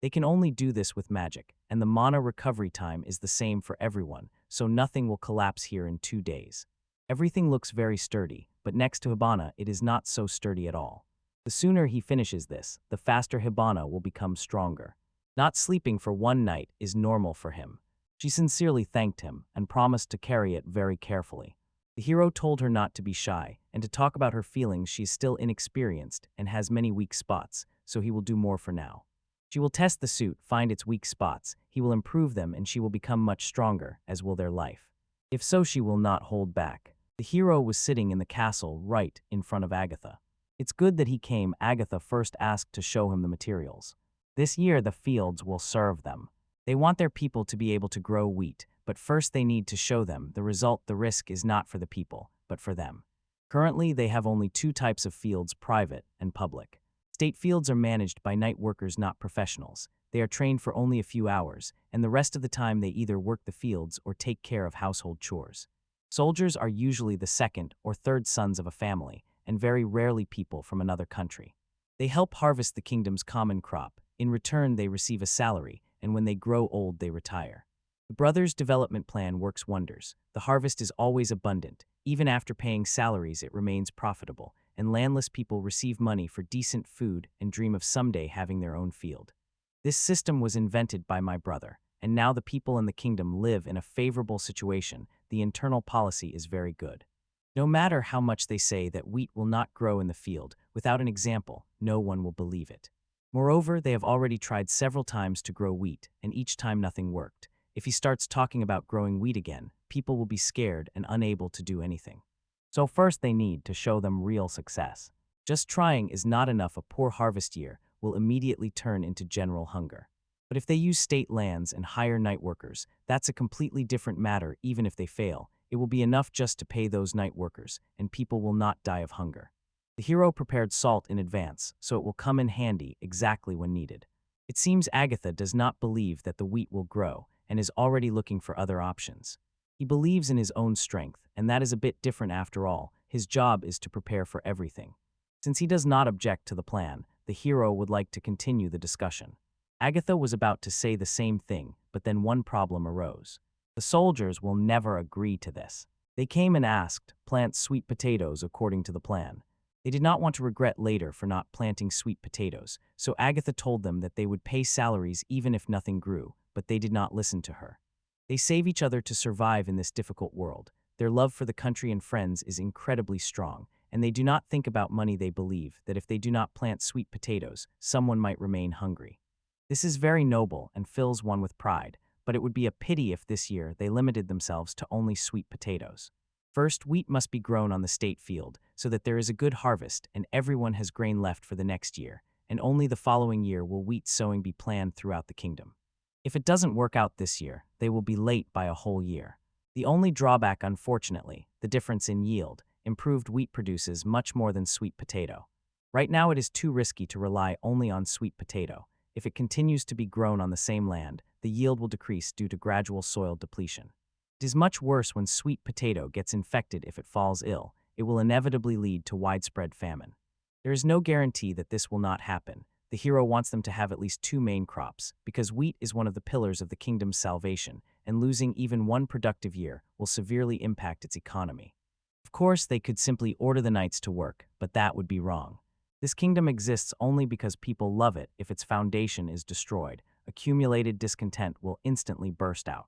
They can only do this with magic, and the mana recovery time is the same for everyone, so nothing will collapse here in 2 days. Everything looks very sturdy, but next to Hibana, it is not so sturdy at all. The sooner he finishes this, the faster Hibana will become stronger. Not sleeping for 1 night is normal for him. She sincerely thanked him and promised to carry it very carefully. The hero told her not to be shy and to talk about her feelings. She is still inexperienced and has many weak spots, so he will do more for now. She will test the suit, find its weak spots, he will improve them, and she will become much stronger, as will their life. If so, she will not hold back. The hero was sitting in the castle right in front of Agatha. It's good that he came. Agatha first asked to show him the materials. This year the fields will serve them. They want their people to be able to grow wheat, but first they need to show them the result. The risk is not for the people, but for them. Currently, they have only 2 types of fields, private and public. State fields are managed by night workers, not professionals. They are trained for only a few hours, and the rest of the time they either work the fields or take care of household chores. Soldiers are usually the 2nd or 3rd sons of a family, and very rarely people from another country. They help harvest the kingdom's common crop. In return, they receive a salary, and when they grow old, they retire. The brothers' development plan works wonders. The harvest is always abundant. Even after paying salaries, it remains profitable, and landless people receive money for decent food and dream of someday having their own field. This system was invented by my brother, and now the people in the kingdom live in a favorable situation. The internal policy is very good. No matter how much they say that wheat will not grow in the field, without an example, no one will believe it. Moreover, they have already tried several times to grow wheat, and each time nothing worked. If he starts talking about growing wheat again, people will be scared and unable to do anything. So first they need to show them real success. Just trying is not enough. A poor harvest year will immediately turn into general hunger. But if they use state lands and hire night workers, that's a completely different matter. Even if they fail, it will be enough just to pay those night workers, and people will not die of hunger. The hero prepared salt in advance, so it will come in handy exactly when needed. It seems Agatha does not believe that the wheat will grow, and is already looking for other options. He believes in his own strength, and that is a bit different after all. His job is to prepare for everything. Since he does not object to the plan, the hero would like to continue the discussion. Agatha was about to say the same thing, but then one problem arose. The soldiers will never agree to this. They came and asked, plant sweet potatoes according to the plan. They did not want to regret later for not planting sweet potatoes, so Agatha told them that they would pay salaries even if nothing grew, but they did not listen to her. They save each other to survive in this difficult world. Their love for the country and friends is incredibly strong, and they do not think about money. They believe that if they do not plant sweet potatoes, someone might remain hungry. This is very noble and fills one with pride, but it would be a pity if this year they limited themselves to only sweet potatoes. First, wheat must be grown on the state field so that there is a good harvest and everyone has grain left for the next year, and only the following year will wheat sowing be planned throughout the kingdom. If it doesn't work out this year, they will be late by a whole year. The only drawback, unfortunately, the difference in yield. Improved wheat produces much more than sweet potato. Right now it is too risky to rely only on sweet potato. If it continues to be grown on the same land, the yield will decrease due to gradual soil depletion. It is much worse when sweet potato gets infected. If it falls ill, it will inevitably lead to widespread famine. There is no guarantee that this will not happen. The hero wants them to have at least 2 main crops, because wheat is one of the pillars of the kingdom's salvation, and losing even one productive year will severely impact its economy. Of course, they could simply order the knights to work, but that would be wrong. This kingdom exists only because people love it. If its foundation is destroyed, accumulated discontent will instantly burst out.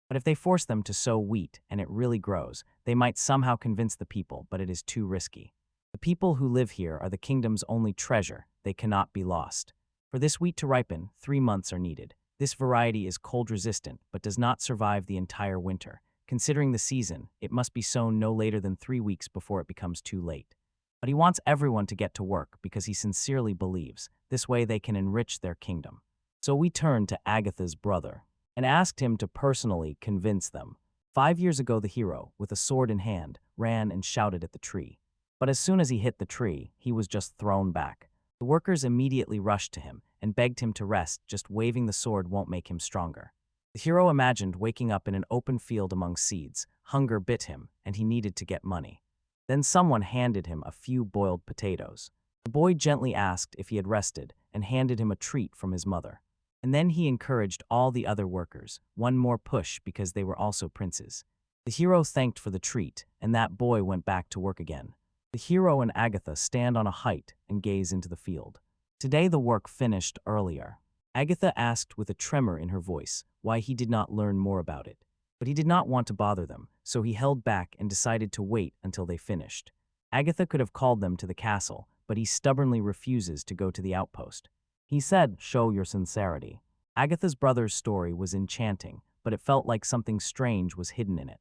But if they force them to sow wheat and it really grows, they might somehow convince the people, but it is too risky. The people who live here are the kingdom's only treasure. They cannot be lost. For this wheat to ripen, 3 months are needed. This variety is cold-resistant, but does not survive the entire winter. Considering the season, it must be sown no later than 3 weeks before it becomes too late. But he wants everyone to get to work because he sincerely believes this way they can enrich their kingdom. So we turned to Agatha's brother and asked him to personally convince them. 5 years ago, the hero, with a sword in hand, ran and shouted at the tree. But as soon as he hit the tree, he was just thrown back. The workers immediately rushed to him and begged him to rest. Just waving the sword won't make him stronger. The hero imagined waking up in an open field among seeds. Hunger bit him, and he needed to get money. Then someone handed him a few boiled potatoes. The boy gently asked if he had rested and handed him a treat from his mother. And then he encouraged all the other workers, one more push because they were also princes. The hero thanked for the treat, and that boy went back to work again. The hero and Agatha stand on a height and gaze into the field. Today the work finished earlier. Agatha asked with a tremor in her voice why he did not learn more about it. But he did not want to bother them, so he held back and decided to wait until they finished. Agatha could have called them to the castle, but he stubbornly refuses to go to the outpost. He said, "Show your sincerity." Agatha's brother's story was enchanting, but it felt like something strange was hidden in it.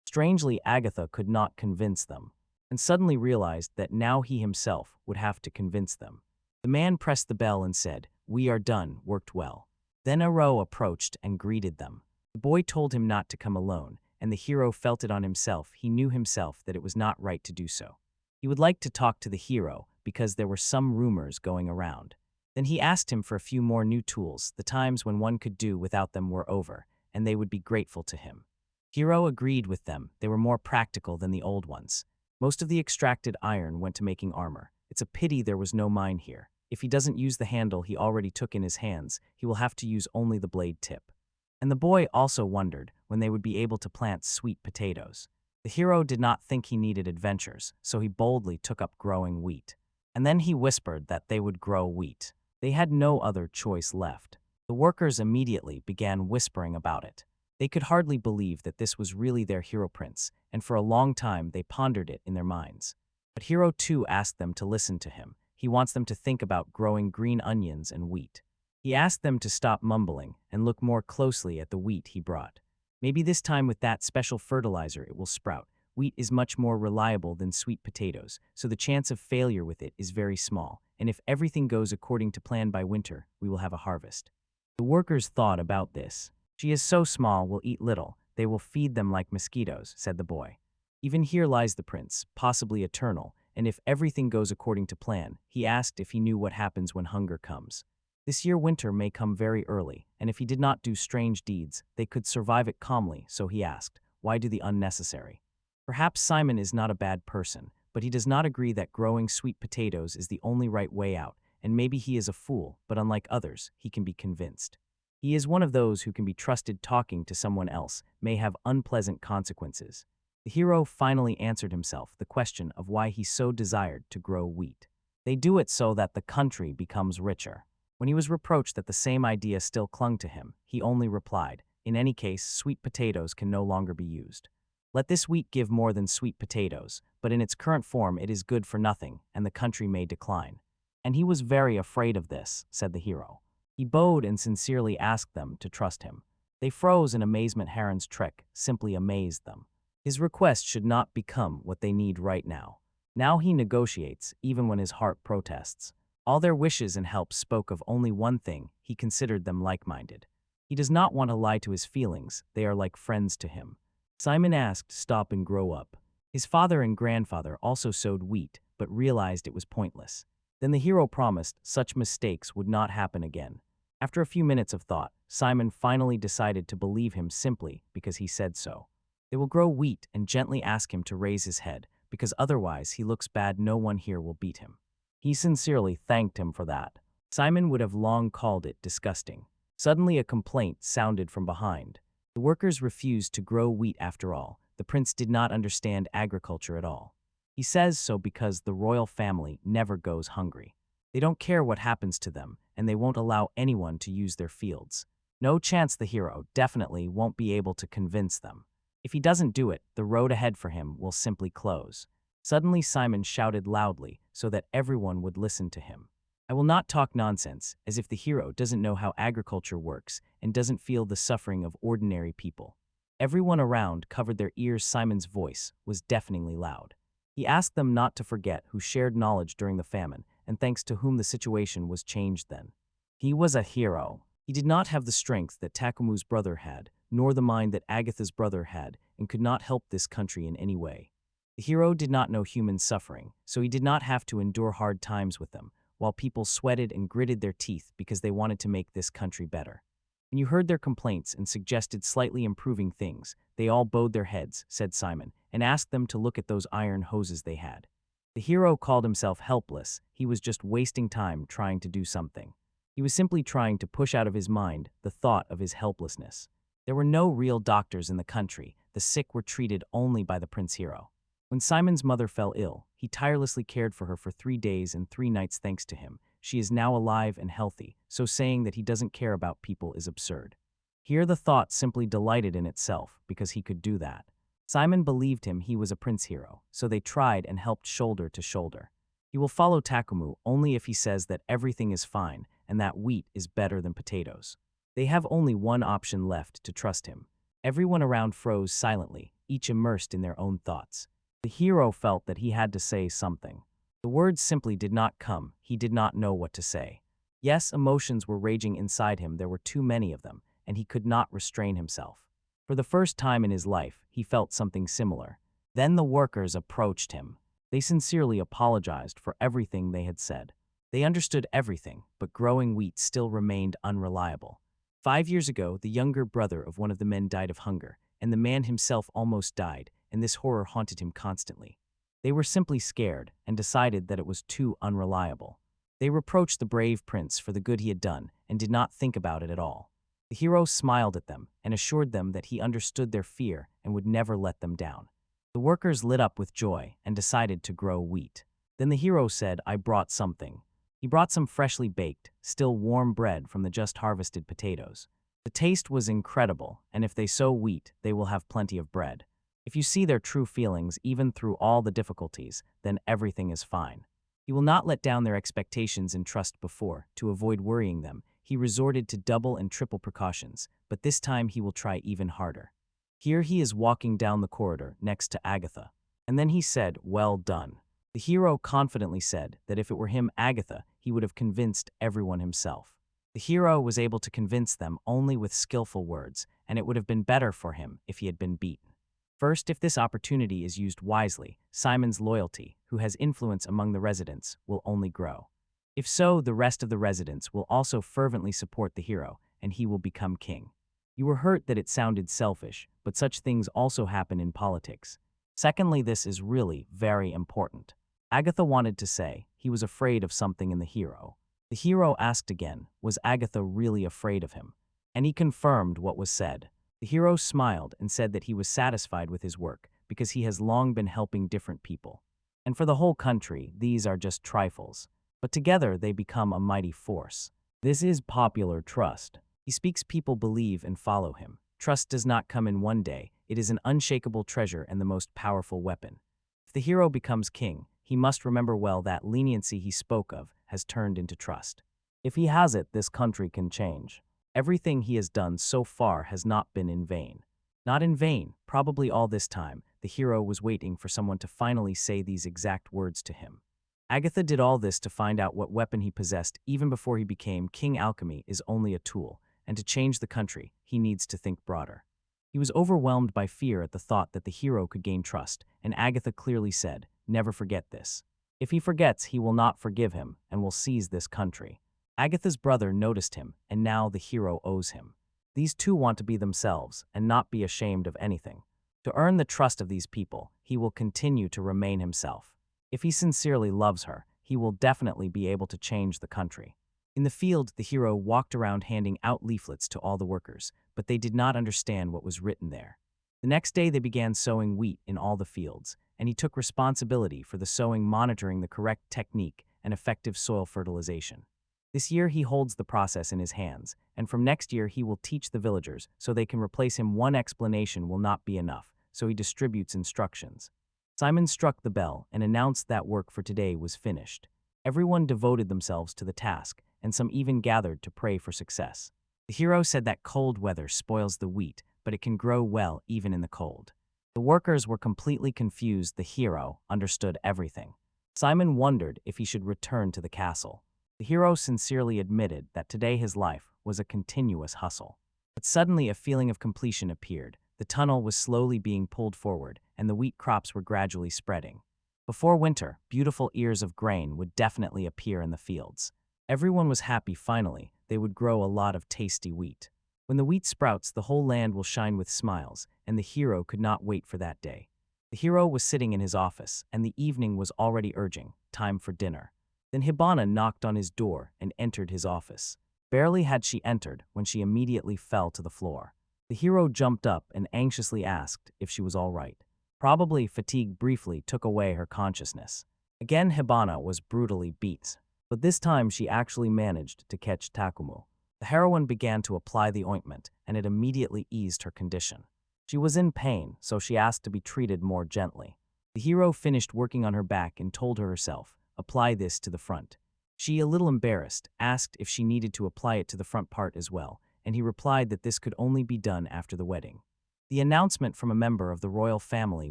Strangely, Agatha could not convince them, and suddenly realized that now he himself would have to convince them. The man pressed the bell and said, "We are done, worked well." Then Enro approached and greeted them. The boy told him not to come alone, and the hero felt it on himself. He knew himself that it was not right to do so. He would like to talk to the hero because there were some rumors going around. Then he asked him for a few more new tools. The times when one could do without them were over, and they would be grateful to him. Hero agreed with them. They were more practical than the old ones. Most of the extracted iron went to making armor. It's a pity there was no mine here. If he doesn't use the handle he already took in his hands, he will have to use only the blade tip. And the boy also wondered when they would be able to plant sweet potatoes. The hero did not think he needed adventures, so he boldly took up growing wheat. And then he whispered that they would grow wheat. They had no other choice left. The workers immediately began whispering about it. They could hardly believe that this was really their hero prince, and for a long time they pondered it in their minds. But Hero too asked them to listen to him. He wants them to think about growing green onions and wheat. He asked them to stop mumbling and look more closely at the wheat he brought. Maybe this time with that special fertilizer it will sprout. Wheat is much more reliable than sweet potatoes, so the chance of failure with it is very small, and if everything goes according to plan by winter, we will have a harvest. The workers thought about this. "She is so small, will eat little. They will feed them like mosquitoes," said the boy. "Even here lies the prince, possibly eternal, and if everything goes according to plan," he asked if he knew what happens when hunger comes. This year winter may come very early, and if he did not do strange deeds, they could survive it calmly, so he asked, "Why do the unnecessary?" Perhaps Simon is not a bad person, but he does not agree that growing sweet potatoes is the only right way out, and maybe he is a fool, but unlike others, he can be convinced. He is one of those who can be trusted. Talking to someone else may have unpleasant consequences. The hero finally answered himself the question of why he so desired to grow wheat. They do it so that the country becomes richer. When he was reproached that the same idea still clung to him, he only replied, "In any case, sweet potatoes can no longer be used. Let this wheat give more than sweet potatoes, but in its current form it is good for nothing, and the country may decline." And he was very afraid of this, said the hero. He bowed and sincerely asked them to trust him. They froze in amazement. Heron's trick simply amazed them. His request should not become what they need right now. Now he negotiates, even when his heart protests. All their wishes and help spoke of only one thing: he considered them like-minded. He does not want to lie to his feelings, they are like friends to him. Simon asked, "Stop and grow up." His father and grandfather also sowed wheat, but realized it was pointless. Then the hero promised such mistakes would not happen again. After a few minutes of thought, Simon finally decided to believe him simply because he said so. They will grow wheat and gently ask him to raise his head, because otherwise he looks bad. No one here will beat him. He sincerely thanked him for that. Simon would have long called it disgusting. Suddenly a complaint sounded from behind. The workers refused to grow wheat after all. The prince did not understand agriculture at all. He says so because the royal family never goes hungry. They don't care what happens to them, and they won't allow anyone to use their fields. No chance. The hero definitely won't be able to convince them. If he doesn't do it, the road ahead for him will simply close. Suddenly Simon shouted loudly so that everyone would listen to him. I will not talk nonsense, as if the hero doesn't know how agriculture works and doesn't feel the suffering of ordinary people. Everyone around covered their ears. Simon's voice was deafeningly loud. He asked them not to forget who shared knowledge during the famine, and thanks to whom the situation was changed then. He was a hero. He did not have the strength that Takumu's brother had, nor the mind that Agatha's brother had, and could not help this country in any way. The hero did not know human suffering, so he did not have to endure hard times with them, while people sweated and gritted their teeth because they wanted to make this country better. When you heard their complaints and suggested slightly improving things, they all bowed their heads, said Simon, and asked them to look at those iron hoses they had. The hero called himself helpless. He was just wasting time trying to do something. He was simply trying to push out of his mind the thought of his helplessness. There were no real doctors in the country. The sick were treated only by the Prince Hero. When Simon's mother fell ill, he tirelessly cared for her for 3 days and 3 nights. Thanks to him, she is now alive and healthy, so saying that he doesn't care about people is absurd. Here the thought simply delighted in itself, because he could do that. Simon believed him he was a Prince Hero, so they tried and helped shoulder to shoulder. He will follow Takumu only if he says that everything is fine and that wheat is better than potatoes. They have only one option left: to trust him. Everyone around froze silently, each immersed in their own thoughts. The hero felt that he had to say something. The words simply did not come. He did not know what to say. Yes, emotions were raging inside him. There were too many of them, and he could not restrain himself. For the first time in his life, he felt something similar. Then the workers approached him. They sincerely apologized for everything they had said. They understood everything, but growing wheat still remained unreliable. 5 years ago, the younger brother of one of the men died of hunger, and the man himself almost died, and this horror haunted him constantly. They were simply scared and decided that it was too unreliable. They reproached the brave prince for the good he had done and did not think about it at all. The hero smiled at them and assured them that he understood their fear and would never let them down. The workers lit up with joy and decided to grow wheat. Then the hero said, "I brought something." He brought some freshly baked, still warm bread from the just harvested potatoes. The taste was incredible, and if they sow wheat, they will have plenty of bread. If you see their true feelings even through all the difficulties, then everything is fine. He will not let down their expectations and trust before. To avoid worrying them, he resorted to double and triple precautions, but this time he will try even harder. Here he is walking down the corridor next to Agatha. And then he said, "Well done." The hero confidently said that if it were him, Agatha, he would have convinced everyone himself. The hero was able to convince them only with skillful words, and it would have been better for him if he had been beaten. First, if this opportunity is used wisely, Simon's loyalty, who has influence among the residents, will only grow. If so, the rest of the residents will also fervently support the hero, and he will become king. You were hurt that it sounded selfish, but such things also happen in politics. Secondly, this is really very important. Agatha wanted to say he was afraid of something in the hero. The hero asked again, was Agatha really afraid of him? And he confirmed what was said. The hero smiled and said that he was satisfied with his work because he has long been helping different people. And for the whole country, these are just trifles. But together they become a mighty force. This is popular trust. He speaks, people believe and follow him. Trust does not come in one day. It is an unshakable treasure and the most powerful weapon. If the hero becomes king, he must remember well that leniency he spoke of has turned into trust. If he has it, this country can change. Everything he has done so far has not been in vain. Not in vain. Probably all this time, the hero was waiting for someone to finally say these exact words to him. Agatha did all this to find out what weapon he possessed even before he became king. Alchemy is only a tool, and to change the country, he needs to think broader. He was overwhelmed by fear at the thought that the hero could gain trust, and Agatha clearly said, "Never forget this. If he forgets, he will not forgive him and will seize this country." Agatha's brother noticed him, and now the hero owes him. These two want to be themselves and not be ashamed of anything. To earn the trust of these people, he will continue to remain himself. If he sincerely loves her, he will definitely be able to change the country. In the field, the hero walked around handing out leaflets to all the workers, but they did not understand what was written there. The next day they began sowing wheat in all the fields, and he took responsibility for the sowing, monitoring the correct technique and effective soil fertilization. This year he holds the process in his hands, and from next year he will teach the villagers so they can replace him. One explanation will not be enough, so he distributes instructions. Simon struck the bell and announced that work for today was finished. Everyone devoted themselves to the task, and some even gathered to pray for success. The hero said that cold weather spoils the wheat, but it can grow well even in the cold. The workers were completely confused. The hero understood everything. Simon wondered if he should return to the castle. The hero sincerely admitted that today his life was a continuous hustle. But suddenly a feeling of completion appeared. The tunnel was slowly being pulled forward, and the wheat crops were gradually spreading. Before winter, beautiful ears of grain would definitely appear in the fields. Everyone was happy finally. They would grow a lot of tasty wheat. When the wheat sprouts, the whole land will shine with smiles, and the hero could not wait for that day. The hero was sitting in his office, and the evening was already urging, time for dinner. Then Hibana knocked on his door and entered his office. Barely had she entered when she immediately fell to the floor. The hero jumped up and anxiously asked if she was all right. Probably fatigue briefly took away her consciousness. Again Hibana was brutally beat, but this time she actually managed to catch Takumu. The heroine began to apply the ointment, and it immediately eased her condition. She was in pain, so she asked to be treated more gently. The hero finished working on her back and told her herself, "Apply this to the front." She, a little embarrassed, asked if she needed to apply it to the front part as well, and he replied that this could only be done after the wedding. The announcement from a member of the royal family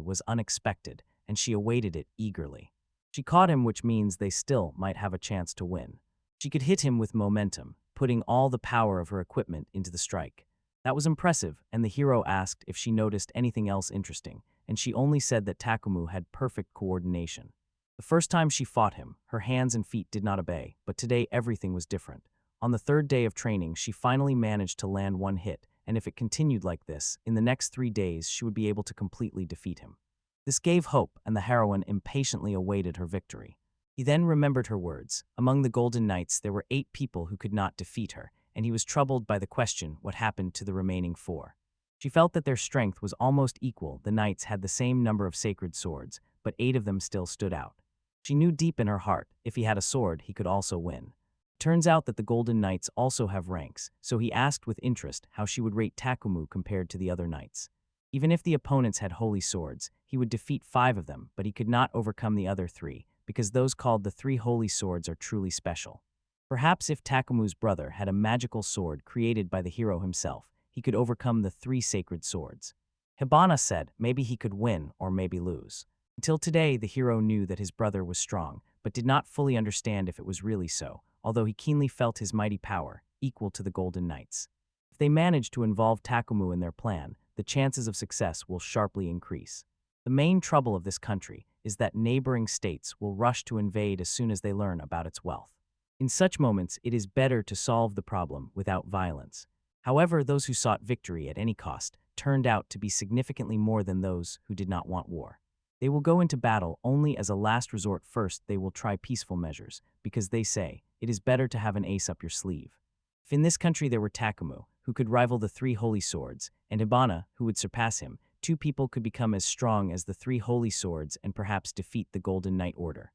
was unexpected, and she awaited it eagerly. She caught him, which means they still might have a chance to win. She could hit him with momentum, putting all the power of her equipment into the strike. That was impressive, and the hero asked if she noticed anything else interesting, and she only said that Takumu had perfect coordination. The first time she fought him, her hands and feet did not obey, but today everything was different. On the third day of training, she finally managed to land one hit, and if it continued like this, in the next 3 days she would be able to completely defeat him. This gave hope, and the heroine impatiently awaited her victory. He then remembered her words. Among the Golden Knights there were 8 people who could not defeat her, and he was troubled by the question what happened to the remaining 4. She felt that their strength was almost equal. The knights had the same number of sacred swords, but 8 of them still stood out. She knew deep in her heart, if he had a sword, he could also win. Turns out that the Golden Knights also have ranks, so he asked with interest how she would rate Takumu compared to the other knights. Even if the opponents had holy swords, he would defeat 5 of them, but he could not overcome the other 3, because those called the 3 holy swords are truly special. Perhaps if Takumu's brother had a magical sword created by the hero himself, he could overcome the 3 sacred swords. Hibana said maybe he could win or maybe lose. Until today, the hero knew that his brother was strong, but did not fully understand if it was really so, although he keenly felt his mighty power, equal to the Golden Knights. If they manage to involve Takumu in their plan, the chances of success will sharply increase. The main trouble of this country is that neighboring states will rush to invade as soon as they learn about its wealth. In such moments, it is better to solve the problem without violence. However, those who sought victory at any cost turned out to be significantly more than those who did not want war. They will go into battle only as a last resort. First, they will try peaceful measures, because they say, it is better to have an ace up your sleeve. If in this country there were Takumu, who could rival the 3 holy swords, and Hibana, who would surpass him, 2 people could become as strong as the 3 holy swords and perhaps defeat the Golden Knight Order.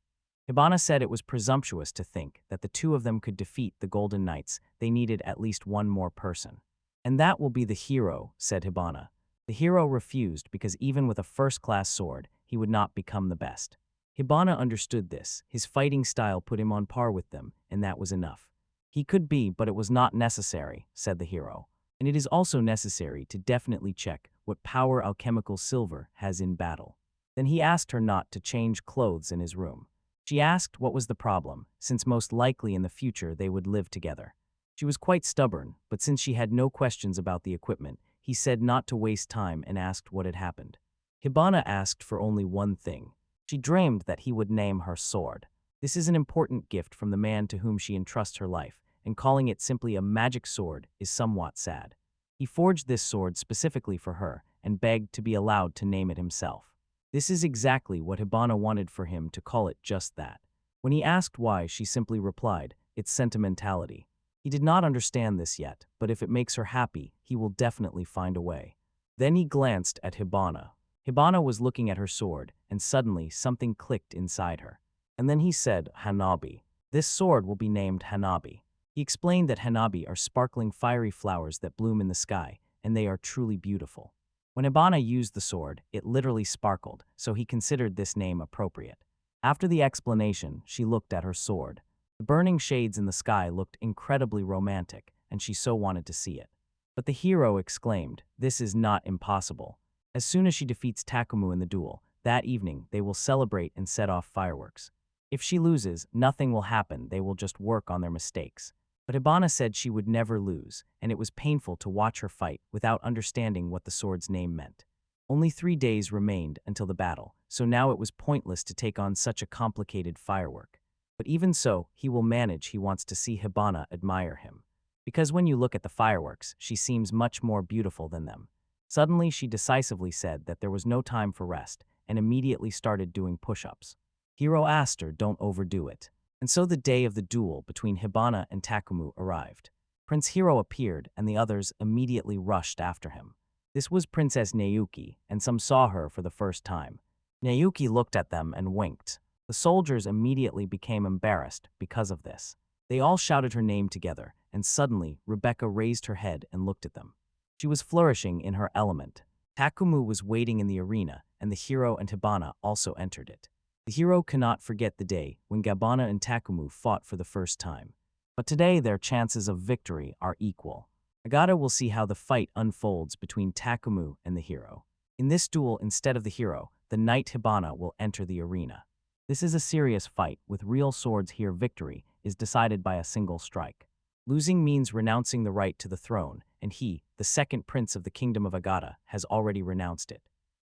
Hibana said it was presumptuous to think that the 2 of them could defeat the Golden Knights. They needed at least one more person. And that will be the hero, said Hibana. The hero refused because even with a first-class sword, he would not become the best. Hibana understood this. His fighting style put him on par with them, and that was enough. He could be, but it was not necessary, said the hero. And it is also necessary to definitely check what power alchemical silver has in battle. Then he asked her not to change clothes in his room. She asked what was the problem, since most likely in the future they would live together. She was quite stubborn, but since she had no questions about the equipment, he said not to waste time and asked what had happened. Hibana asked for only one thing. She dreamed that he would name her sword. This is an important gift from the man to whom she entrusts her life, and calling it simply a magic sword is somewhat sad. He forged this sword specifically for her and begged to be allowed to name it himself. This is exactly what Hibana wanted for him to call it just that. When he asked why, she simply replied, "It's sentimentality." He did not understand this yet, but if it makes her happy, he will definitely find a way. Then he glanced at Hibana. Hibana was looking at her sword, and suddenly something clicked inside her. And then he said, "Hanabi. This sword will be named Hanabi." He explained that Hanabi are sparkling fiery flowers that bloom in the sky, and they are truly beautiful. When Hibana used the sword, it literally sparkled, so he considered this name appropriate. After the explanation, she looked at her sword. The burning shades in the sky looked incredibly romantic, and she so wanted to see it. But the hero exclaimed, "This is not impossible." As soon as she defeats Takumu in the duel, that evening they will celebrate and set off fireworks. If she loses, nothing will happen, they will just work on their mistakes. But Hibana said she would never lose, and it was painful to watch her fight without understanding what the sword's name meant. Only 3 days remained until the battle, so now it was pointless to take on such a complicated firework. But even so, he will manage. He wants to see Hibana admire him. Because when you look at the fireworks, she seems much more beautiful than them. Suddenly, she decisively said that there was no time for rest, and immediately started doing push-ups. Hiro asked her, "Don't overdo it." And so the day of the duel between Hibana and Takumu arrived. Prince Hiro appeared, and the others immediately rushed after him. This was Princess Naoki, and some saw her for the first time. Naoki looked at them and winked. The soldiers immediately became embarrassed because of this. They all shouted her name together, and suddenly Rebecca raised her head and looked at them. She was flourishing in her element. Takumu was waiting in the arena, and the hero and Hibana also entered it. The hero cannot forget the day when Hibana and Takumu fought for the first time. But today their chances of victory are equal. Nagata will see how the fight unfolds between Takumu and the hero. In this duel, instead of the hero, the knight Hibana will enter the arena. This is a serious fight with real swords here. Victory is decided by a single strike. Losing means renouncing the right to the throne, and he, the second prince of the kingdom of Agata, has already renounced it.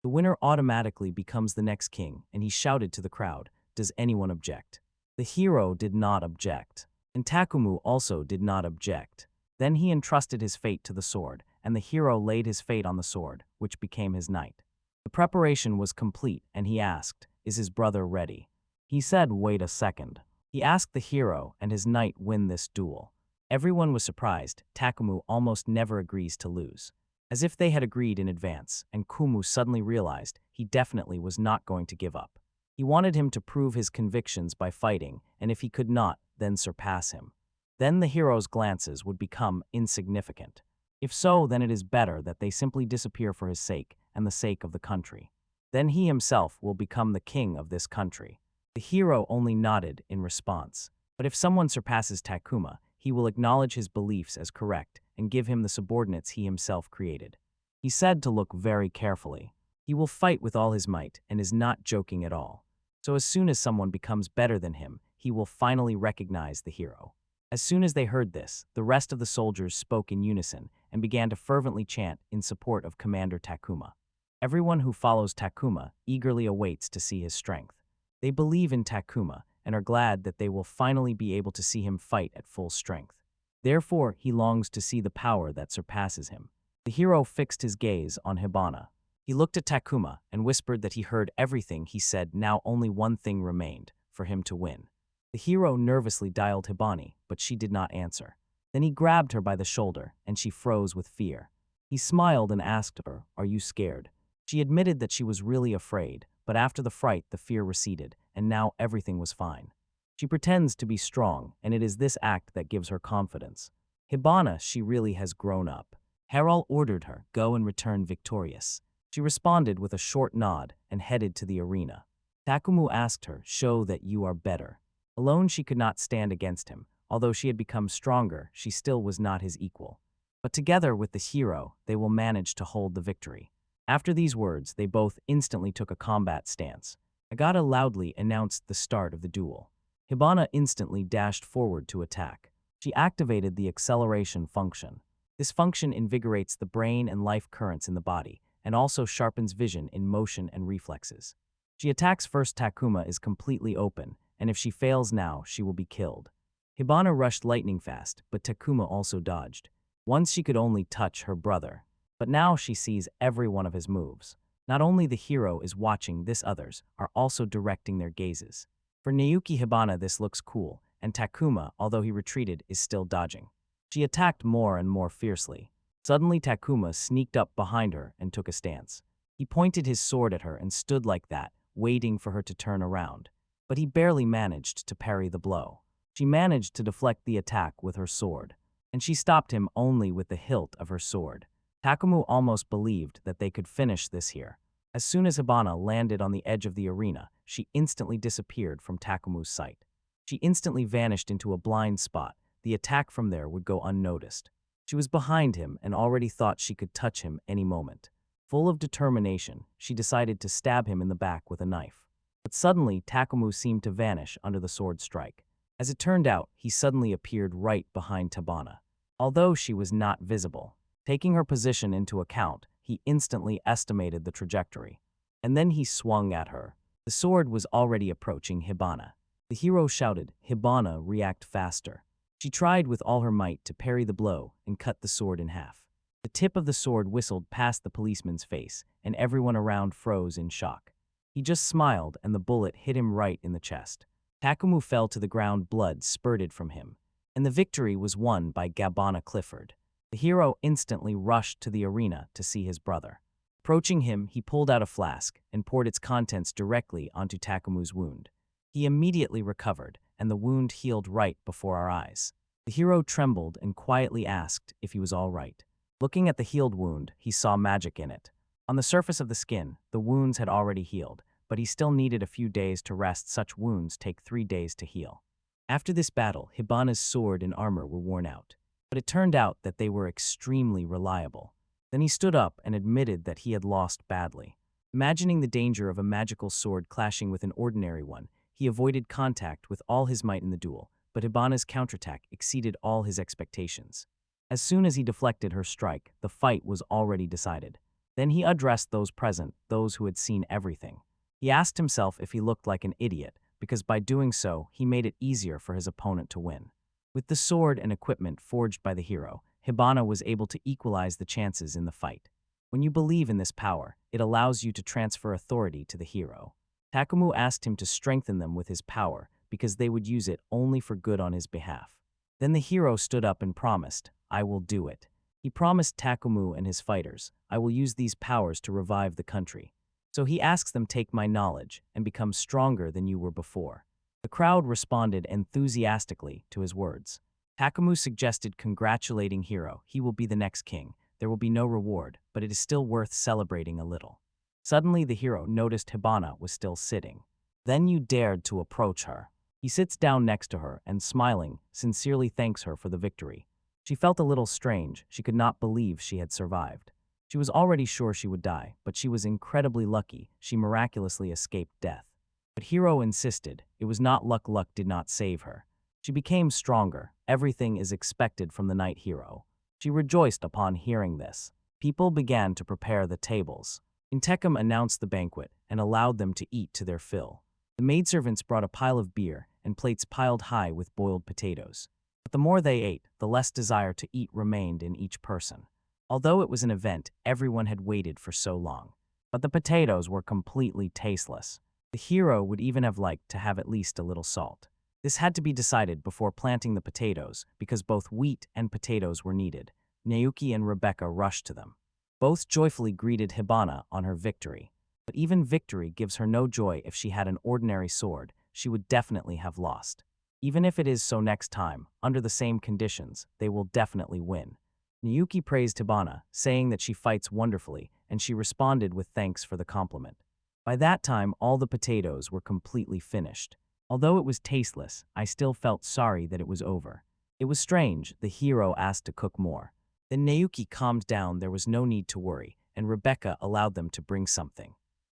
The winner automatically becomes the next king, and he shouted to the crowd, "Does anyone object?" The hero did not object, and Takumu also did not object. Then he entrusted his fate to the sword, and the hero laid his fate on the sword, which became his knight. The preparation was complete, and he asked, "Is his brother ready?" He said, "Wait a second." He asked the hero and his knight win this duel. Everyone was surprised. Takumu almost never agrees to lose. As if they had agreed in advance, and Kumu suddenly realized he definitely was not going to give up. He wanted him to prove his convictions by fighting, and if he could not, then surpass him. Then the hero's glances would become insignificant. If so, then it is better that they simply disappear for his sake and the sake of the country. Then he himself will become the king of this country. The hero only nodded in response. But if someone surpasses Takuma, he will acknowledge his beliefs as correct and give him the subordinates he himself created. He said to look very carefully. He will fight with all his might and is not joking at all. So as soon as someone becomes better than him, he will finally recognize the hero. As soon as they heard this, the rest of the soldiers spoke in unison and began to fervently chant in support of Commander Takuma. Everyone who follows Takuma eagerly awaits to see his strength. They believe in Takuma and are glad that they will finally be able to see him fight at full strength. Therefore, he longs to see the power that surpasses him. The hero fixed his gaze on Hibana. He looked at Takuma and whispered that he heard everything he said. Now only one thing remained, for him to win. The hero nervously dialed Hibana, but she did not answer. Then he grabbed her by the shoulder, and she froze with fear. He smiled and asked her, "Are you scared?" She admitted that she was really afraid, but after the fright the fear receded, and now everything was fine. She pretends to be strong, and it is this act that gives her confidence. Hibana, she really has grown up. Harald ordered her, "Go and return victorious." She responded with a short nod and headed to the arena. Takumu asked her, "Show that you are better." Alone she could not stand against him. Although she had become stronger, she still was not his equal. But together with the hero, they will manage to hold the victory. After these words, they both instantly took a combat stance. Agata loudly announced the start of the duel. Hibana instantly dashed forward to attack. She activated the acceleration function. This function invigorates the brain and life currents in the body, and also sharpens vision in motion and reflexes. She attacks first. Takuma is completely open, and if she fails now, she will be killed. Hibana rushed lightning fast, but Takuma also dodged. Once she could only touch her brother, but now she sees every one of his moves. Not only the hero is watching this, others are also directing their gazes. For Naoki Hibana this looks cool, and Takuma, although he retreated, is still dodging. She attacked more and more fiercely. Suddenly Takuma sneaked up behind her and took a stance. He pointed his sword at her and stood like that, waiting for her to turn around. But he barely managed to parry the blow. She managed to deflect the attack with her sword, and she stopped him only with the hilt of her sword. Takumu almost believed that they could finish this here. As soon as Hibana landed on the edge of the arena, she instantly disappeared from Takumu's sight. She instantly vanished into a blind spot. The attack from there would go unnoticed. She was behind him and already thought she could touch him any moment. Full of determination, she decided to stab him in the back with a knife. But suddenly, Takumu seemed to vanish under the sword strike. As it turned out, he suddenly appeared right behind Hibana. Although she was not visible, taking her position into account, he instantly estimated the trajectory. And then he swung at her. The sword was already approaching Hibana. The hero shouted, "Hibana, react faster." She tried with all her might to parry the blow and cut the sword in half. The tip of the sword whistled past the policeman's face, and everyone around froze in shock. He just smiled, and the bullet hit him right in the chest. Takumu fell to the ground, blood spurted from him, and the victory was won by Gabbana Clifford. The hero instantly rushed to the arena to see his brother. Approaching him, he pulled out a flask and poured its contents directly onto Takumu's wound. He immediately recovered, and the wound healed right before our eyes. The hero trembled and quietly asked if he was all right. Looking at the healed wound, he saw magic in it. On the surface of the skin, the wounds had already healed, but he still needed a few days to rest. Such wounds take 3 days to heal. After this battle, Hibana's sword and armor were worn out, but it turned out that they were extremely reliable. Then he stood up and admitted that he had lost badly. Imagining the danger of a magical sword clashing with an ordinary one, he avoided contact with all his might in the duel, but Hibana's counterattack exceeded all his expectations. As soon as he deflected her strike, the fight was already decided. Then he addressed those present, those who had seen everything. He asked himself if he looked like an idiot, because by doing so, he made it easier for his opponent to win. With the sword and equipment forged by the hero, Hibana was able to equalize the chances in the fight. When you believe in this power, it allows you to transfer authority to the hero. Takumu asked him to strengthen them with his power, because they would use it only for good on his behalf. Then the hero stood up and promised, "I will do it." He promised Takumu and his fighters, "I will use these powers to revive the country." So he asks them, "Take my knowledge and become stronger than you were before." The crowd responded enthusiastically to his words. Takumu suggested congratulating hero, "He will be the next king. There will be no reward, but it is still worth celebrating a little." Suddenly the hero noticed Hibana was still sitting. "Then you dared to approach her." He sits down next to her and, smiling, sincerely thanks her for the victory. She felt a little strange. She could not believe she had survived. She was already sure she would die, but she was incredibly lucky. She miraculously escaped death. But Hero insisted. It was not luck. Luck did not save her. She became stronger. Everything is expected from the knight hero. She rejoiced upon hearing this. People began to prepare the tables. Intekum announced the banquet and allowed them to eat to their fill. The maidservants brought a pile of beer and plates piled high with boiled potatoes. But the more they ate, the less desire to eat remained in each person. Although it was an event, everyone had waited for so long. But the potatoes were completely tasteless. The hero would even have liked to have at least a little salt. This had to be decided before planting the potatoes, because both wheat and potatoes were needed. Naoki and Rebecca rushed to them. Both joyfully greeted Hibana on her victory. But even victory gives her no joy. If she had an ordinary sword, she would definitely have lost. Even if it is so next time, under the same conditions, they will definitely win. Naoki praised Hibana, saying that she fights wonderfully, and she responded with thanks for the compliment. By that time, all the potatoes were completely finished. Although it was tasteless, I still felt sorry that it was over. It was strange. The hero asked to cook more. Then Naoki calmed down. There was no need to worry, and Rebecca allowed them to bring something.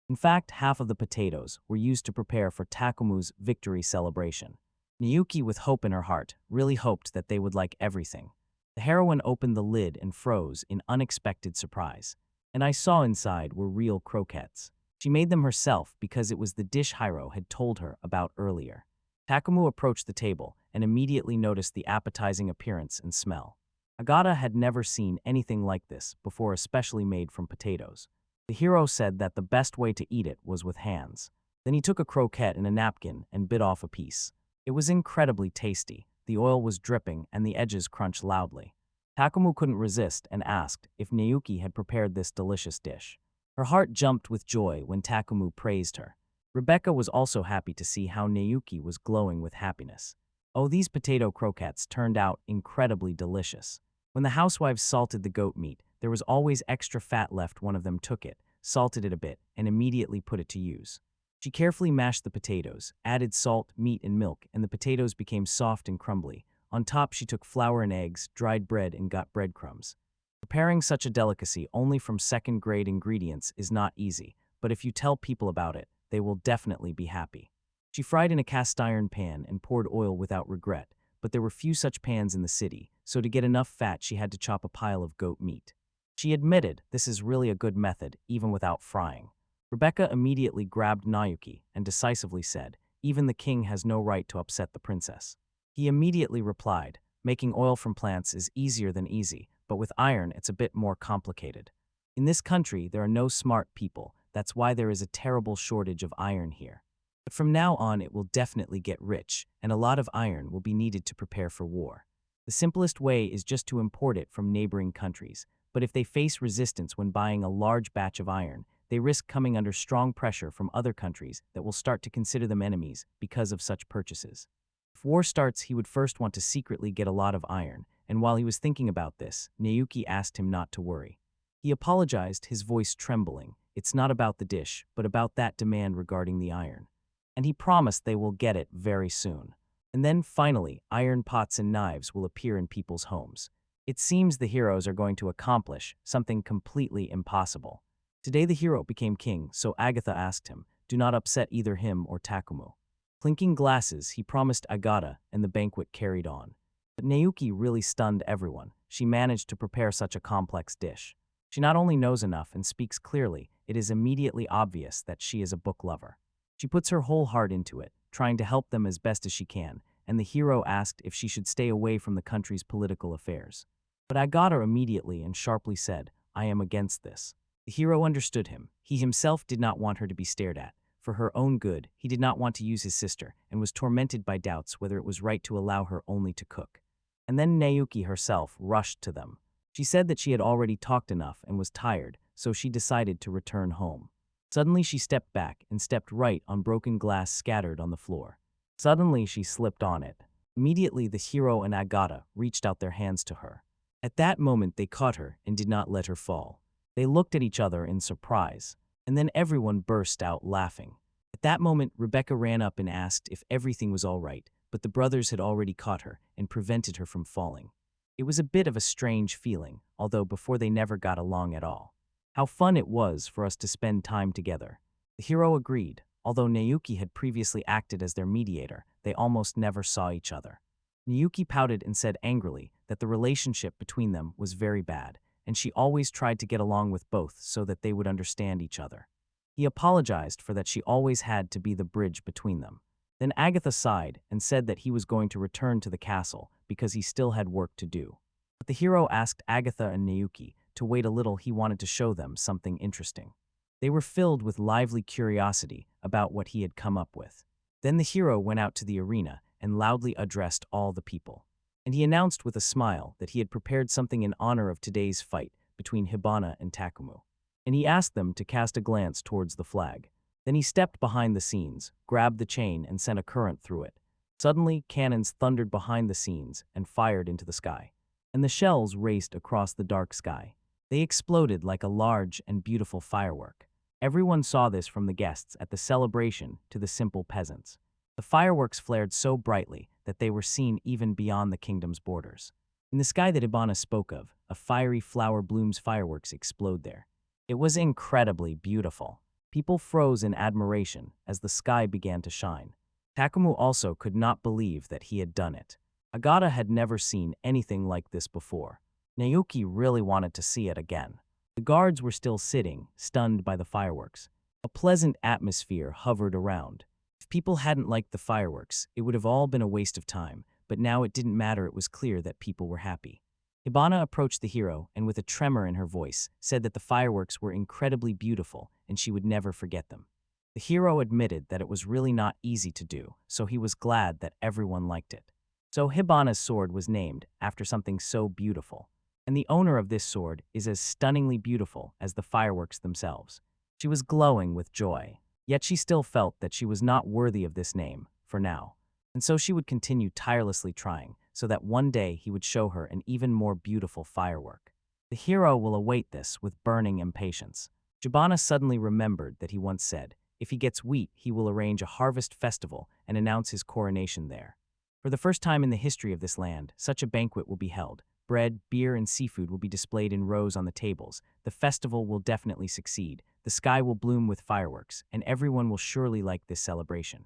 In fact, half of the potatoes were used to prepare for Takumu's victory celebration. Naoki, with hope in her heart, really hoped that they would like everything. The heroine opened the lid and froze in unexpected surprise. And I saw inside were real croquettes. She made them herself because it was the dish Hiro had told her about earlier. Takumu approached the table and immediately noticed the appetizing appearance and smell. Agata had never seen anything like this before, especially made from potatoes. The hero said that the best way to eat it was with hands. Then he took a croquette in a napkin and bit off a piece. It was incredibly tasty. The oil was dripping and the edges crunched loudly. Takumu couldn't resist and asked if Naoki had prepared this delicious dish. Her heart jumped with joy when Takumu praised her. Rebecca was also happy to see how Naoki was glowing with happiness. Oh, these potato croquettes turned out incredibly delicious. When the housewives salted the goat meat, there was always extra fat left. One of them took it, salted it a bit, and immediately put it to use. She carefully mashed the potatoes, added salt, meat, and milk, and the potatoes became soft and crumbly. On top, she took flour and eggs, dried bread, and got breadcrumbs. Preparing such a delicacy only from second-grade ingredients is not easy, but if you tell people about it, they will definitely be happy. She fried in a cast-iron pan and poured oil without regret, but there were few such pans in the city, so to get enough fat she had to chop a pile of goat meat. She admitted this is really a good method, even without frying. Rebecca immediately grabbed Nayuki and decisively said, "Even the king has no right to upset the princess." He immediately replied, "Making oil from plants is easier than easy, but with iron it's a bit more complicated. In this country there are no smart people, that's why there is a terrible shortage of iron here. But from now on it will definitely get rich, and a lot of iron will be needed to prepare for war. The simplest way is just to import it from neighboring countries, but if they face resistance when buying a large batch of iron, they risk coming under strong pressure from other countries that will start to consider them enemies because of such purchases. If war starts, he would first want to secretly get a lot of iron, and while he was thinking about this, Nayuki asked him not to worry. He apologized, his voice trembling. It's not about the dish, but about that demand regarding the iron. And he promised they will get it very soon. And then, finally, iron pots and knives will appear in people's homes. It seems the heroes are going to accomplish something completely impossible. Today the hero became king, so Agatha asked him, "Do not upset either him or Takumu." Clinking glasses, he promised Agata, and the banquet carried on. But Nayuki really stunned everyone. She managed to prepare such a complex dish. She not only knows enough and speaks clearly, it is immediately obvious that she is a book lover. She puts her whole heart into it, trying to help them as best as she can, and the hero asked if she should stay away from the country's political affairs. But Agata immediately and sharply said, "I am against this." The hero understood him. He himself did not want her to be stared at. For her own good, he did not want to use his sister, and was tormented by doubts whether it was right to allow her only to cook. And then Nayuki herself rushed to them. She said that she had already talked enough and was tired, so she decided to return home. Suddenly she stepped back and stepped right on broken glass scattered on the floor. Suddenly she slipped on it. Immediately the hero and Agata reached out their hands to her. At that moment they caught her and did not let her fall. They looked at each other in surprise, and then everyone burst out laughing. At that moment, Rebecca ran up and asked if everything was all right, but the brothers had already caught her and prevented her from falling. It was a bit of a strange feeling, although before they never got along at all. How fun it was for us to spend time together. The hero agreed. Although Nayuki had previously acted as their mediator, they almost never saw each other. Nayuki pouted and said angrily that the relationship between them was very bad, and she always tried to get along with both so that they would understand each other. He apologized for that she always had to be the bridge between them. Then Agatha sighed and said that he was going to return to the castle because he still had work to do. But the hero asked Agatha and Nayuki to wait a little. He wanted to show them something interesting. They were filled with lively curiosity about what he had come up with. Then the hero went out to the arena and loudly addressed all the people. And he announced with a smile that he had prepared something in honor of today's fight between Hibana and Takumu. And he asked them to cast a glance towards the flag. Then he stepped behind the scenes, grabbed the chain, and sent a current through it. Suddenly, cannons thundered behind the scenes and fired into the sky. And the shells raced across the dark sky. They exploded like a large and beautiful firework. Everyone saw this, from the guests at the celebration to the simple peasants. The fireworks flared so brightly that they were seen even beyond the kingdom's borders. In the sky that Hibana spoke of, a fiery flower bloom's fireworks explode there. It was incredibly beautiful. People froze in admiration as the sky began to shine. Takumu also could not believe that he had done it. Agata had never seen anything like this before. Nayuki really wanted to see it again. The guards were still sitting, stunned by the fireworks. A pleasant atmosphere hovered around. If people hadn't liked the fireworks, it would have all been a waste of time, but now it didn't matter. It was clear that people were happy. Hibana approached the hero and, with a tremor in her voice, said that the fireworks were incredibly beautiful and she would never forget them. The hero admitted that it was really not easy to do, so he was glad that everyone liked it. So Hibana's sword was named after something so beautiful. And the owner of this sword is as stunningly beautiful as the fireworks themselves. She was glowing with joy, yet she still felt that she was not worthy of this name, for now. And so she would continue tirelessly trying, so that one day he would show her an even more beautiful firework. The hero will await this with burning impatience. Hibana suddenly remembered that he once said, if he gets wheat, he will arrange a harvest festival and announce his coronation there. For the first time in the history of this land, such a banquet will be held. Bread, beer, and seafood will be displayed in rows on the tables. The festival will definitely succeed. The sky will bloom with fireworks, and everyone will surely like this celebration.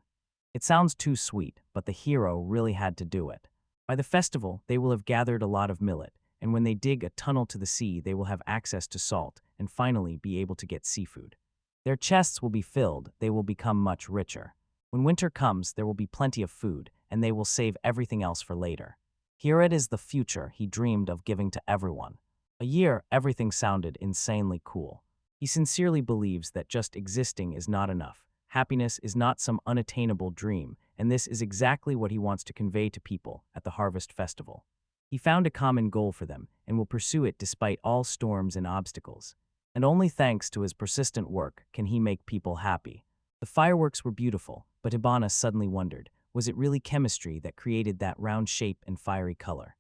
It sounds too sweet, but the hero really had to do it. By the festival, they will have gathered a lot of millet, and when they dig a tunnel to the sea, they will have access to salt and finally be able to get seafood. Their chests will be filled, they will become much richer. When winter comes, there will be plenty of food, and they will save everything else for later. Here it is the future he dreamed of giving to everyone. A year, everything sounded insanely cool. He sincerely believes that just existing is not enough. Happiness is not some unattainable dream, and this is exactly what he wants to convey to people at the Harvest Festival. He found a common goal for them and will pursue it despite all storms and obstacles. And only thanks to his persistent work can he make people happy. The fireworks were beautiful, but Hibana suddenly wondered, was it really chemistry that created that round shape and fiery color?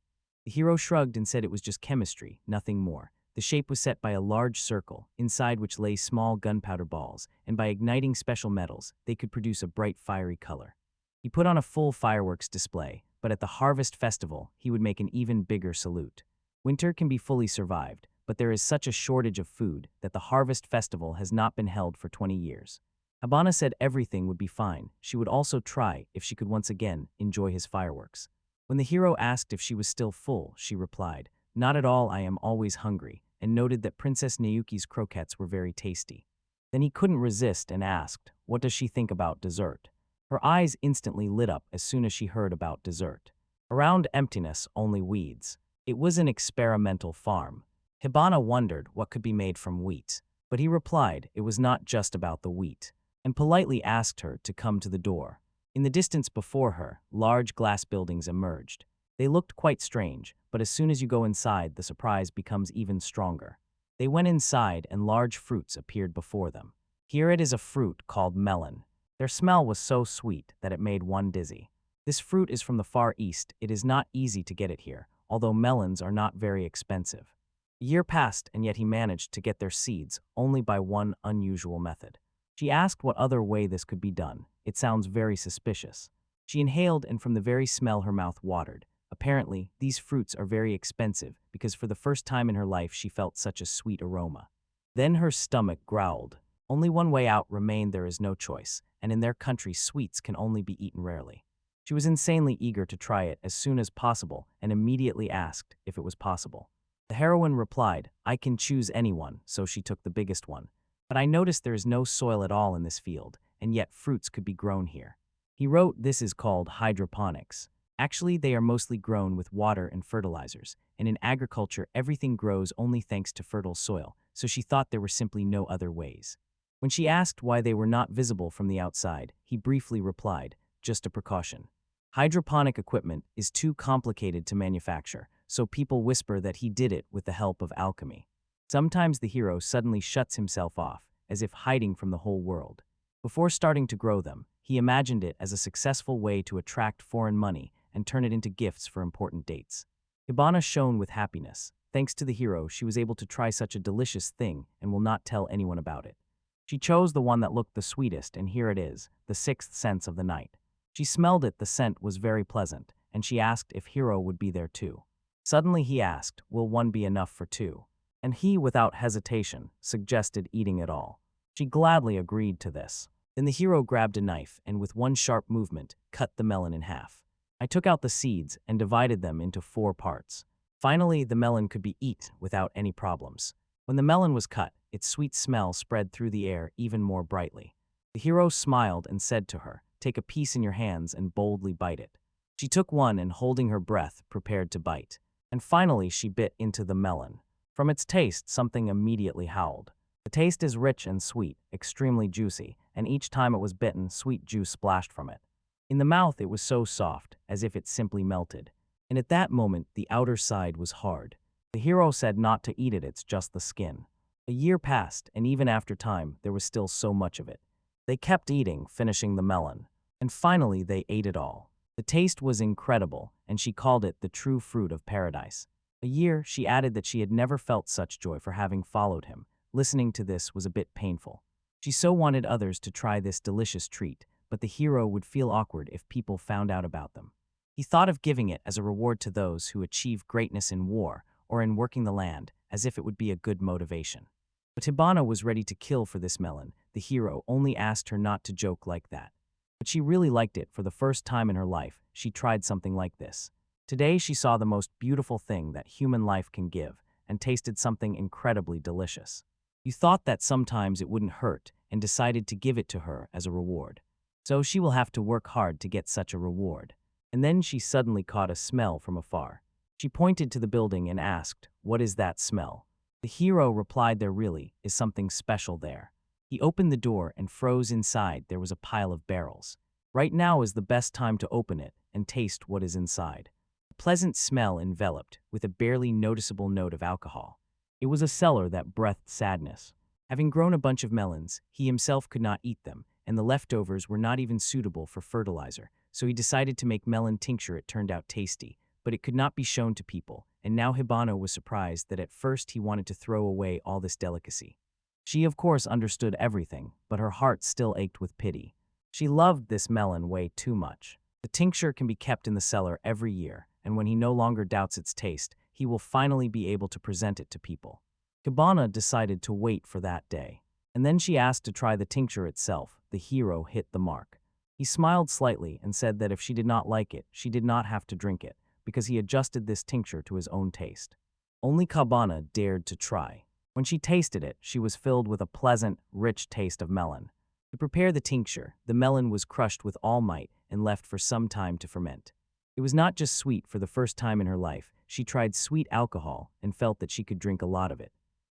The hero shrugged and said it was just chemistry, nothing more. The shape was set by a large circle, inside which lay small gunpowder balls, and by igniting special metals, they could produce a bright fiery color. He put on a full fireworks display, but at the Harvest Festival, he would make an even bigger salute. Winter can be fully survived, but there is such a shortage of food that the Harvest Festival has not been held for 20 years. Hibana said everything would be fine. She would also try if she could once again enjoy his fireworks. When the hero asked if she was still full, she replied, "Not at all, I am always hungry," and noted that Princess Nayuki's croquettes were very tasty. Then he couldn't resist and asked, "What does she think about dessert?" Her eyes instantly lit up as soon as she heard about dessert. Around emptiness, only weeds. It was an experimental farm. Hibana wondered what could be made from wheat, but he replied it was not just about the wheat, and politely asked her to come to the door. In the distance before her, large glass buildings emerged. They looked quite strange, but as soon as you go inside, the surprise becomes even stronger. They went inside and large fruits appeared before them. Here it is a fruit called melon. Their smell was so sweet that it made one dizzy. This fruit is from the Far East. It is not easy to get it here, although melons are not very expensive. A year passed, and yet he managed to get their seeds only by one unusual method. She asked what other way this could be done. It sounds very suspicious. She inhaled, and from the very smell her mouth watered. Apparently, these fruits are very expensive because for the first time in her life she felt such a sweet aroma. Then her stomach growled. Only one way out remained, there is no choice, and in their country sweets can only be eaten rarely. She was insanely eager to try it as soon as possible and immediately asked if it was possible. The heroine replied, "I can choose anyone," so she took the biggest one. "But I noticed there is no soil at all in this field, and yet fruits could be grown here." He wrote, "This is called hydroponics. Actually, they are mostly grown with water and fertilizers, and in agriculture everything grows only thanks to fertile soil, so she thought there were simply no other ways." When she asked why they were not visible from the outside, he briefly replied, "Just a precaution. Hydroponic equipment is too complicated to manufacture, so people whisper that he did it with the help of alchemy." Sometimes the hero suddenly shuts himself off, as if hiding from the whole world. Before starting to grow them, he imagined it as a successful way to attract foreign money and turn it into gifts for important dates. Hibana shone with happiness. Thanks to the hero, she was able to try such a delicious thing and will not tell anyone about it. She chose the one that looked the sweetest, and here it is, the sixth sense of the night. She smelled it, the scent was very pleasant, and she asked if Hero would be there too. Suddenly he asked, "Will one be enough for two?" And he, without hesitation, suggested eating it all. She gladly agreed to this. Then the hero grabbed a knife and with one sharp movement, cut the melon in half. I took out the seeds and divided them into 4 parts. Finally, the melon could be eaten without any problems. When the melon was cut, its sweet smell spread through the air even more brightly. The hero smiled and said to her, "Take a piece in your hands and boldly bite it." She took one and, holding her breath, prepared to bite. And finally she bit into the melon. From its taste, something immediately howled. The taste is rich and sweet, extremely juicy, and each time it was bitten, sweet juice splashed from it. In the mouth it was so soft, as if it simply melted. And at that moment, the outer side was hard. The hero said not to eat it, it's just the skin. A year passed, and even after time, there was still so much of it. They kept eating, finishing the melon. And finally they ate it all. The taste was incredible, and she called it the true fruit of paradise. A year, she added that she had never felt such joy for having followed him. Listening to this was a bit painful. She so wanted others to try this delicious treat, but the hero would feel awkward if people found out about them. He thought of giving it as a reward to those who achieve greatness in war or in working the land, as if it would be a good motivation. But Hibana was ready to kill for this melon. The hero only asked her not to joke like that. But she really liked it. For the first time in her life, she tried something like this. Today she saw the most beautiful thing that human life can give, and tasted something incredibly delicious. You thought that sometimes it wouldn't hurt, and decided to give it to her as a reward. So she will have to work hard to get such a reward. And then she suddenly caught a smell from afar. She pointed to the building and asked, "What is that smell?" The hero replied, "There really is something special there." He opened the door and froze inside. There was a pile of barrels. Right now is the best time to open it and taste what is inside. A pleasant smell enveloped, with a barely noticeable note of alcohol. It was a cellar that breathed sadness. Having grown a bunch of melons, he himself could not eat them, and the leftovers were not even suitable for fertilizer, so he decided to make melon tincture. It turned out tasty, but it could not be shown to people, and now Hibana was surprised that at first he wanted to throw away all this delicacy. She of course understood everything, but her heart still ached with pity. She loved this melon way too much. The tincture can be kept in the cellar every year, and when he no longer doubts its taste, he will finally be able to present it to people. Hibana decided to wait for that day. And then she asked to try the tincture itself. The hero hit the mark. He smiled slightly and said that if she did not like it, she did not have to drink it, because he adjusted this tincture to his own taste. Only Hibana dared to try. When she tasted it, she was filled with a pleasant, rich taste of melon. To prepare the tincture, the melon was crushed with all might and left for some time to ferment. It was not just sweet. For the first time in her life, she tried sweet alcohol and felt that she could drink a lot of it.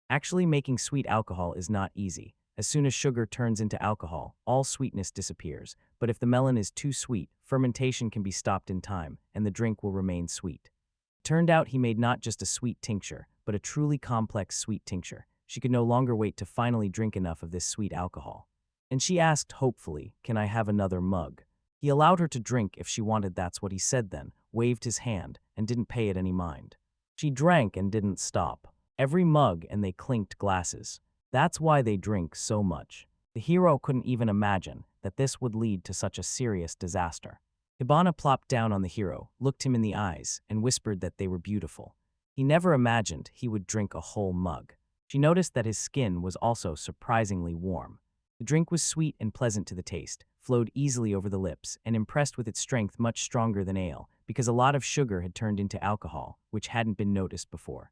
Actually, making sweet alcohol is not easy. As soon as sugar turns into alcohol, all sweetness disappears. But if the melon is too sweet, fermentation can be stopped in time, and the drink will remain sweet. It turned out he made not just a sweet tincture, but a truly complex sweet tincture. She could no longer wait to finally drink enough of this sweet alcohol. And she asked hopefully, "Can I have another mug?" He allowed her to drink if she wanted. That's what he said then, waved his hand, and didn't pay it any mind. She drank and didn't stop. Every mug, and they clinked glasses. That's why they drink so much. The hero couldn't even imagine that this would lead to such a serious disaster. Hibana plopped down on the hero, looked him in the eyes, and whispered that they were beautiful. He never imagined he would drink a whole mug. She noticed that his skin was also surprisingly warm. The drink was sweet and pleasant to the taste, flowed easily over the lips, and impressed with its strength, much stronger than ale, because a lot of sugar had turned into alcohol, which hadn't been noticed before.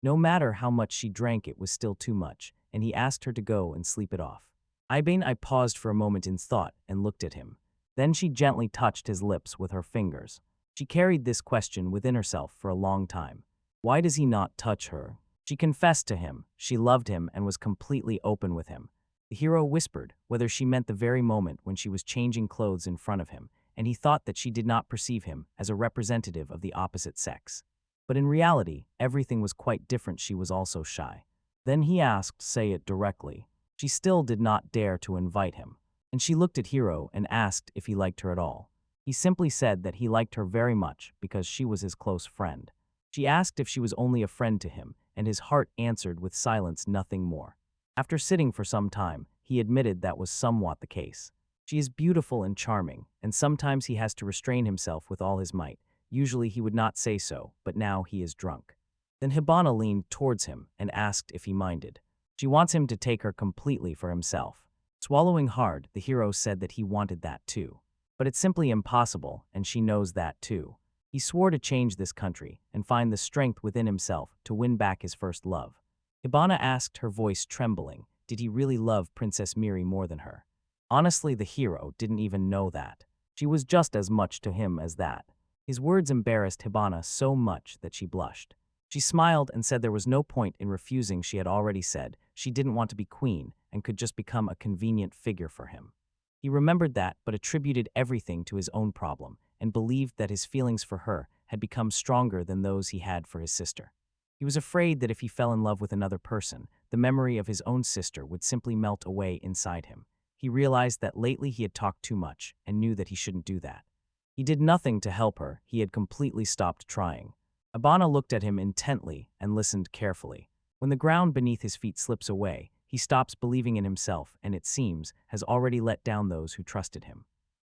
No matter how much she drank, it was still too much, and he asked her to go and sleep it off. I paused for a moment in thought and looked at him. Then she gently touched his lips with her fingers. She carried this question within herself for a long time. Why does he not touch her? She confessed to him. She loved him and was completely open with him. The hero whispered whether she meant the very moment when she was changing clothes in front of him, and he thought that she did not perceive him as a representative of the opposite sex. But in reality, everything was quite different. She was also shy. Then he asked, "Say it directly." She still did not dare to invite him, and she looked at Hero and asked if he liked her at all. He simply said that he liked her very much because she was his close friend. She asked if she was only a friend to him, and his heart answered with silence, nothing more. After sitting for some time, he admitted that was somewhat the case. She is beautiful and charming, and sometimes he has to restrain himself with all his might. Usually he would not say so, but now he is drunk. Then Hibana leaned towards him and asked if he minded. She wants him to take her completely for himself. Swallowing hard, the hero said that he wanted that too. But it's simply impossible, and she knows that too. He swore to change this country and find the strength within himself to win back his first love. Hibana asked, her voice trembling, did he really love Princess Miri more than her? Honestly, the hero didn't even know that. She was just as much to him as that. His words embarrassed Hibana so much that she blushed. She smiled and said there was no point in refusing. She had already said she didn't want to be queen and could just become a convenient figure for him. He remembered that, but attributed everything to his own problem and believed that his feelings for her had become stronger than those he had for his sister. He was afraid that if he fell in love with another person, the memory of his own sister would simply melt away inside him. He realized that lately he had talked too much and knew that he shouldn't do that. He did nothing to help her. He had completely stopped trying. Hibana looked at him intently and listened carefully. When the ground beneath his feet slips away, he stops believing in himself and, it seems, has already let down those who trusted him.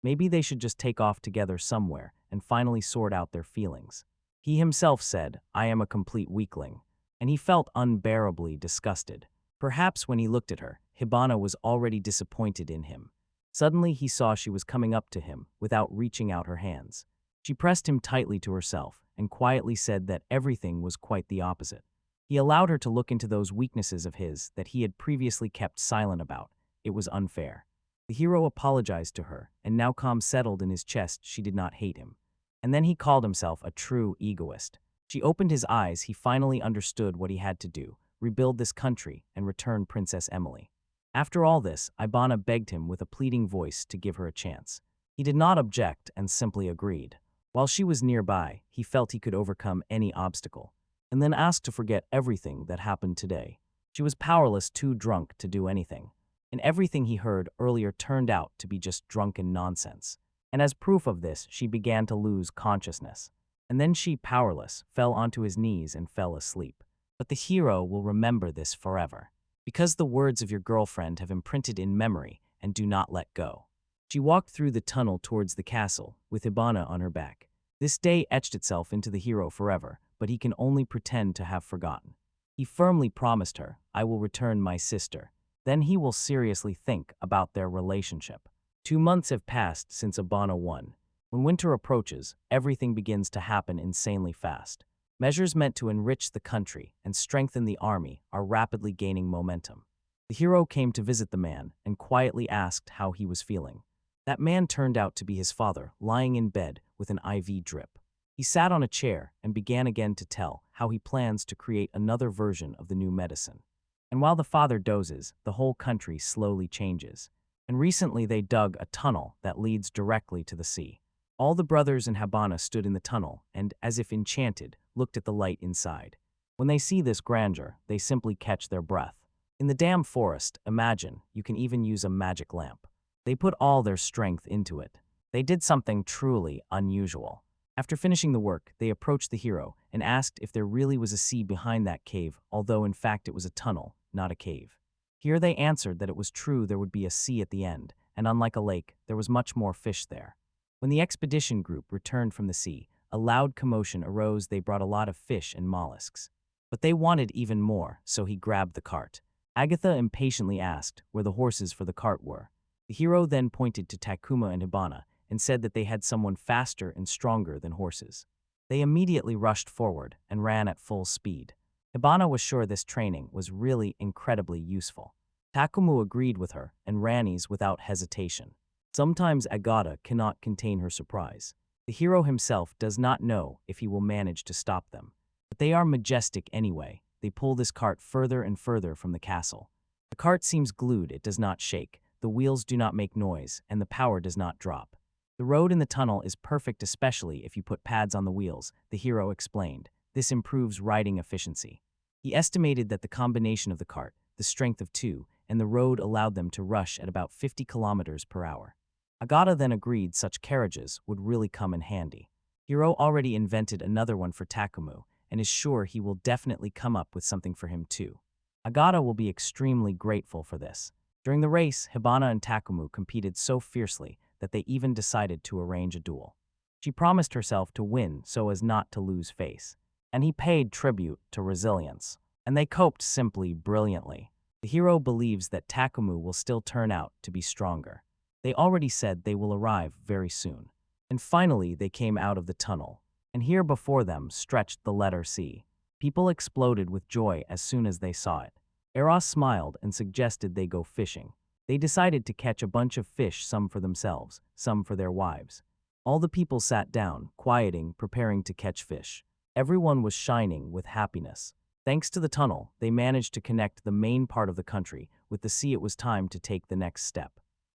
Maybe they should just take off together somewhere and finally sort out their feelings. He himself said, "I am a complete weakling," and he felt unbearably disgusted. Perhaps when he looked at her, Hibana was already disappointed in him. Suddenly he saw she was coming up to him without reaching out her hands. She pressed him tightly to herself and quietly said that everything was quite the opposite. He allowed her to look into those weaknesses of his that he had previously kept silent about. It was unfair. The hero apologized to her, and now calm settled in his chest, she did not hate him. And then he called himself a true egoist. She opened his eyes, he finally understood what he had to do: rebuild this country and return Princess Emily. After all this, Hibana begged him with a pleading voice to give her a chance. He did not object and simply agreed. While she was nearby, he felt he could overcome any obstacle, and then asked to forget everything that happened today. She was powerless, too drunk to do anything, and everything he heard earlier turned out to be just drunken nonsense. And as proof of this, she began to lose consciousness. And then she, powerless, fell onto his knees and fell asleep. But the hero will remember this forever, because the words of your girlfriend have imprinted in memory and do not let go. She walked through the tunnel towards the castle, with Hibana on her back. This day etched itself into the hero forever, but he can only pretend to have forgotten. He firmly promised her, "I will return my sister." Then he will seriously think about their relationship. 2 months have passed since Hibana won. When winter approaches, everything begins to happen insanely fast. Measures meant to enrich the country and strengthen the army are rapidly gaining momentum. The hero came to visit the man and quietly asked how he was feeling. That man turned out to be his father, lying in bed with an IV drip. He sat on a chair and began again to tell how he plans to create another version of the new medicine. And while the father dozes, the whole country slowly changes. And recently they dug a tunnel that leads directly to the sea. All the brothers and Hibana stood in the tunnel and, as if enchanted, looked at the light inside. When they see this grandeur, they simply catch their breath. In the damn forest, imagine, you can even use a magic lamp. They put all their strength into it. They did something truly unusual. After finishing the work, they approached the hero and asked if there really was a sea behind that cave, although in fact it was a tunnel, not a cave. Here they answered that it was true there would be a sea at the end, and unlike a lake, there was much more fish there. When the expedition group returned from the sea, a loud commotion arose. They brought a lot of fish and mollusks. But they wanted even more, so he grabbed the cart. Agatha impatiently asked where the horses for the cart were. The hero then pointed to Takuma and Hibana and said that they had someone faster and stronger than horses. They immediately rushed forward and ran at full speed. Hibana was sure this training was really incredibly useful. Takumu agreed with her and ran these without hesitation. Sometimes Agatha cannot contain her surprise. The hero himself does not know if he will manage to stop them. But they are majestic anyway. They pull this cart further and further from the castle. The cart seems glued, it does not shake, the wheels do not make noise, and the power does not drop. The road in the tunnel is perfect, especially if you put pads on the wheels, the hero explained. This improves riding efficiency. He estimated that the combination of the cart, the strength of two, and the road allowed them to rush at about 50 kilometers per hour. Agatha then agreed such carriages would really come in handy. Hiro already invented another one for Takumu, and is sure he will definitely come up with something for him too. Agatha will be extremely grateful for this. During the race, Hibana and Takumu competed so fiercely that they even decided to arrange a duel. She promised herself to win so as not to lose face, and he paid tribute to resilience, and they coped simply brilliantly. The hero believes that Takumu will still turn out to be stronger. They already said they will arrive very soon. And finally they came out of the tunnel, and here before them stretched the letter C. People exploded with joy as soon as they saw it. Eros smiled and suggested they go fishing. They decided to catch a bunch of fish, some for themselves, some for their wives. All the people sat down, quieting, preparing to catch fish. Everyone was shining with happiness. Thanks to the tunnel, they managed to connect the main part of the country with the sea. It was time to take the next step.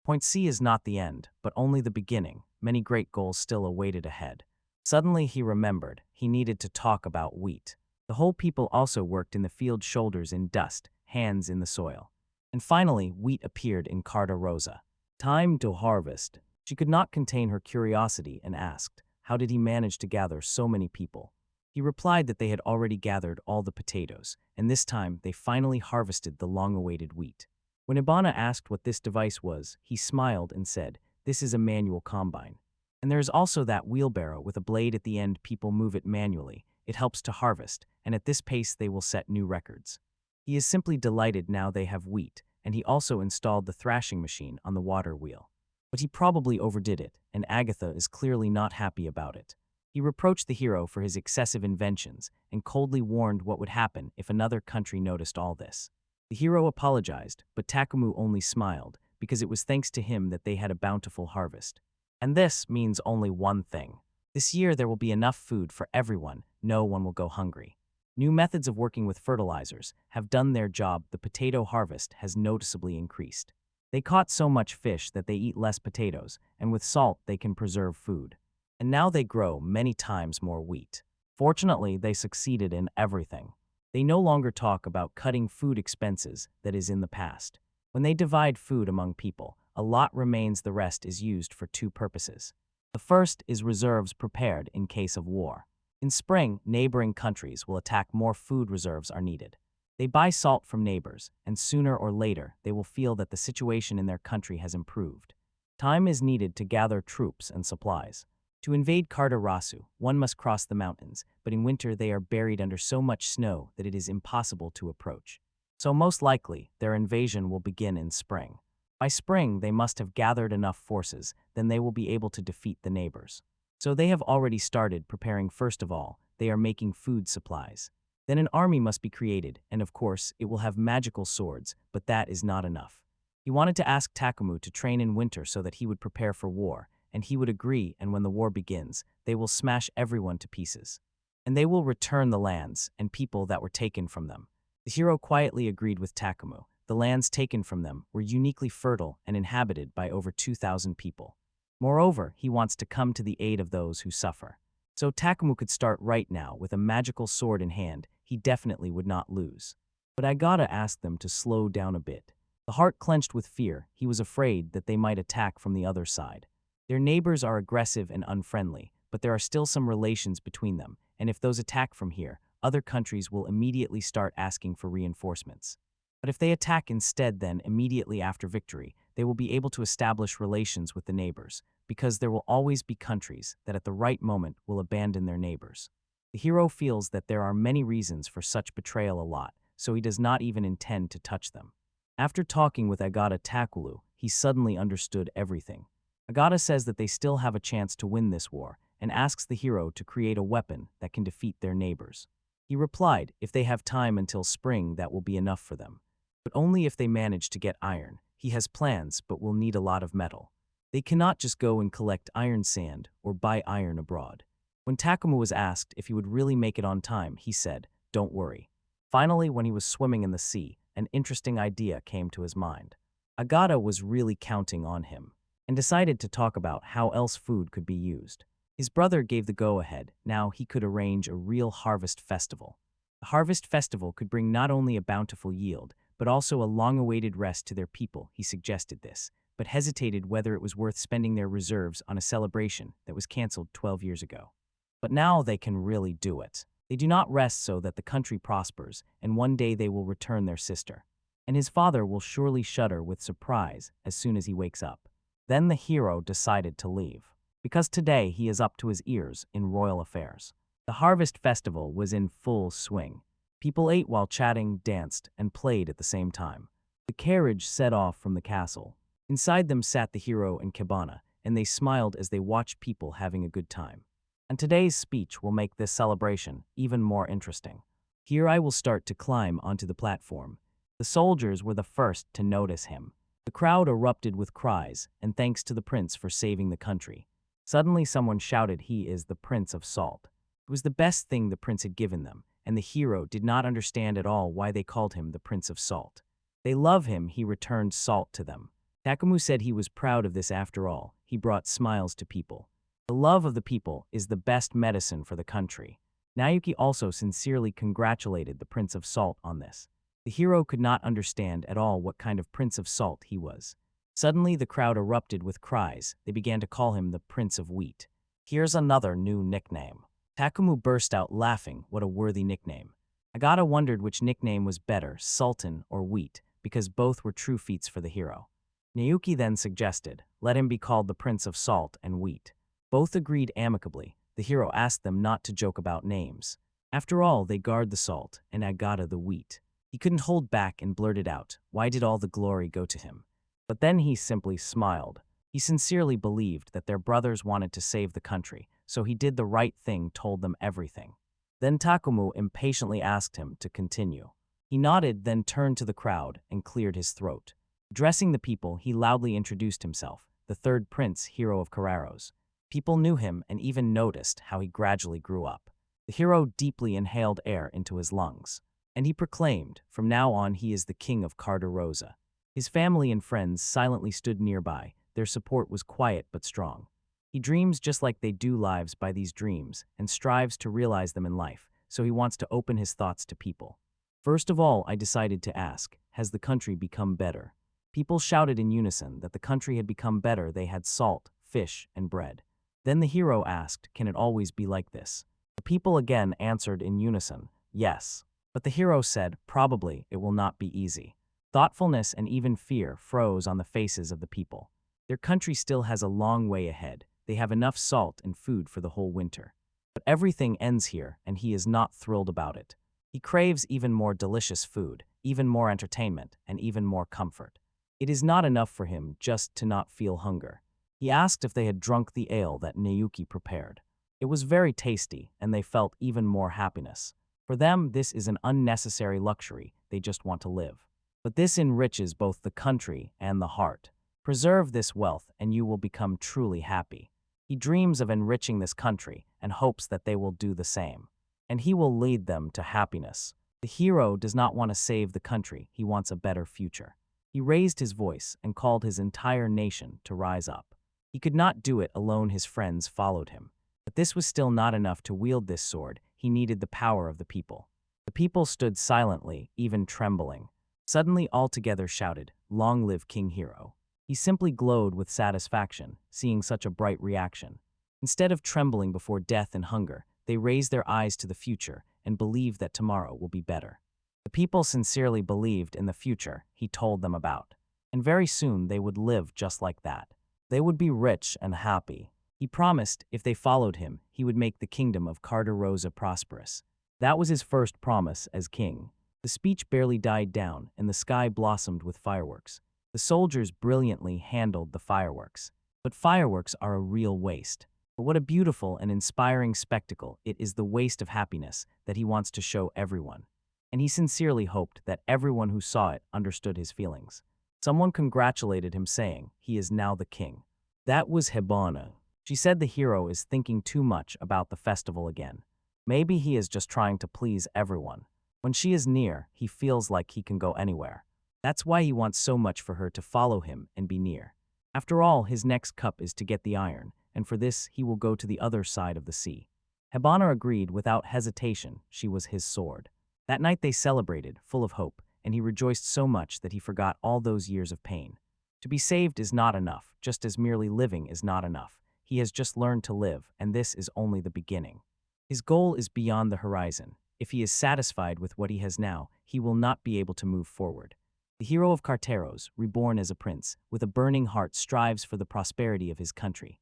Point C is not the end, but only the beginning. Many great goals still awaited ahead. Suddenly he remembered he needed to talk about wheat. The whole people also worked in the field, shoulders in dust, hands in the soil. And finally, wheat appeared in Carta Rosa. Time to harvest. She could not contain her curiosity and asked, how did he manage to gather so many people? He replied that they had already gathered all the potatoes, and this time they finally harvested the long-awaited wheat. When Hibana asked what this device was, he smiled and said, "This is a manual combine. And there is also that wheelbarrow with a blade at the end. People move it manually. It helps to harvest, and at this pace they will set new records." He is simply delighted now they have wheat, and he also installed the thrashing machine on the water wheel. But he probably overdid it, and Agatha is clearly not happy about it. He reproached the hero for his excessive inventions and coldly warned what would happen if another country noticed all this. The hero apologized, but Takumu only smiled, because it was thanks to him that they had a bountiful harvest. And this means only one thing. This year there will be enough food for everyone. No one will go hungry. New methods of working with fertilizers have done their job. The potato harvest has noticeably increased. They caught so much fish that they eat less potatoes, and with salt they can preserve food. And now they grow many times more wheat. Fortunately, they succeeded in everything. They no longer talk about cutting food expenses that is in the past. When they divide food among people, a lot remains. The rest is used for two purposes. The first is reserves prepared in case of war. In spring, neighboring countries will attack. More food reserves are needed. They buy salt from neighbors, and sooner or later they will feel that the situation in their country has improved. Time is needed to gather troops and supplies. To invade Kartarasu, one must cross the mountains, but in winter they are buried under so much snow that it is impossible to approach. So most likely, their invasion will begin in spring. By spring, they must have gathered enough forces, then they will be able to defeat the neighbors. So they have already started preparing. First of all, they are making food supplies. Then an army must be created, and of course, it will have magical swords, but that is not enough. He wanted to ask Takumu to train in winter so that he would prepare for war, and he would agree, and when the war begins, they will smash everyone to pieces. And they will return the lands and people that were taken from them. The hero quietly agreed with Takumu. The lands taken from them were uniquely fertile and inhabited by over 2,000 people. Moreover, he wants to come to the aid of those who suffer. So Takumu could start right now with a magical sword in hand. He definitely would not lose. But Agata asked them to slow down a bit. The heart clenched with fear. He was afraid that they might attack from the other side. Their neighbors are aggressive and unfriendly, but there are still some relations between them, and if those attack from here, other countries will immediately start asking for reinforcements. But if they attack instead, then immediately after victory, they will be able to establish relations with the neighbors, because there will always be countries that at the right moment will abandon their neighbors. The hero feels that there are many reasons for such betrayal a lot, so he does not even intend to touch them. After talking with Agata Takulu, he suddenly understood everything. Agata says that they still have a chance to win this war, and asks the hero to create a weapon that can defeat their neighbors. He replied, if they have time until spring, that will be enough for them. But only if they manage to get iron. He has plans, but will need a lot of metal. They cannot just go and collect iron sand or buy iron abroad. When Takumu was asked if he would really make it on time, he said, "Don't worry." Finally, when he was swimming in the sea, an interesting idea came to his mind. Agata was really counting on him, and decided to talk about how else food could be used. His brother gave the go-ahead. Now he could arrange a real harvest festival. The harvest festival could bring not only a bountiful yield, but also a long-awaited rest to their people. He suggested this, but hesitated whether it was worth spending their reserves on a celebration that was cancelled 12 years ago. But now they can really do it. They do not rest so that the country prospers, and one day they will return their sister. And his father will surely shudder with surprise as soon as he wakes up. Then the hero decided to leave, because today he is up to his ears in royal affairs. The harvest festival was in full swing. People ate while chatting, danced, and played at the same time. The carriage set off from the castle. Inside them sat the hero and Hibana, and they smiled as they watched people having a good time. And today's speech will make this celebration even more interesting. Here I will start to climb onto the platform. The soldiers were the first to notice him. The crowd erupted with cries, and thanks to the prince for saving the country. Suddenly someone shouted, "He is the Prince of Salt." It was the best thing the prince had given them, and the hero did not understand at all why they called him the Prince of Salt. They love him. He returned salt to them. Takumu said he was proud of this. After all, he brought smiles to people. The love of the people is the best medicine for the country. Naoki also sincerely congratulated the Prince of Salt on this. The hero could not understand at all what kind of Prince of Salt he was. Suddenly the crowd erupted with cries. They began to call him the Prince of Wheat. Here's another new nickname. Takumu burst out laughing. What a worthy nickname. Agata wondered which nickname was better, Sultan or Wheat, because both were true feats for the hero. Naoki then suggested, let him be called the Prince of Salt and Wheat. Both agreed amicably. The hero asked them not to joke about names. After all, they guard the salt, and Agata the wheat. He couldn't hold back and blurted out, why did all the glory go to him? But then he simply smiled. He sincerely believed that their brothers wanted to save the country, so he did the right thing, told them everything. Then Takumu impatiently asked him to continue. He nodded, then turned to the crowd and cleared his throat. Addressing the people, he loudly introduced himself, the third prince, hero of Carreros. People knew him and even noticed how he gradually grew up. The hero deeply inhaled air into his lungs, and he proclaimed, from now on he is the king of Carderosa. His family and friends silently stood nearby. Their support was quiet but strong. He dreams just like they do, lives by these dreams, and strives to realize them in life, so he wants to open his thoughts to people. First of all, I decided to ask, has the country become better? People shouted in unison that the country had become better. They had salt, fish, and bread. Then the hero asked, can it always be like this? The people again answered in unison, yes. But the hero said, probably it will not be easy. Thoughtfulness and even fear froze on the faces of the people. Their country still has a long way ahead. They have enough salt and food for the whole winter. But everything ends here, and he is not thrilled about it. He craves even more delicious food, even more entertainment, and even more comfort. It is not enough for him just to not feel hunger. He asked if they had drunk the ale that Naoki prepared. It was very tasty, and they felt even more happiness. For them, this is an unnecessary luxury. They just want to live. But this enriches both the country and the heart. Preserve this wealth, and you will become truly happy. He dreams of enriching this country and hopes that they will do the same. And he will lead them to happiness. The hero does not want to save the country. He wants a better future. He raised his voice and called his entire nation to rise up. He could not do it alone. His friends followed him. But this was still not enough to wield this sword. He needed the power of the people. The people stood silently, even trembling. Suddenly all together shouted, long live King Hero. He simply glowed with satisfaction, seeing such a bright reaction. Instead of trembling before death and hunger, they raised their eyes to the future and believed that tomorrow will be better. The people sincerely believed in the future he told them about. And very soon they would live just like that. They would be rich and happy. He promised if they followed him, he would make the kingdom of Carderosa prosperous. That was his first promise as king. The speech barely died down, and the sky blossomed with fireworks. The soldiers brilliantly handled the fireworks. But fireworks are a real waste. But what a beautiful and inspiring spectacle it is, the waste of happiness that he wants to show everyone. And he sincerely hoped that everyone who saw it understood his feelings. Someone congratulated him, saying, he is now the king. That was Hibana. She said the hero is thinking too much about the festival again. Maybe he is just trying to please everyone. When she is near, he feels like he can go anywhere. That's why he wants so much for her to follow him and be near. After all, his next cup is to get the iron, and for this he will go to the other side of the sea. Hibana agreed without hesitation. She was his sword. That night they celebrated, full of hope, and he rejoiced so much that he forgot all those years of pain. To be saved is not enough, just as merely living is not enough. He has just learned to live, and this is only the beginning. His goal is beyond the horizon. If he is satisfied with what he has now, he will not be able to move forward. The hero of Carteros, reborn as a prince, with a burning heart strives for the prosperity of his country.